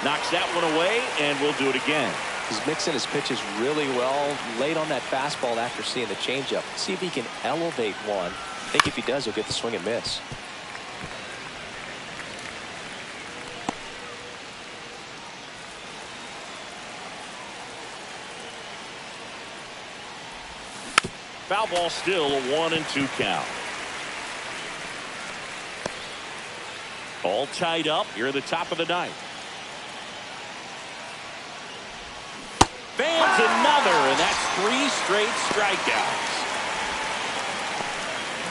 Knocks that one away, and we'll do it again. He's mixing his pitches really well. Late on that fastball after seeing the changeup. See if he can elevate one. I think if he does, he'll get the swing and miss. Foul ball, still a 1-2 count. All tied up here at the top of the ninth. Fans another, and that's 3 straight strikeouts.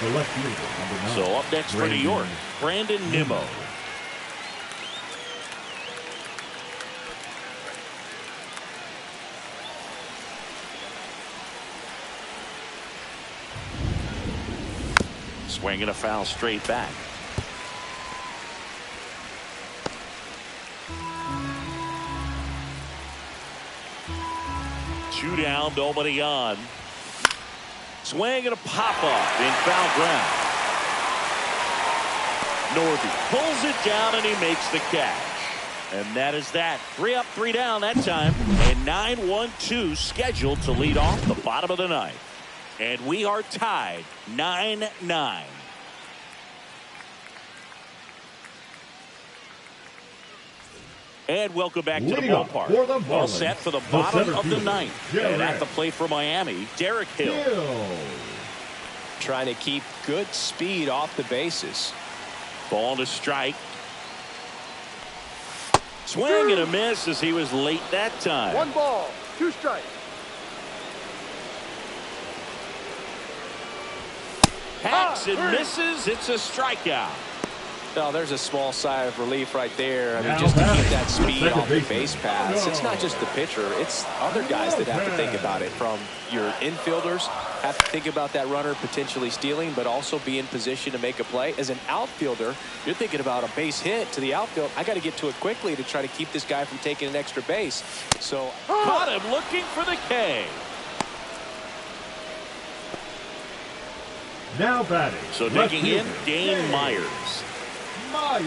The left fielder, number 9. So up next for New York, Brandon Nimmo. Swinging a foul straight back. Two down, nobody on. Swing and a pop up in foul ground. Norby pulls it down and he makes the catch. And that is that. 3 up, 3 down that time. And 9-1-2 scheduled to lead off the bottom of the ninth. And we are tied 9-9. And welcome back to the ballpark. All set for the bottom of the ninth. And at the plate for Miami, Derek Hill. Trying to keep good speed off the bases. Ball to strike. Swing and a miss as he was late that time. 1 ball, 2 strikes. Hacks and misses. It's a strikeout. Well, there's a small sigh of relief right there. I mean, just to keep that speed off the base paths. It's not just the pitcher. It's other guys that have to think about it. From your infielders have to think about that runner potentially stealing, but also be in position to make a play. As an outfielder, you're thinking about a base hit to the outfield. I got to get to it quickly to try to keep this guy from taking an extra base. So caught him looking for the K. Now batting. So digging in, Dane Myers. And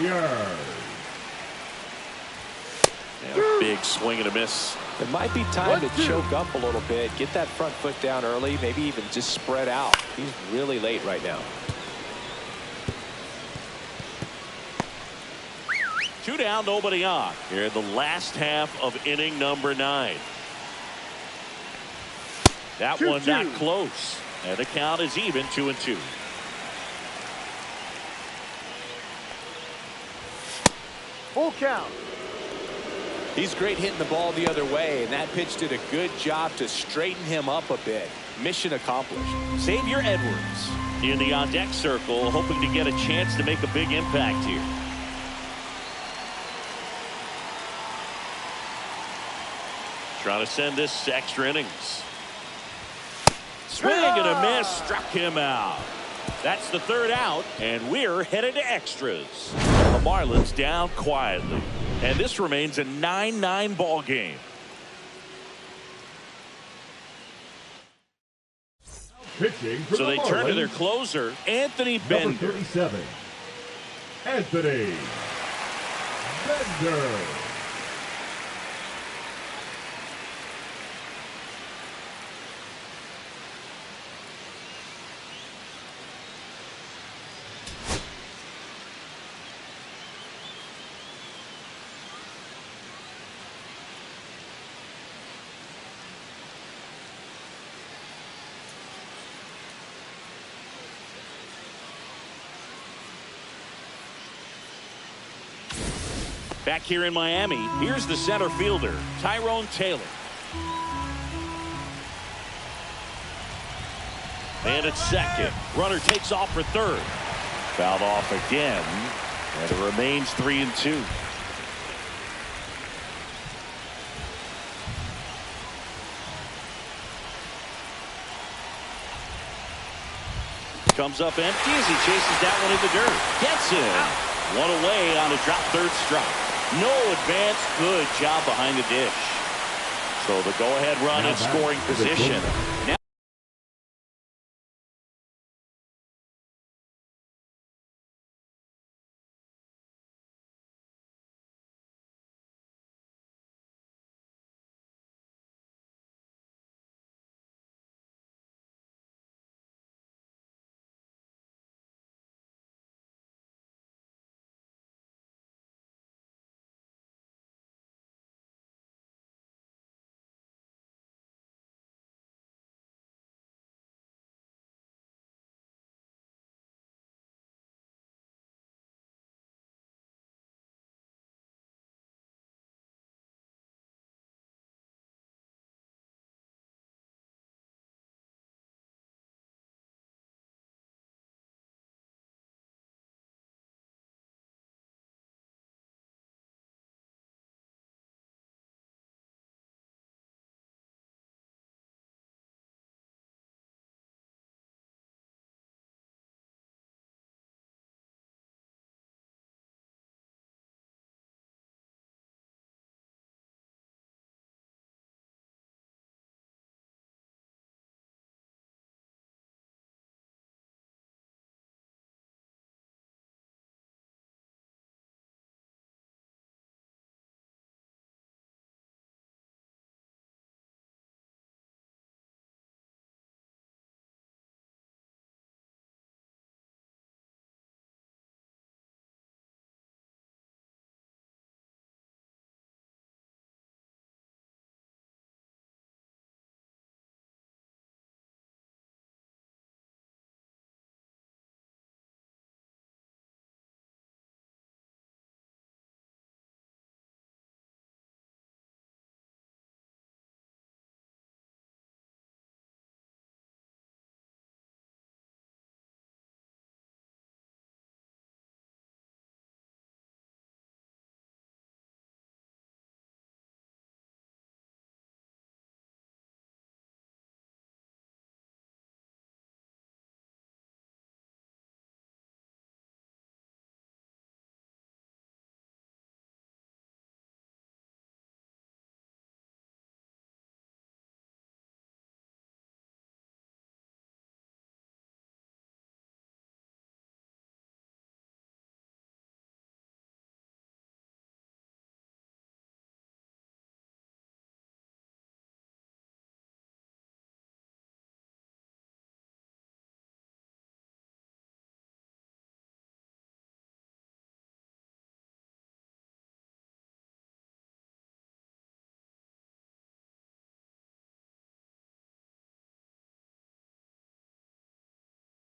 a big swing and a miss. It might be time to choke up a little bit, get that front foot down early, maybe even just spread out. He's really late right now. 2 down, nobody on. Here in the last half of inning number 9. That one not close. And the count is even, 2-2. Full count. He's great hitting the ball the other way, and that pitch did a good job to straighten him up a bit. Mission accomplished. Xavier Edwards in the on-deck circle, hoping to get a chance to make a big impact here. Trying to send this to extra innings. Swing and a miss, struck him out. That's the 3rd out, and we're headed to extras. The Marlins down quietly, and this remains a 9-9 ball game. So they turn to their closer, Anthony Bender. Number 37, Anthony Bender. Back here in Miami, here's the center fielder, Tyrone Taylor. And at second, runner takes off for third. Fouled off again, and it remains 3-2. comes up empty as he chases that one in the dirt. Gets in. One away on a drop third strike. No advance. Good job behind the dish. So the go-ahead run in scoring position.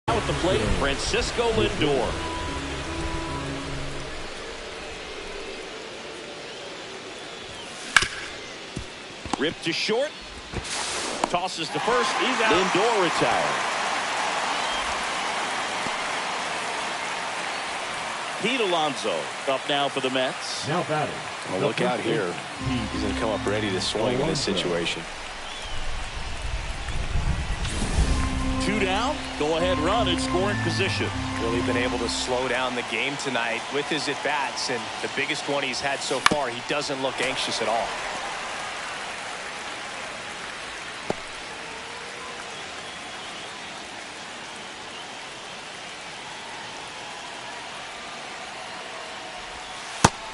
Now at the plate, Francisco Lindor. Ripped to short. Tosses to first. He's out. Lindor retired. Pete Alonso up now for the Mets. Now batting. Well, look out here. He's going to come up ready to swing in this situation. 2 down. Go-ahead run in scoring position. Really been able to slow down the game tonight with his at-bats, and the biggest one he's had so far, he doesn't look anxious at all.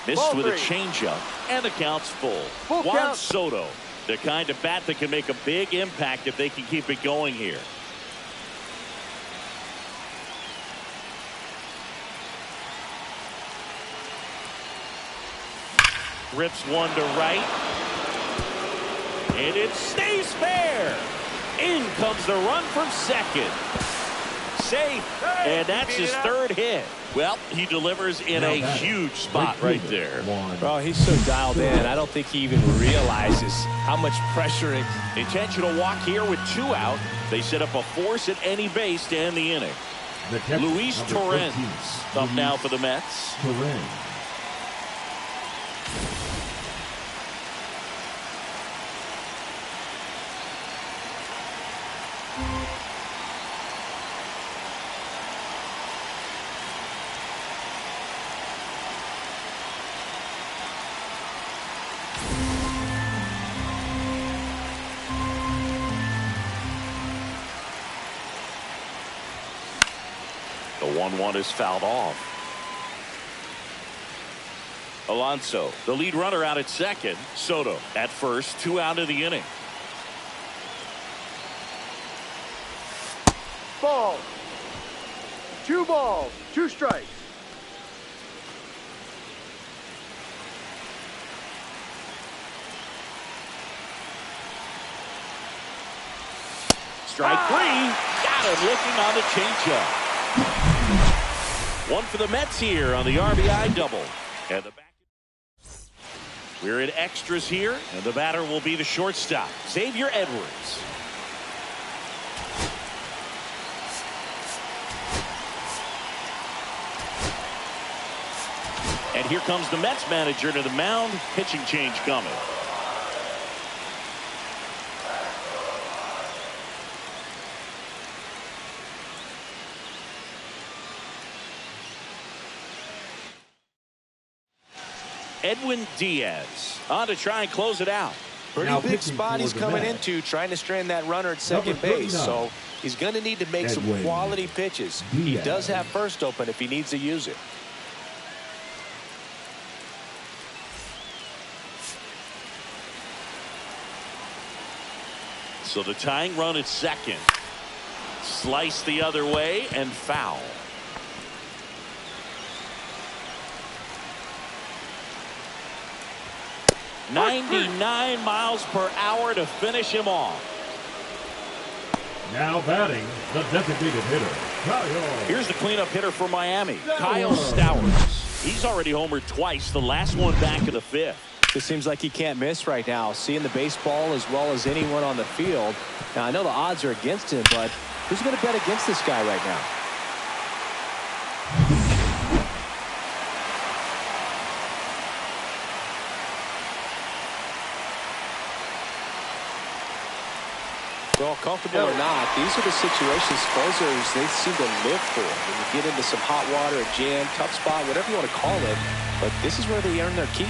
Missed with a changeup, and the count's full. Juan count. Soto, the kind of bat that can make a big impact if they can keep it going here. Rips one to right. And it stays fair. In comes the run from second. Safe. And that's his third hit. Well, he delivers in a huge spot right there. Well, he's so dialed in, I don't think he even realizes how much pressure. Intentional walk here with 2 out. They set up a force at any base to end the inning. Luis Torrens up now for the Mets. 1-1 is fouled off. Alonso, the lead runner, out at second. Soto at first, 2 out of the inning. Ball. 2 balls, 2 strikes. Strike 3. Got him looking on the changeup. One for the Mets here on the RBI double. And the back. We're in extras here, and the batter will be the shortstop, Xavier Edwards. And here comes the Mets manager to the mound. Pitching change coming. Edwin Diaz on to try and close it out. Pretty big spot he's coming into, trying to strand that runner at second base. So he's going to need to make some quality pitches. He does have first open if he needs to use it. So the tying run at second. Slice the other way and foul. 99 miles per hour to finish him off. Now batting, the designated hitter, Kyle. Here's the cleanup hitter for Miami, Kyle Stowers. He's already homered twice, the last one back in the 5th. It seems like he can't miss right now, seeing the baseball as well as anyone on the field. Now, I know the odds are against him, but who's going to bet against this guy right now? Well, comfortable or not, these are the situations closers they seem to live for. When you get into some hot water, a jam, tough spot, whatever you want to call it, but this is where they earn their keep.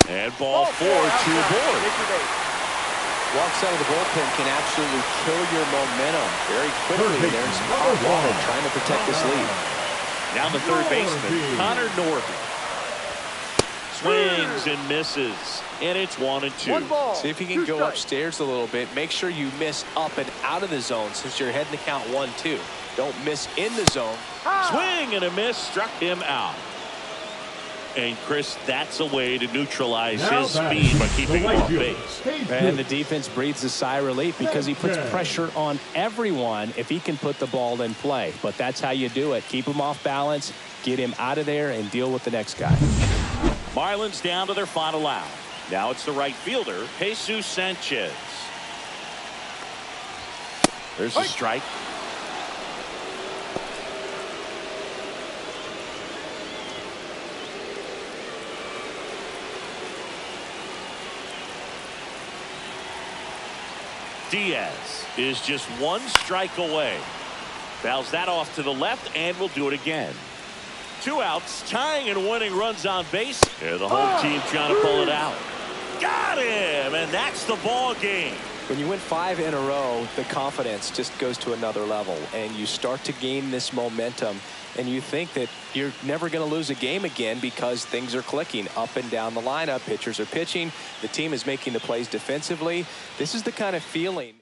And ball 4, 2 aboard. Walks out of the bullpen can absolutely kill your momentum very quickly. There's some hot water trying to protect this lead. Now the third baseman, Connor Norton. Swings and misses, and it's 1-2. See if you can go upstairs a little bit. Make sure you miss up and out of the zone since you're heading to count 1-2. Don't miss in the zone. Swing and a miss, struck him out. And Chris, that's a way to neutralize his speed by keeping him off base. And the defense breathes a sigh of relief because he puts pressure on everyone if he can put the ball in play. But that's how you do it. Keep him off balance, get him out of there, and deal with the next guy. Marlins down to their final out. Now it's the right fielder, Jesus Sanchez. There's a strike. Diaz is just 1 strike away. Fouls that off to the left and will do it again. 2 outs, tying and winning runs on base. And the home team trying to pull it out. Got him, and that's the ball game. When you win 5 in a row, the confidence just goes to another level, and you start to gain this momentum, and you think that you're never going to lose a game again because things are clicking up and down the lineup. Pitchers are pitching. The team is making the plays defensively. This is the kind of feeling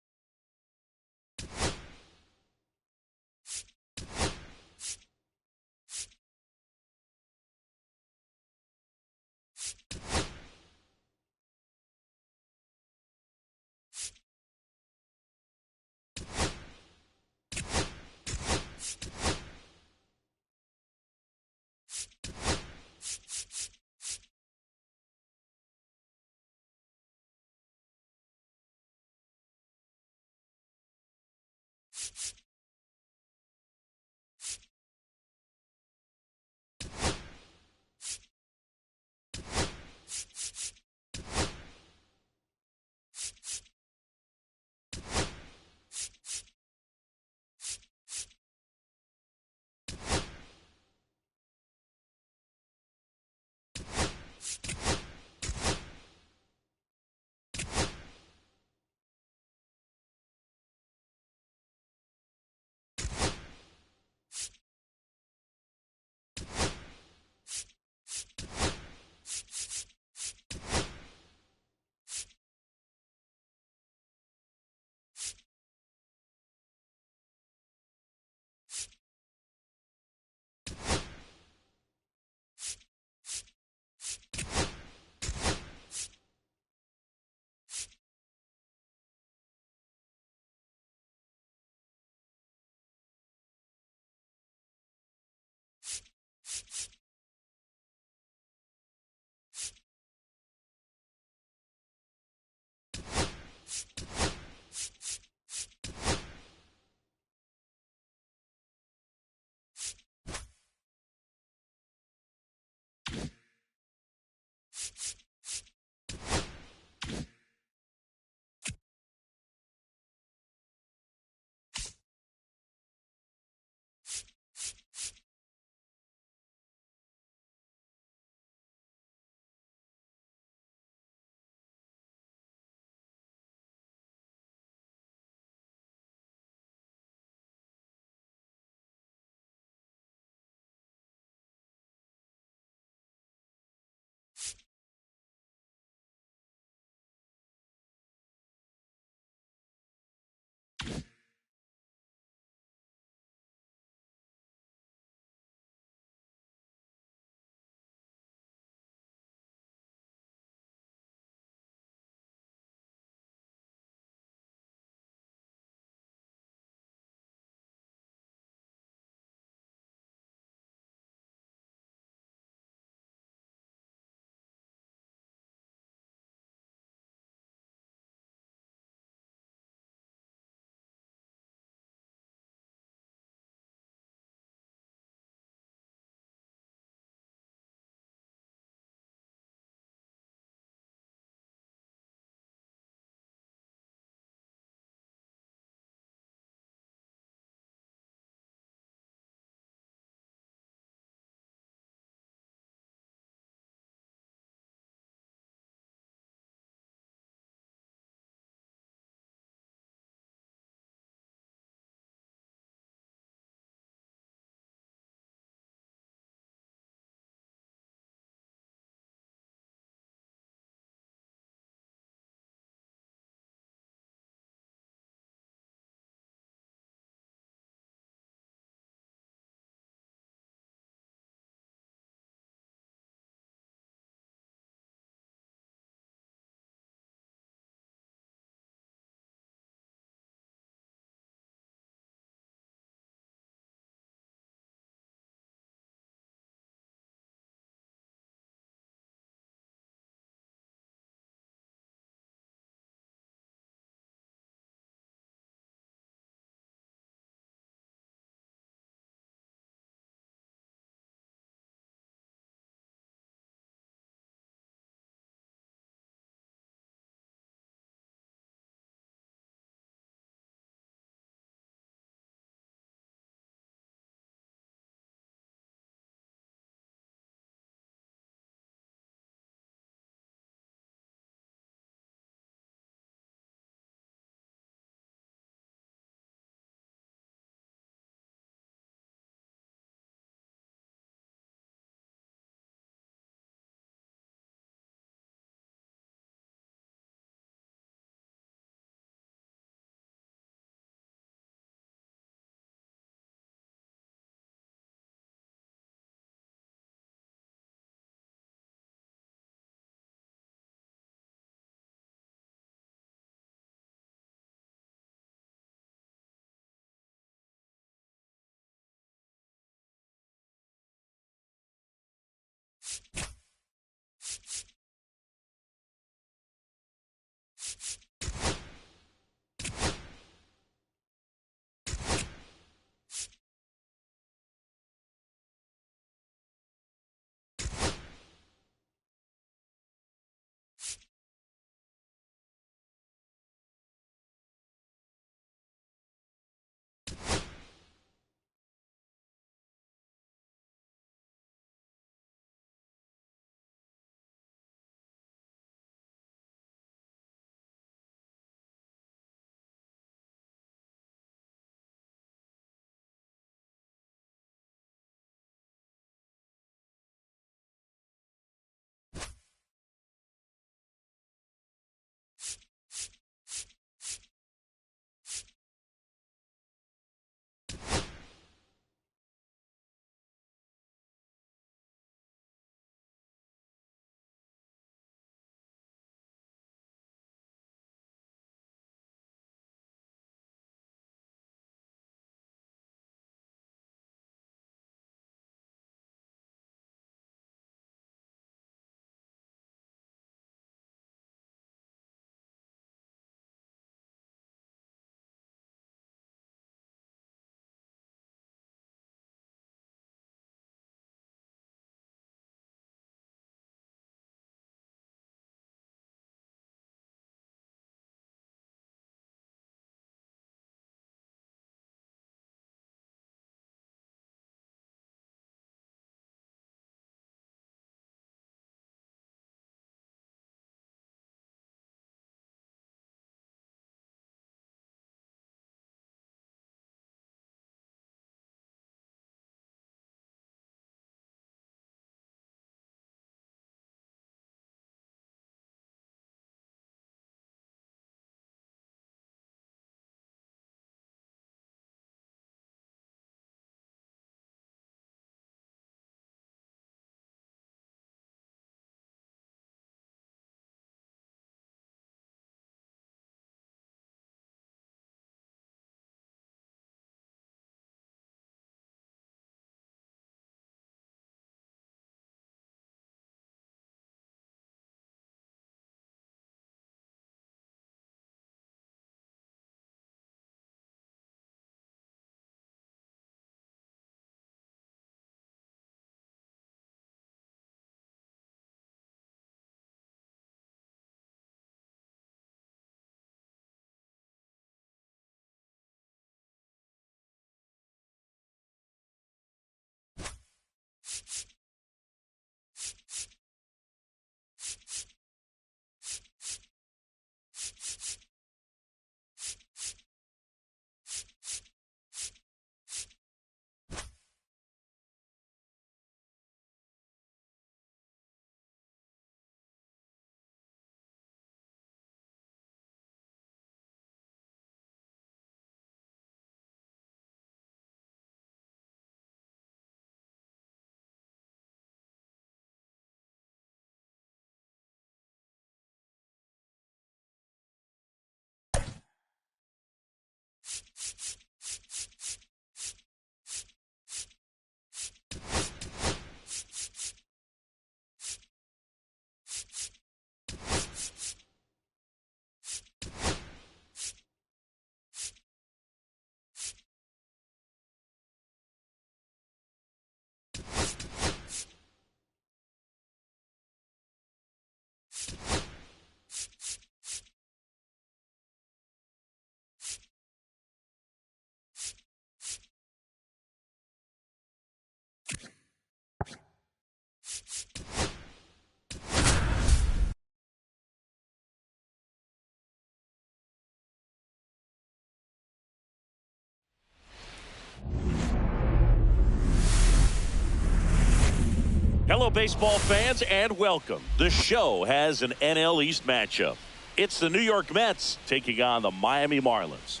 Hello, baseball fans, and welcome. The show has an NL East matchup. It's the New York Mets taking on the Miami Marlins.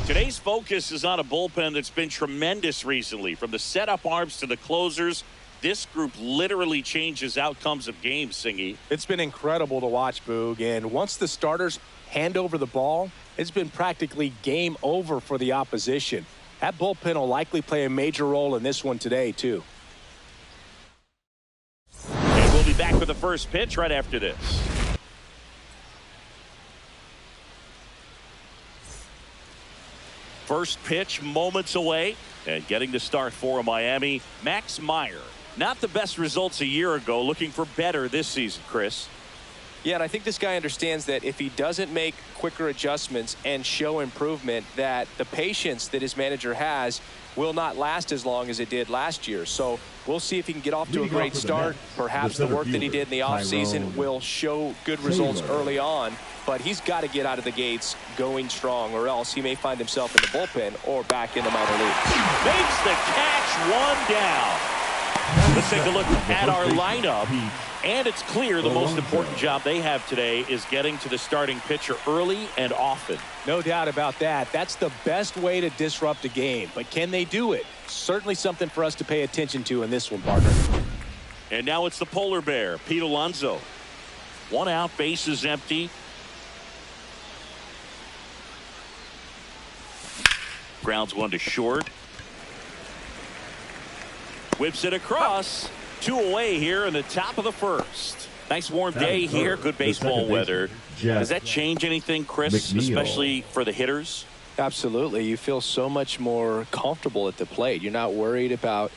Today's focus is on a bullpen that's been tremendous recently. From the setup arms to the closers, this group literally changes outcomes of games, Singy. It's been incredible to watch, Boog. And once the starters hand over the ball, it's been practically game over for the opposition. That bullpen will likely play a major role in this one today, too. And we'll be back with the first pitch right after this. First pitch moments away, and getting the start for Miami, Max Meyer. Not the best results a year ago, looking for better this season, Chris. Yeah, and I think this guy understands that if he doesn't make quicker adjustments and show improvement, that the patience that his manager has will not last as long as it did last year. So we'll see if he can get off to a great start. Perhaps the work that he did in the offseason will show good results early on. But he's got to get out of the gates going strong, or else he may find himself in the bullpen or back in the minor leagues. Makes the catch, one down. Let's take a look at our lineup. And it's clear the most important job they have today is getting to the starting pitcher early and often. No doubt about that. That's the best way to disrupt a game. But can they do it? Certainly something for us to pay attention to in this one, partner. And now it's the polar bear, Pete Alonso. One out, bases empty. Grounds one to short. Whips it across. Two away here in the top of the first. Nice warm day here. Good baseball weather. Does that change anything, Chris, especially for the hitters? Absolutely. You feel so much more comfortable at the plate. You're not worried about,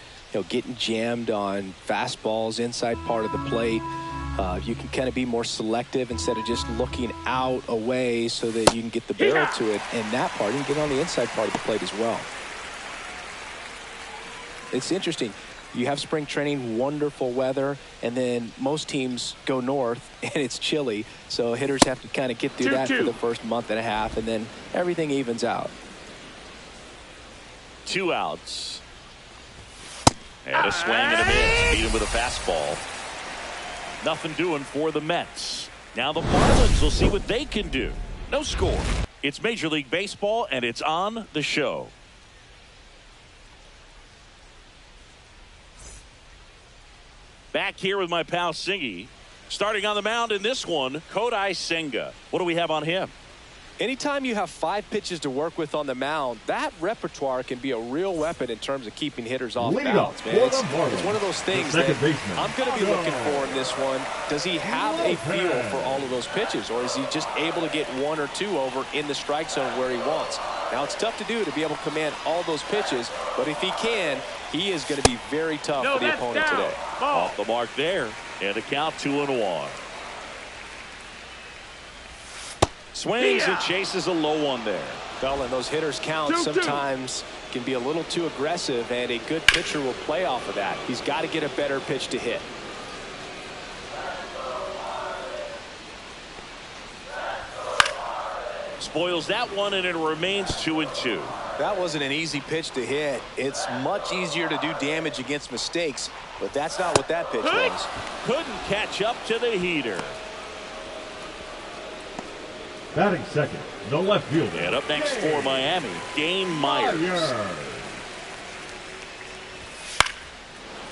getting jammed on fastballs inside part of the plate. You can kind of be more selective instead of just looking out away so that you can get the barrel to it. And that part, you can get on the inside part of the plate as well. It's interesting. You have spring training, wonderful weather, and then most teams go north and it's chilly. So hitters have to kind of get through that for the first month and a half, and then everything evens out. 2 outs. And a swing and a miss. Beat him with a fastball. Nothing doing for the Mets. Now the Marlins will see what they can do. No score. It's Major League Baseball, and it's on the show. Back here with my pal Singy. Starting on the mound in this one, Kodai Senga. What do we have on him? Anytime you have 5 pitches to work with on the mound, that repertoire can be a real weapon in terms of keeping hitters off balance, man. It's one of those things that I'm going to be looking for in this one. Does he have a feel for all of those pitches, or is he just able to get 1 or 2 over in the strike zone where he wants? Now, it's tough to do to be able to command all those pitches, but if he can, he is going to be very tough for the opponent today. Off the mark there, and the count 2-1. Swings and chases a low one there. Well, and those hitters count sometimes can be a little too aggressive, and a good pitcher will play off of that. He's got to get a better pitch to hit. Spoils that one, and it remains 2-2. That wasn't an easy pitch to hit. It's much easier to do damage against mistakes, but that's not what that pitch was. Couldn't catch up to the heater. Batting second, the left fielder. And up next for Miami, Dane Myers.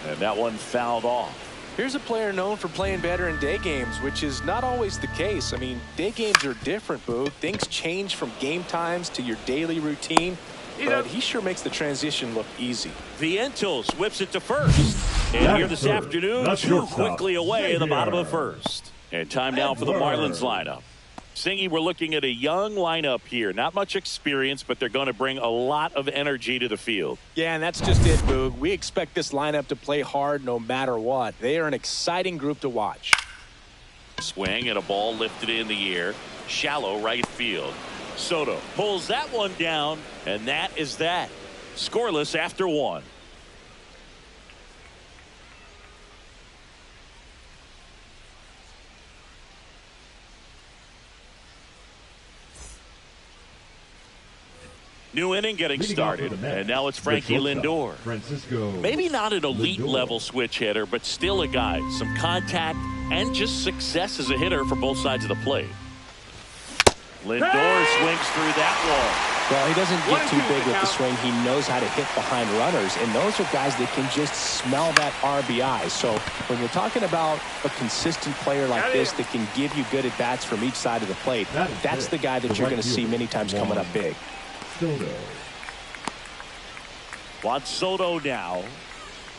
And that one fouled off. Here's a player known for playing better in day games, which is not always the case. I mean, day games are different, Boo. Things change from game times to your daily routine. but he sure makes the transition look easy. Vientos whips it to first. And here this afternoon, too quickly away in the bottom of the first. And time now for the Marlins lineup. Singy, we're looking at a young lineup here. Not much experience, but they're going to bring a lot of energy to the field. Yeah, and that's just it, Boog. We expect this lineup to play hard no matter what. They are an exciting group to watch. Swing and a ball lifted in the air. Shallow right field. Soto pulls that one down, and that is that. Scoreless after one. New inning getting started, and now it's Frankie Lindor. Maybe not an elite level switch hitter, but still a guy. Some contact and just success as a hitter for both sides of the plate. Lindor swings through that one. Well, he doesn't get too big with the swing. He knows how to hit behind runners, and those are guys that can just smell that RBI. So when you're talking about a consistent player like this that can give you good at-bats from each side of the plate, that's the guy that you're going to see many times coming up big. Juan Soto now.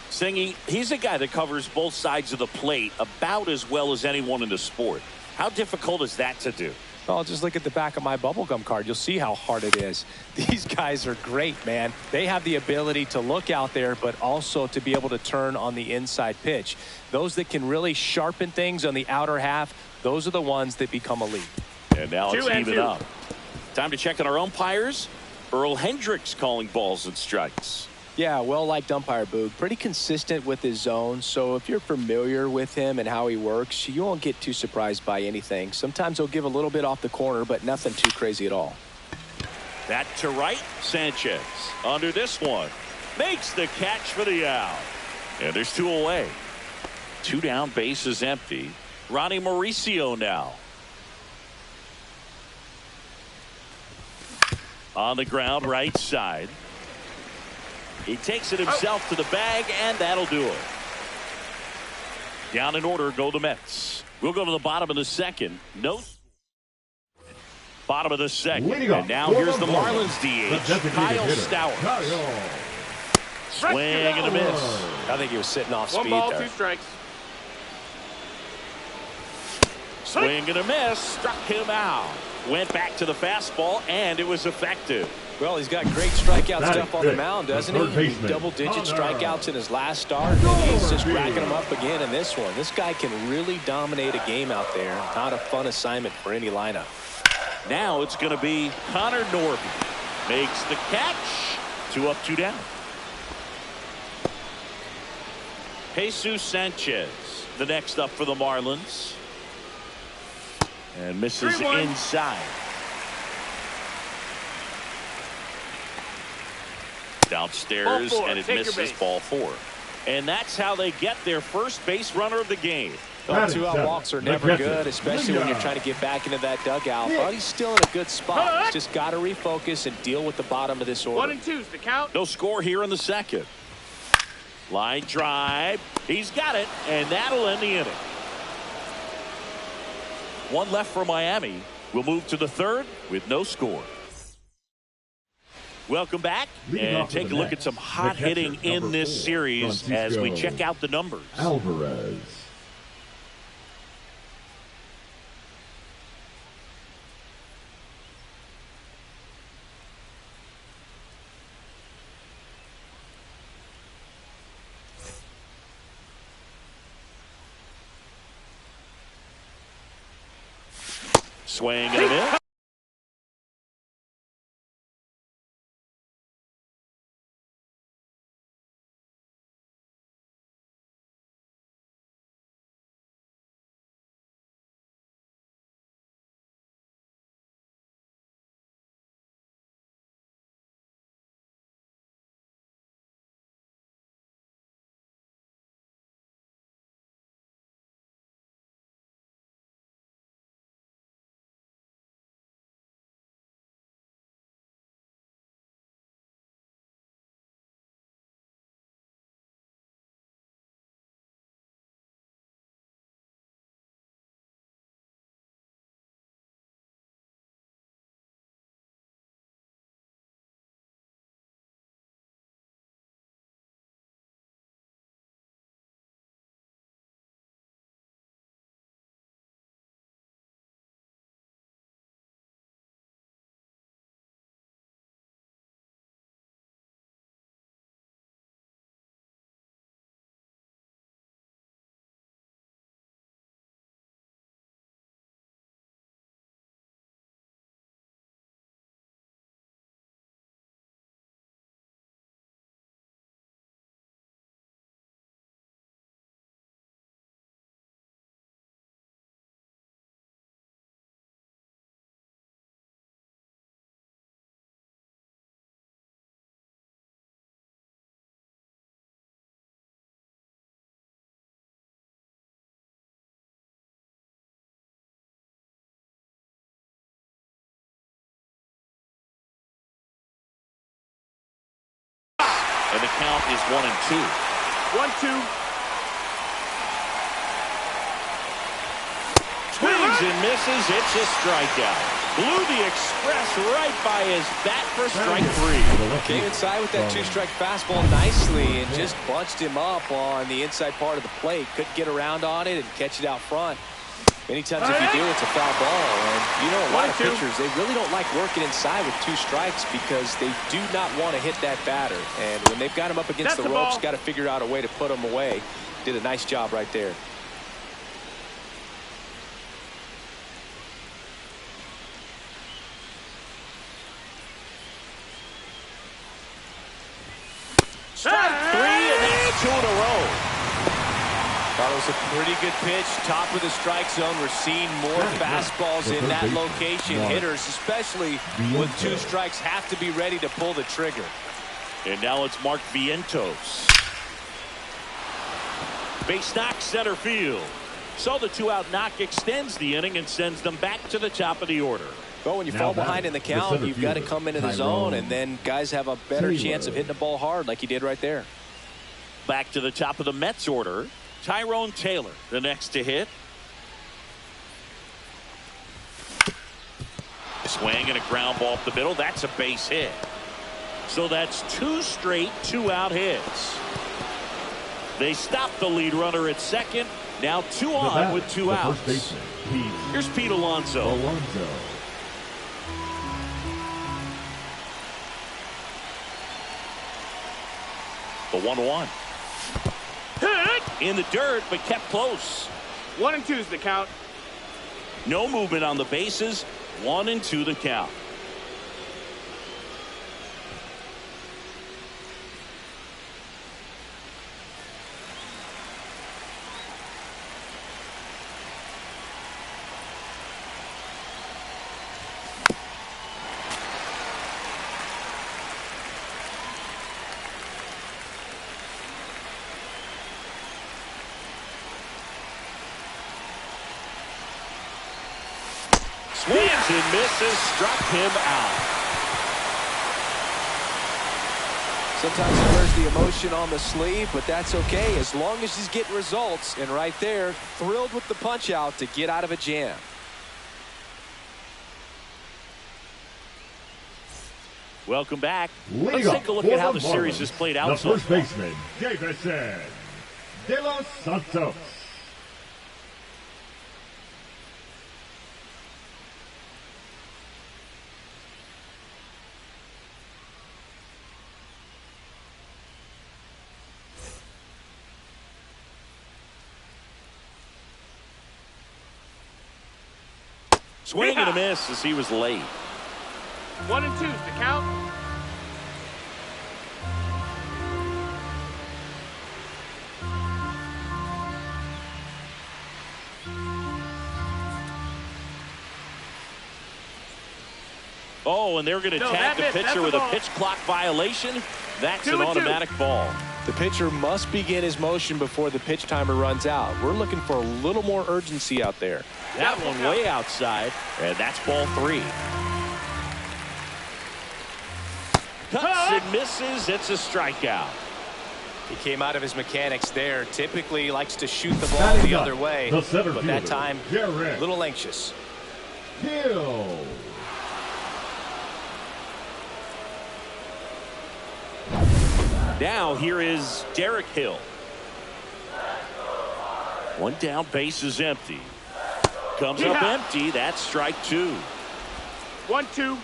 Singy, he's a guy that covers both sides of the plate about as well as anyone in the sport. How difficult is that to do? Well, just look at the back of my bubblegum card. You'll see how hard it is. These guys are great, man. They have the ability to look out there, but also to be able to turn on the inside pitch. Those that can really sharpen things on the outer half, those are the ones that become elite. And now it's even up. Time to check on our umpires. Earl Hendricks calling balls and strikes. Yeah, well-liked umpire, Boog. Pretty consistent with his zone, so if you're familiar with him and how he works, you won't get too surprised by anything. Sometimes he'll give a little bit off the corner, but nothing too crazy at all. That to right. Sanchez under this one. Makes the catch for the out. And there's two away. Two down, base is empty. Ronnie Mauricio now. On the ground, right side. He takes it himself to the bag, and that'll do it. Down in order go the Mets. We'll go to the bottom of the second. No. Bottom of the second. And now here's the Marlins DH, Kyle Stowers. Swing and a miss. I think he was sitting off speed 1 ball, there. 2 strikes. Swing and a miss. Struck him out. Went back to the fastball, and it was effective. Well, he's got great strikeout stuff on the mound, doesn't he? Double-digit strikeouts in his last start, and he's just racking them up again in this one. This guy can really dominate a game out there. Not a fun assignment for any lineup. Now it's going to be Connor Norby. Makes the catch. 2 up, 2 down. Jesus Sanchez, the next up for the Marlins. And misses inside. Downstairs, and it misses ball 4. And that's how they get their first base runner of the game. Well, 2-out walks are never good, especially when you're trying to get back into that dugout. But he's still in a good spot. He's just got to refocus and deal with the bottom of this order. 1 and 2's the count. No score here in the second. Line drive. He's got it, and that'll end the inning. 1 left for Miami. We'll move to the third with no score. Welcome back, and take a look at some hot hitting in this series as we check out the numbers. Alvarez. Swing and a miss. And the count is 1-2. 1-2. Swings and misses. It's a strikeout. Blew the express right by his bat for strike 3. Came inside with that two-strike fastball nicely and just bunched him up on the inside part of the plate. Couldn't get around on it and catch it out front. Many times if you do, it's a foul ball. And you know, a lot of pitchers, they really don't like working inside with 2 strikes because they do not want to hit that batter. And when they've got him up against the ropes, got to figure out a way to put him away. Did a nice job right there. Strike 3, and that's 2 in a row. That was a pretty good pitch. Top of the strike zone. We're seeing more fastballs in that location. Hitters, especially with 2 strikes, have to be ready to pull the trigger. And now it's Mark Vientos. Base knock center field. So the 2-out knock extends the inning and sends them back to the top of the order. Well, when you fall behind in the count, you've got to come into the zone, and then guys have a better chance of hitting the ball hard like he did right there. Back to the top of the Mets order. Tyrone Taylor, the next to hit. Swing and a ground ball up the middle. That's a base hit. So that's 2 straight 2-out hits. They stop the lead runner at second. Now 2 on with 2 outs. Here's Pete Alonso. The 1-1. In the dirt, but kept close. 1-2 is the count. No movement on the bases. 1-2 the count. Swings and misses, struck him out. Sometimes he wears the emotion on the sleeve, but that's okay as long as he's getting results. And right there, thrilled with the punch out to get out of a jam. Welcome back. Let's take a look at how the series has played out so far. The first baseman, Davison De Los Santos. Swing and a miss as he was late. 1-2 is the count. Oh, and they're going to tag the pitcher with a pitch clock violation. That's an automatic ball. The pitcher must begin his motion before the pitch timer runs out. We're looking for a little more urgency out there. That one way outside, and that's ball 3. Cuts and misses. It's a strikeout. He came out of his mechanics there. Typically likes to shoot the ball the other way, but that time a little anxious. Hill. Now here is Derek Hill. One down, base is empty. Comes up empty. That's strike 2. 1-2.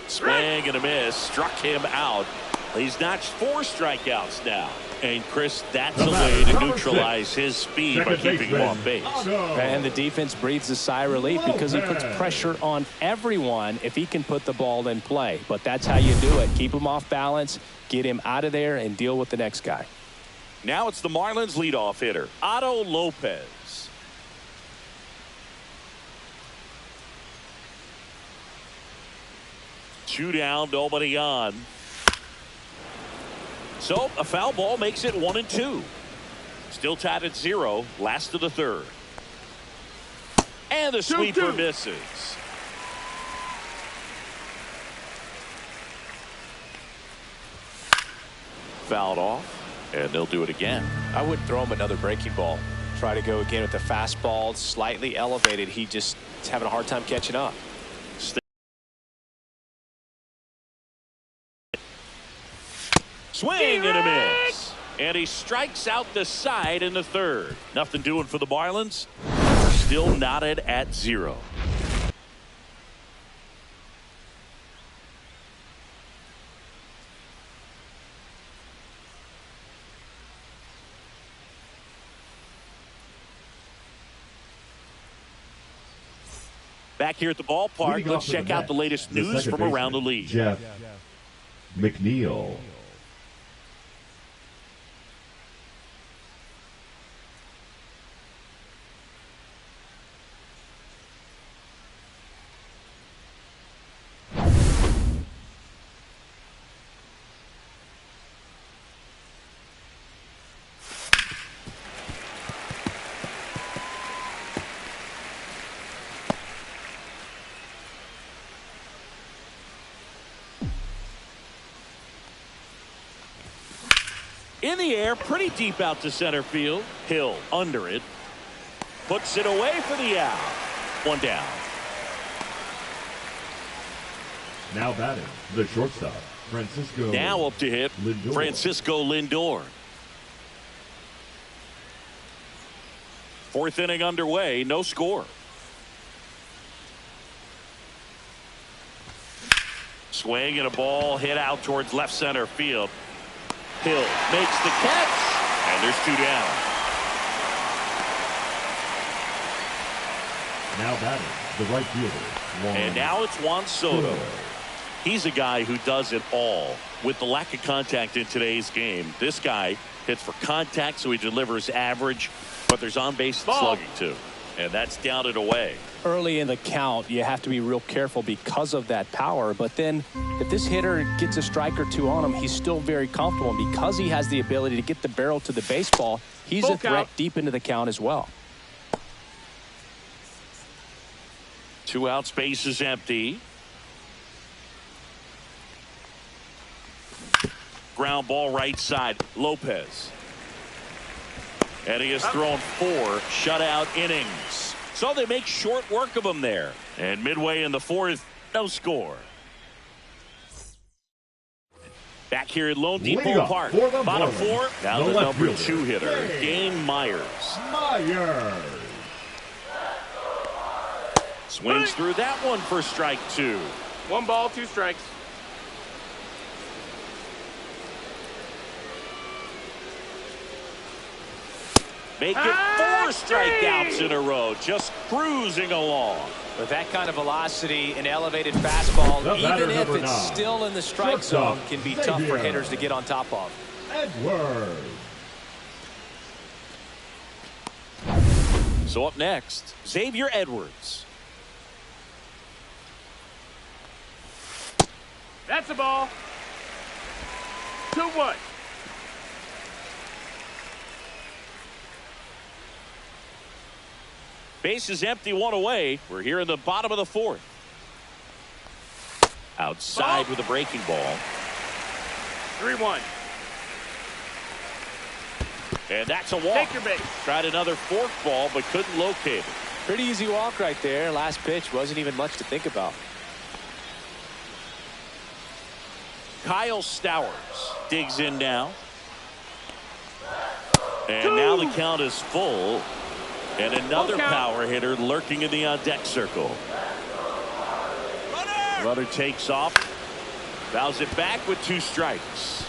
Swing and a miss. Struck him out. He's notched 4 strikeouts now. And Chris, that's a way to neutralize his speed by keeping him off base. And the defense breathes a sigh of relief because he puts pressure on everyone if he can put the ball in play. But that's how you do it. Keep him off balance, get him out of there, and deal with the next guy. Now it's the Marlins leadoff hitter, Otto Lopez. Two down, nobody on. So a foul ball makes it 1-2. Still tied at 0. Last of the 3rd. And the sweeper misses. fouled off, and they'll do it again. I wouldn't throw him another breaking ball. Try to go again with the fastball, slightly elevated. He just is having a hard time catching up. Swing and a miss. And he strikes out the side in the third. Nothing doing for the Marlins. Still knotted at 0. Back here at the ballpark, let's check out the latest news from around the league. Jeff McNeil. In the air, pretty deep out to center field. Hill under it. Puts it away for the out. One down. Now batting, the shortstop, Francisco. Now up to hit, Lindor. Francisco Lindor. Fourth inning underway, no score. Swing and a ball hit out towards left center field. Hill makes the catch, and there's 2 down. Now batting, the right fielder, And now it's Juan Soto. He's a guy who does it all. With the lack of contact in today's game, this guy hits for contact, so he delivers average, but there's on-base slugging too. And that's down and away. Early in the count, you have to be real careful because of that power. But then if this hitter gets a strike or two on him, he's still very comfortable. And because he has the ability to get the barrel to the baseball, he's a threat deep into the count as well. 2 out, space is empty. Ground ball right side, Lopez. And he has thrown 4 shutout innings. So they make short work of him there. And midway in the 4th, no score. Back here at Lone Depot Park. Bottom 4, now the number 2 hitter, Dane Myers. Swings through that one for strike 2. 1 ball, 2 strikes. Make it 4 strikeouts in a row, just cruising along. With that kind of velocity and elevated fastball, even if it's still in the strike zone, can be tough for hitters to get on top of. Edwards. So up next, Xavier Edwards. That's a ball. 2-1. Base is empty, 1 away. We're here in the bottom of the 4th. Outside with a breaking ball. 3-1. And that's a walk. Take your base. Tried another forkball, but couldn't locate it. Pretty easy walk right there. Last pitch wasn't even much to think about. Kyle Stowers digs in now. And now the count is full. And another power hitter lurking in the on-deck circle. Runner takes off. Fouls it back with 2 strikes.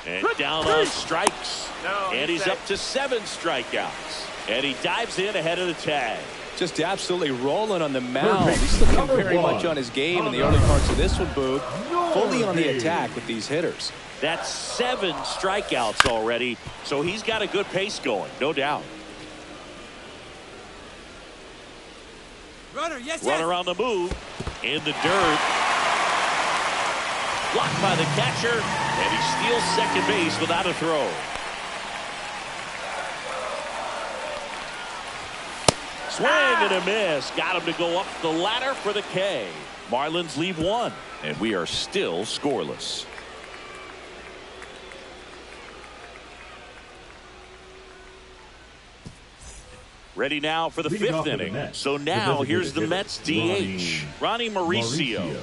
And down on strikes. And he's up to 7 strikeouts. And he dives in ahead of the tag. Just absolutely rolling on the mound. He's looking very much on his game in the early parts of this one, Boog. Fully on the attack with these hitters. That's 7 strikeouts already, so he's got a good pace going, no doubt. Runner on the move, in the dirt. Blocked by the catcher, and he steals second base without a throw. Swing and a miss. Got him to go up the ladder for the K. Marlins leave one, and we are still scoreless. Ready now for the fifth inning. So now here's the Mets DH, Ronnie Mauricio.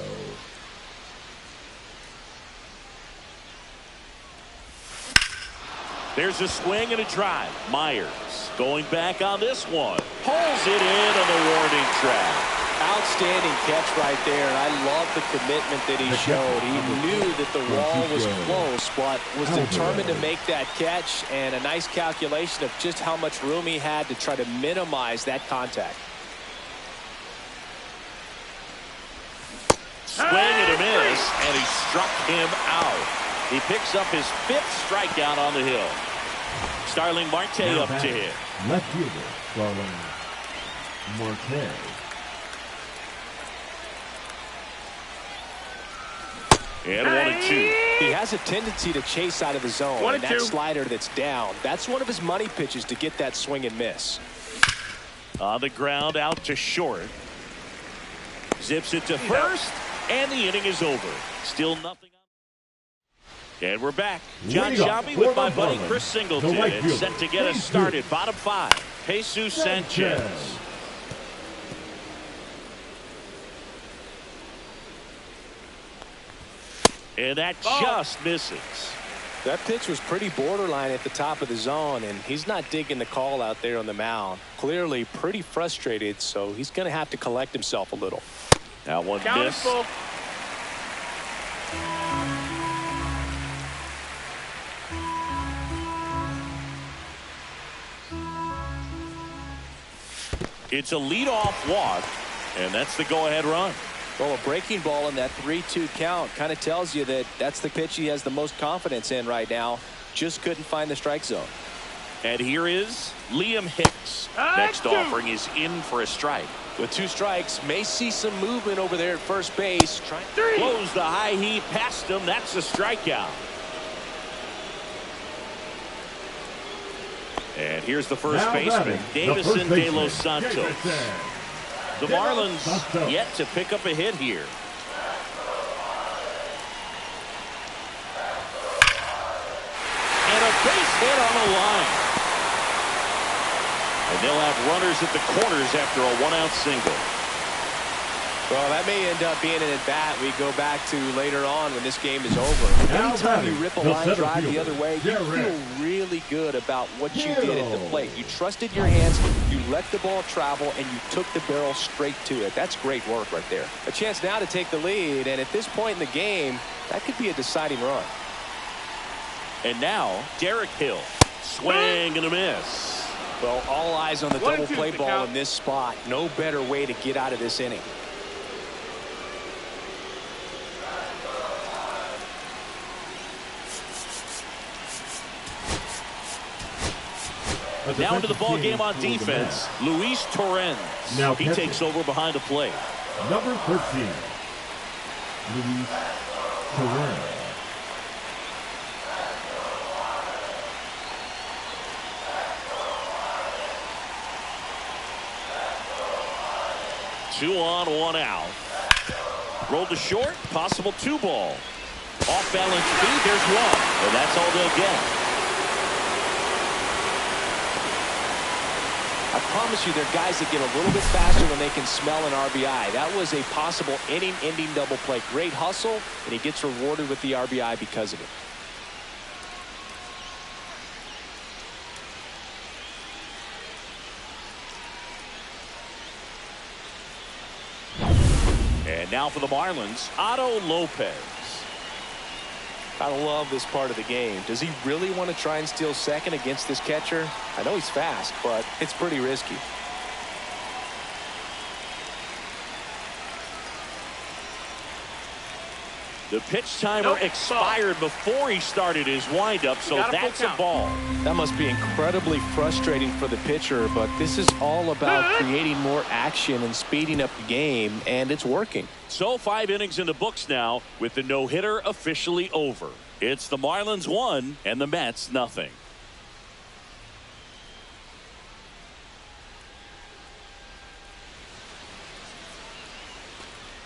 There's a swing and a drive. Myers going back on this one. Pulls it in on the warning track. Outstanding catch right there, and I love the commitment that he showed. He knew that the wall was close, but was determined to make that catch, and a nice calculation of just how much room he had to try to minimize that contact. Swing and a miss, and he struck him out. He picks up his 5th strikeout on the hill. Starling Marte up to hit. Left fielder, Starling Marte. And 1-2. He has a tendency to chase out of the zone, and that slider that's down, that's one of his money pitches to get that swing and miss. On the ground, out to short. Zips it to first, and the inning is over. Still nothing. And we're back. John Sciambi with my buddy Chris Singleton, and set to get us started. Bottom 5, Jesus Sanchez. And that just misses. That pitch was pretty borderline at the top of the zone, and he's not digging the call out there on the mound. Clearly pretty frustrated, so he's going to have to collect himself a little. That one missed. It's a leadoff walk, and that's the go-ahead run. Well, a breaking ball in that 3-2 count kind of tells you that that's the pitch he has the most confidence in right now. Just couldn't find the strike zone. And here is Liam Hicks. Next offering is in for a strike. With 2 strikes, may see some movement over there at first base. Blows the high heat past him. That's a strikeout. And here's the first baseman, Davison De Los Santos. The Marlins yet to pick up a hit here. And a base hit on the line. And they'll have runners at the corners after a 1-out single. Well, that may end up being an at-bat we go back to later on when this game is over. Anytime you rip a line drive the other way, you feel really good about what you did at the plate. You trusted your hands, you let the ball travel, and you took the barrel straight to it. That's great work right there. A chance now to take the lead, and at this point in the game, that could be a deciding run. And now, Derek Hill. Swing and a miss. Well, all eyes on the double play ball in this spot. No better way to get out of this inning. Now into the ball game on defense, Luis Torrens. Now he takes over behind the plate. Number 13, Luis Torrens. Two on, 1 out. Rolled to short, possible 2-ball. Off balance feed, there's 1, and that's all they'll get. I promise you, there are guys that get a little bit faster when they can smell an RBI. That was a possible inning-ending double play. Great hustle, and he gets rewarded with the RBI because of it. And now for the Marlins, Otto Lopez. I love this part of the game. Does he really want to try and steal second against this catcher? I know he's fast, but it's pretty risky. The pitch timer expired before he started his windup, so that's a ball. That must be incredibly frustrating for the pitcher, but this is all about creating more action and speeding up the game, and it's working. So 5 innings in the books now, with the no-hitter officially over. It's the Marlins 1 and the Mets nothing.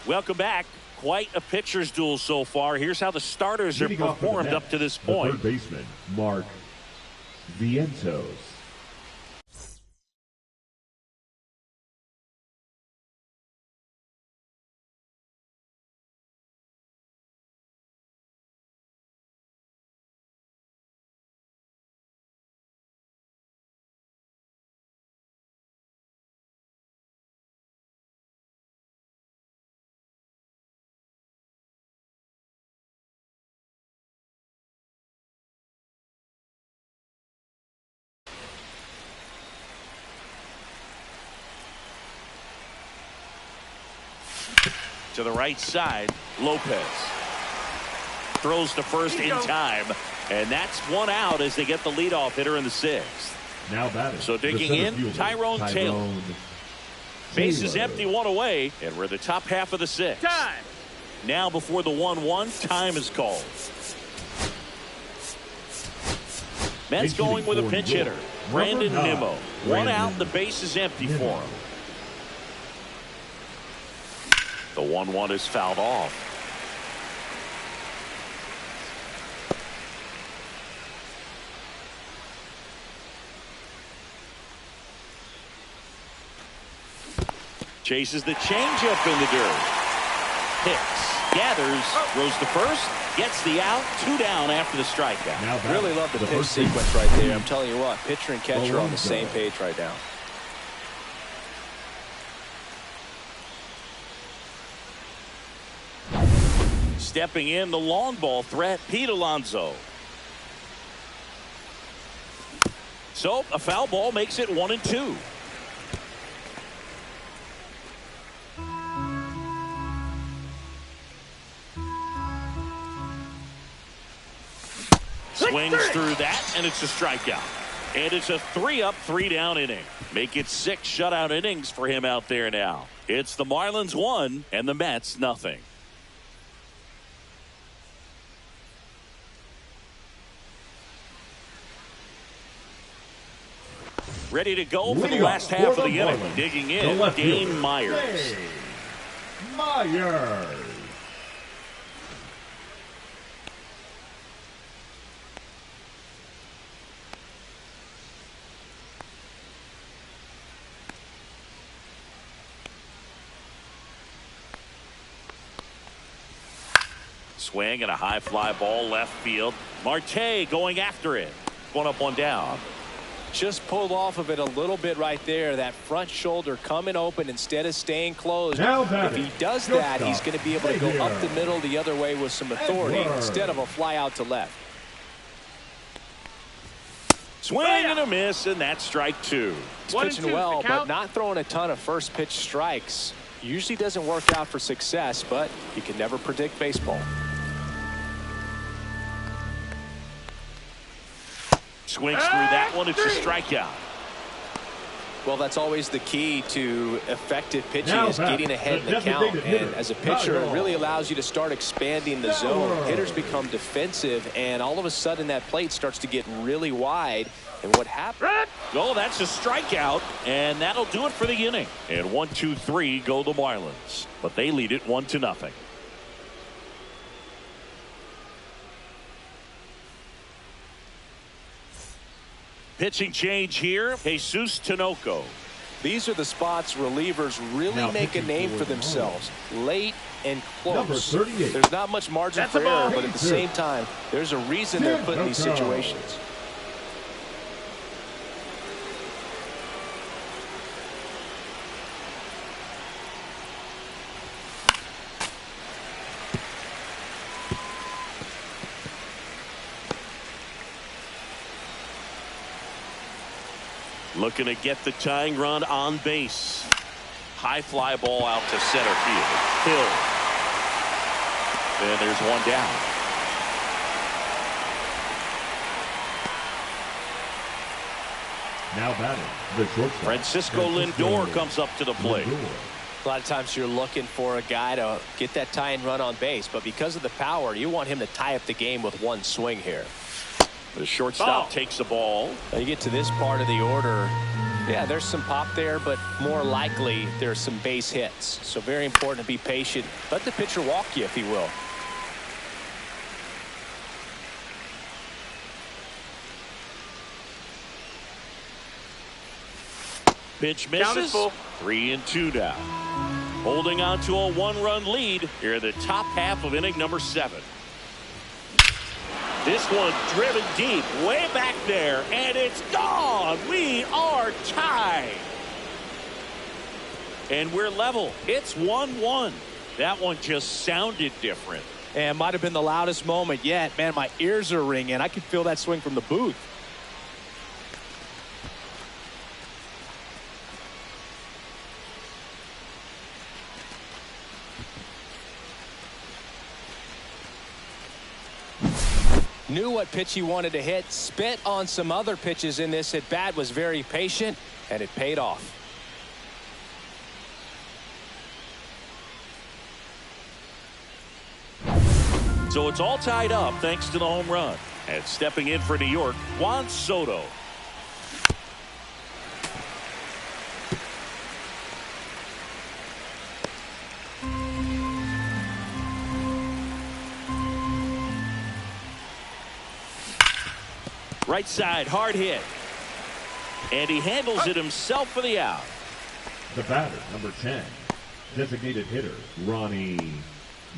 Welcome back. Quite a pitcher's duel so far. Here's how the starters have performed up to this point. The third baseman, Mark Vientos. To the right side, Lopez throws to first in time, and that's one out as they get the leadoff hitter in the sixth. Now batting. So digging in, Tyrone Taylor. Base is empty, one away, and we're in the top half of the sixth. Time. Now before the 1-1, time is called. Mets going with a pinch hitter, Brandon Nimmo. One out, the base is empty for him. The 1-1 is fouled off. Chases the changeup in the dirt. Hicks gathers, throws to first, gets the out, 2 down after the strikeout. Really love the pitch sequence right there. I'm telling you what, pitcher and catcher on the same page right now. Stepping in, the long ball threat, Pete Alonso. So a foul ball makes it 1-2. Swings through that, and it's a strikeout. And it's a 3-up, 3-down inning. Make it 6 shutout innings for him out there now. It's the Marlins 1 and the Mets nothing. Ready to go for the last half of the inning. Digging in, Dane Myers. Myers. Swing and a high fly ball left field. Marte going after it. 1 up, 1 down. Just pulled off of it a little bit right there. That front shoulder coming open instead of staying closed. If he does that, he's going to be able to go up the middle the other way with some authority instead of a fly out to left. Swing and a miss, and that's strike 2. He's pitching well, but not throwing a ton of first pitch strikes. Usually doesn't work out for success, but you can never predict baseball. Swings through that one. It's a strikeout. Well, that's always the key to effective pitching, is getting ahead in the count. And as a pitcher, it really allows you to start expanding the zone. Hitters become defensive, and all of a sudden that plate starts to get really wide. And what happened? Oh, that's a strikeout, and that'll do it for the inning. And 1-2-3 go the Marlins, but they lead it 1-0. Pitching change here, Jesus Tinoco. These are the spots relievers really make a name for themselves. Late and close. There's not much margin for error, but at the same time, there's a reason they're put in these situations. Looking to get the tying run on base. High fly ball out to center field. Hill. And there's 1 down. Now batting, the shortstop. Francisco Lindor comes up to the plate. A lot of times you're looking for a guy to get that tying run on base, but because of the power, you want him to tie up the game with 1 swing here. The shortstop takes the ball. Now you get to this part of the order, Yeah, there's some pop there, but more likely there's some base hits. So very important to be patient. Let the pitcher walk you, if he will. Pitch misses. 3-2 now. Holding on to a one-run lead here in the top half of inning number 7. This one driven deep, way back there, and it's gone. We are tied. And we're level. It's 1-1. That one just sounded different. And might have been the loudest moment yet. Man, my ears are ringing. I could feel that swing from the booth. Knew what pitch he wanted to hit, spit on some other pitches in this at bat, was very patient, and it paid off. So it's all tied up thanks to the home run. And stepping in for New York, Juan Soto. Right side, hard hit. And he handles it himself for the out. The batter, number 10, designated hitter, Ronnie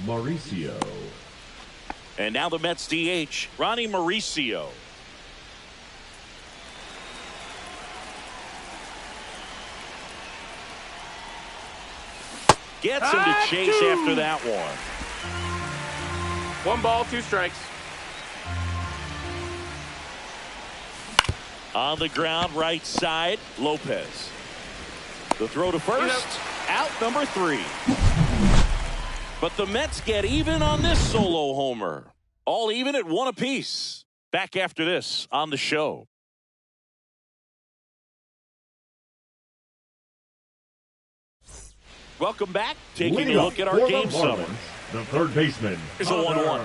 Mauricio. And now the Mets DH, Ronnie Mauricio. Gets him to chase after that one. 1 ball, 2 strikes. On the ground, right side, Lopez. The throw to first, out number 3. But the Mets get even on this solo homer. All even at 1 apiece. Back after this on the show. Welcome back. Taking a look at our game summary. The third baseman. Here's a 1-1.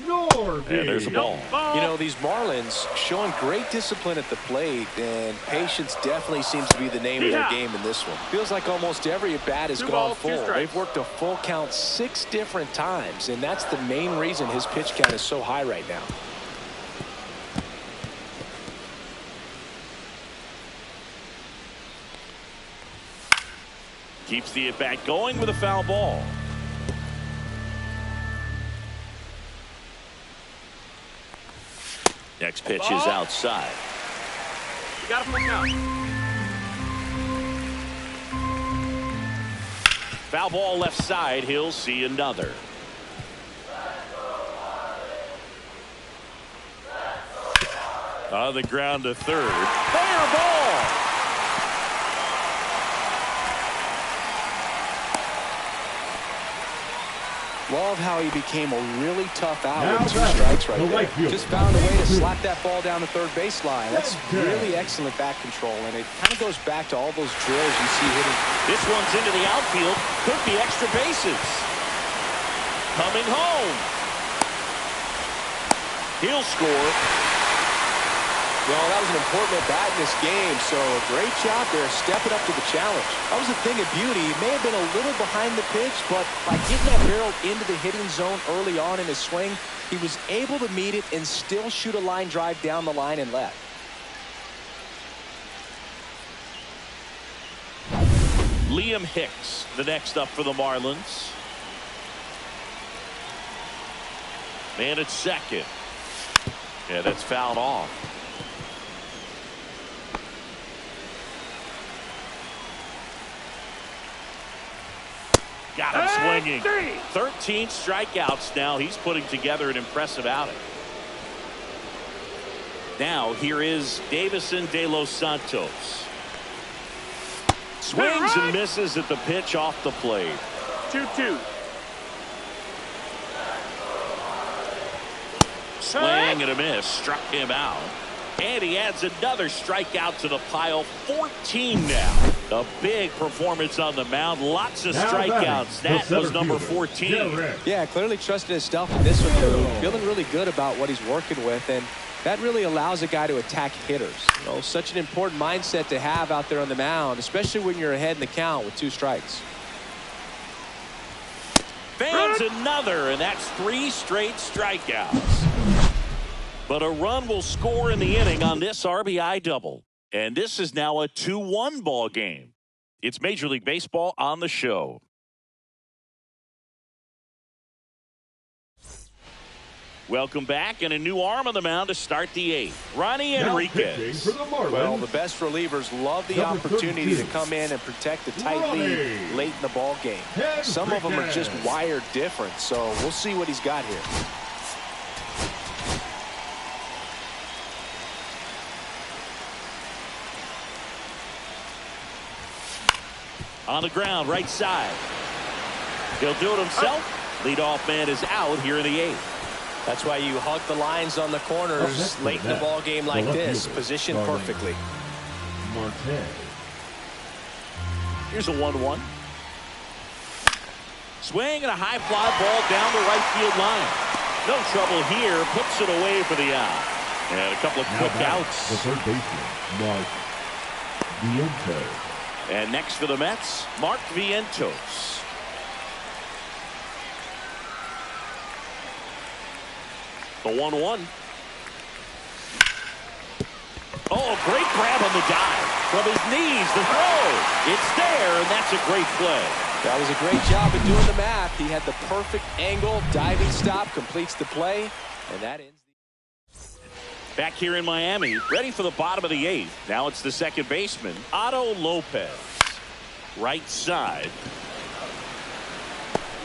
And there's a ball. You know, these Marlins showing great discipline at the plate, and patience definitely seems to be the name of their game in this one. Feels like almost every at bat has gone full. They've worked a full count 6 different times, and that's the main reason his pitch count is so high right now. Keeps the at-bat going with a foul ball. Next pitch is outside. You got to look out. Foul ball left side. He'll see another. On the ground to third. Fair ball. Love how he became a really tough out with 2 strikes right there. Just found a way to slap that ball down the third baseline. That's really excellent bat control, and it kind of goes back to all those drills you see hitting. This one's into the outfield. Could be extra bases. Coming home. He'll score. Well, that was an important at bat in this game, so a great job there stepping up to the challenge. That was a thing of beauty. He may have been a little behind the pitch, but by getting that barrel into the hitting zone early on in his swing, he was able to meet it and still shoot a line drive down the line and left. Liam Hicks, the next up for the Marlins. Man at second. Yeah, that's fouled off. Got him swinging. 13 strikeouts now. He's putting together an impressive outing. Now here is Davison De Los Santos. Swings and misses at the pitch off the plate. 2-2. Swing and a miss. Struck him out. And he adds another strikeout to the pile. 14 now. A big performance on the mound. Lots of strikeouts. That was number 14. Yeah, clearly trusting his stuff in this one, too. Feeling really good about what he's working with. And That really allows a guy to attack hitters. You know, such an important mindset to have out there on the mound, especially when you're ahead in the count with 2 strikes. Fans another, and that's 3 straight strikeouts. But a run will score in the inning on this RBI double. And this is now a 2-1 ball game. It's Major League Baseball on the show. Welcome back, and a new arm on the mound to start the 8th. Ronnie Enriquez. Well, the best relievers love the opportunity to come in and protect a tight lead late in the ball game. Some of them are just wired different, so we'll see what he's got here. On the ground, right side. He'll do it himself. Leadoff man is out here in the 8th. That's why you hug the lines on the corners late in the ball game like this, positioned perfectly. Here's a 1-1. Swing and a high fly ball down the right field line. No trouble here, puts it away for the out. And a couple of quick outs. The third baseman, Mark Vientos. And next for the Mets, Mark Vientos. The 1-1. Oh, a great grab on the dive. From his knees, the throw. It's there, and that's a great play. That was a great job of doing the math. He had the perfect angle, diving stop, completes the play, and that ends. Back here in Miami, ready for the bottom of the 8th. Now it's the second baseman, Otto Lopez. Right side.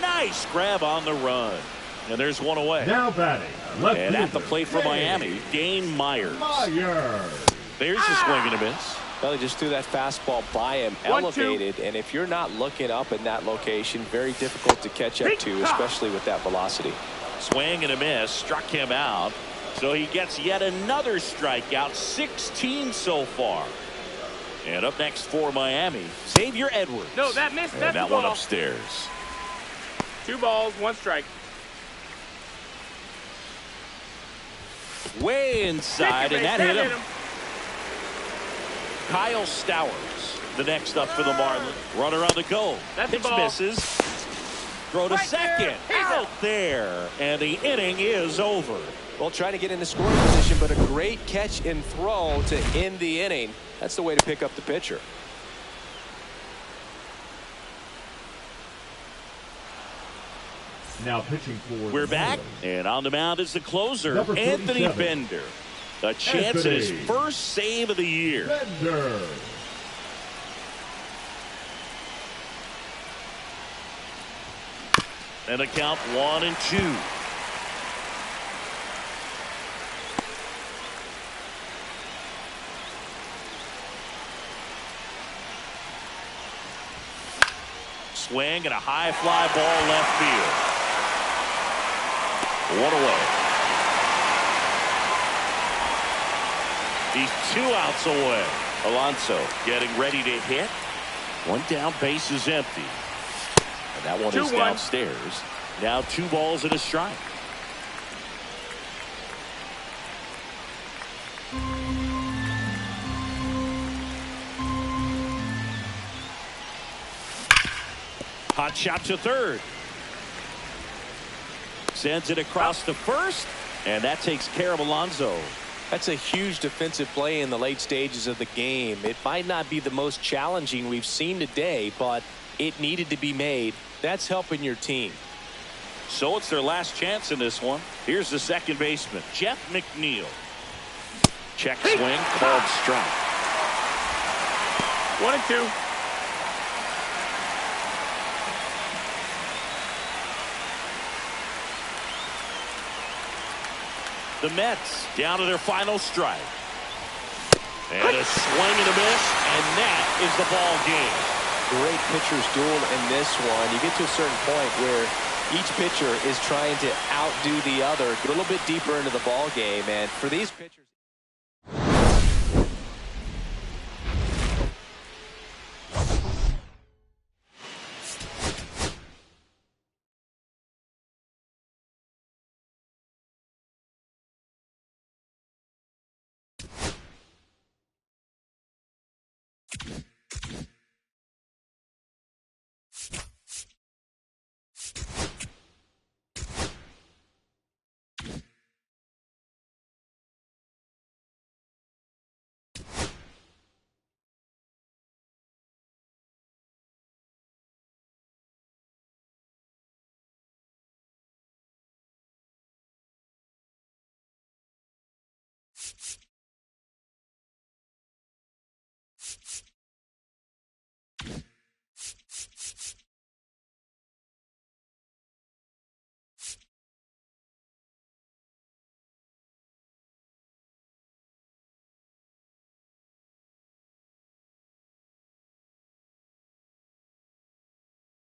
Nice grab on the run. And there's one away. Now batting. Left and at the plate for Miami, Dane Myers. There's a swing and a miss. Well, he just threw that fastball by him, elevated, and if you're not looking up in that location, very difficult to catch up to, especially with that velocity. Swing and a miss, struck him out. So he gets yet another strikeout, 16 so far. And up next for Miami, Xavier Edwards. No, that missed. And that's that one upstairs. 2 balls, 1 strike. Way inside, and that hit him. Kyle Stowers, the next up for the Marlins. Runner on the go. Pitch misses. Throw to second. Out there. And the inning is over. Well, trying to get in the scoring position, but a great catch and throw to end the inning. That's the way to pick up the pitcher. Now pitching for. We're back, and on the mound is the closer, Anthony Bender. A chance at his first save of the year. Bender. And a count 1-2. Swing and a high fly ball left field. 1 away. He's 2 outs away. Alonso getting ready to hit. 1 down, base is empty. And that one is downstairs. Now 2 balls and a strike. Hot shot to third. Sends it across to first, and that takes care of Alonso. That's a huge defensive play in the late stages of the game. It might not be the most challenging we've seen today, but it needed to be made. That's helping your team. So it's their last chance in this one. Here's the second baseman, Jeff McNeil. Check swing, called strike. 1-2. The Mets down to their final strike. And a swing and a miss, and that is the ball game. Great pitcher's duel in this one. You get to a certain point where each pitcher is trying to outdo the other, a little bit deeper into the ball game, and for these pitchers.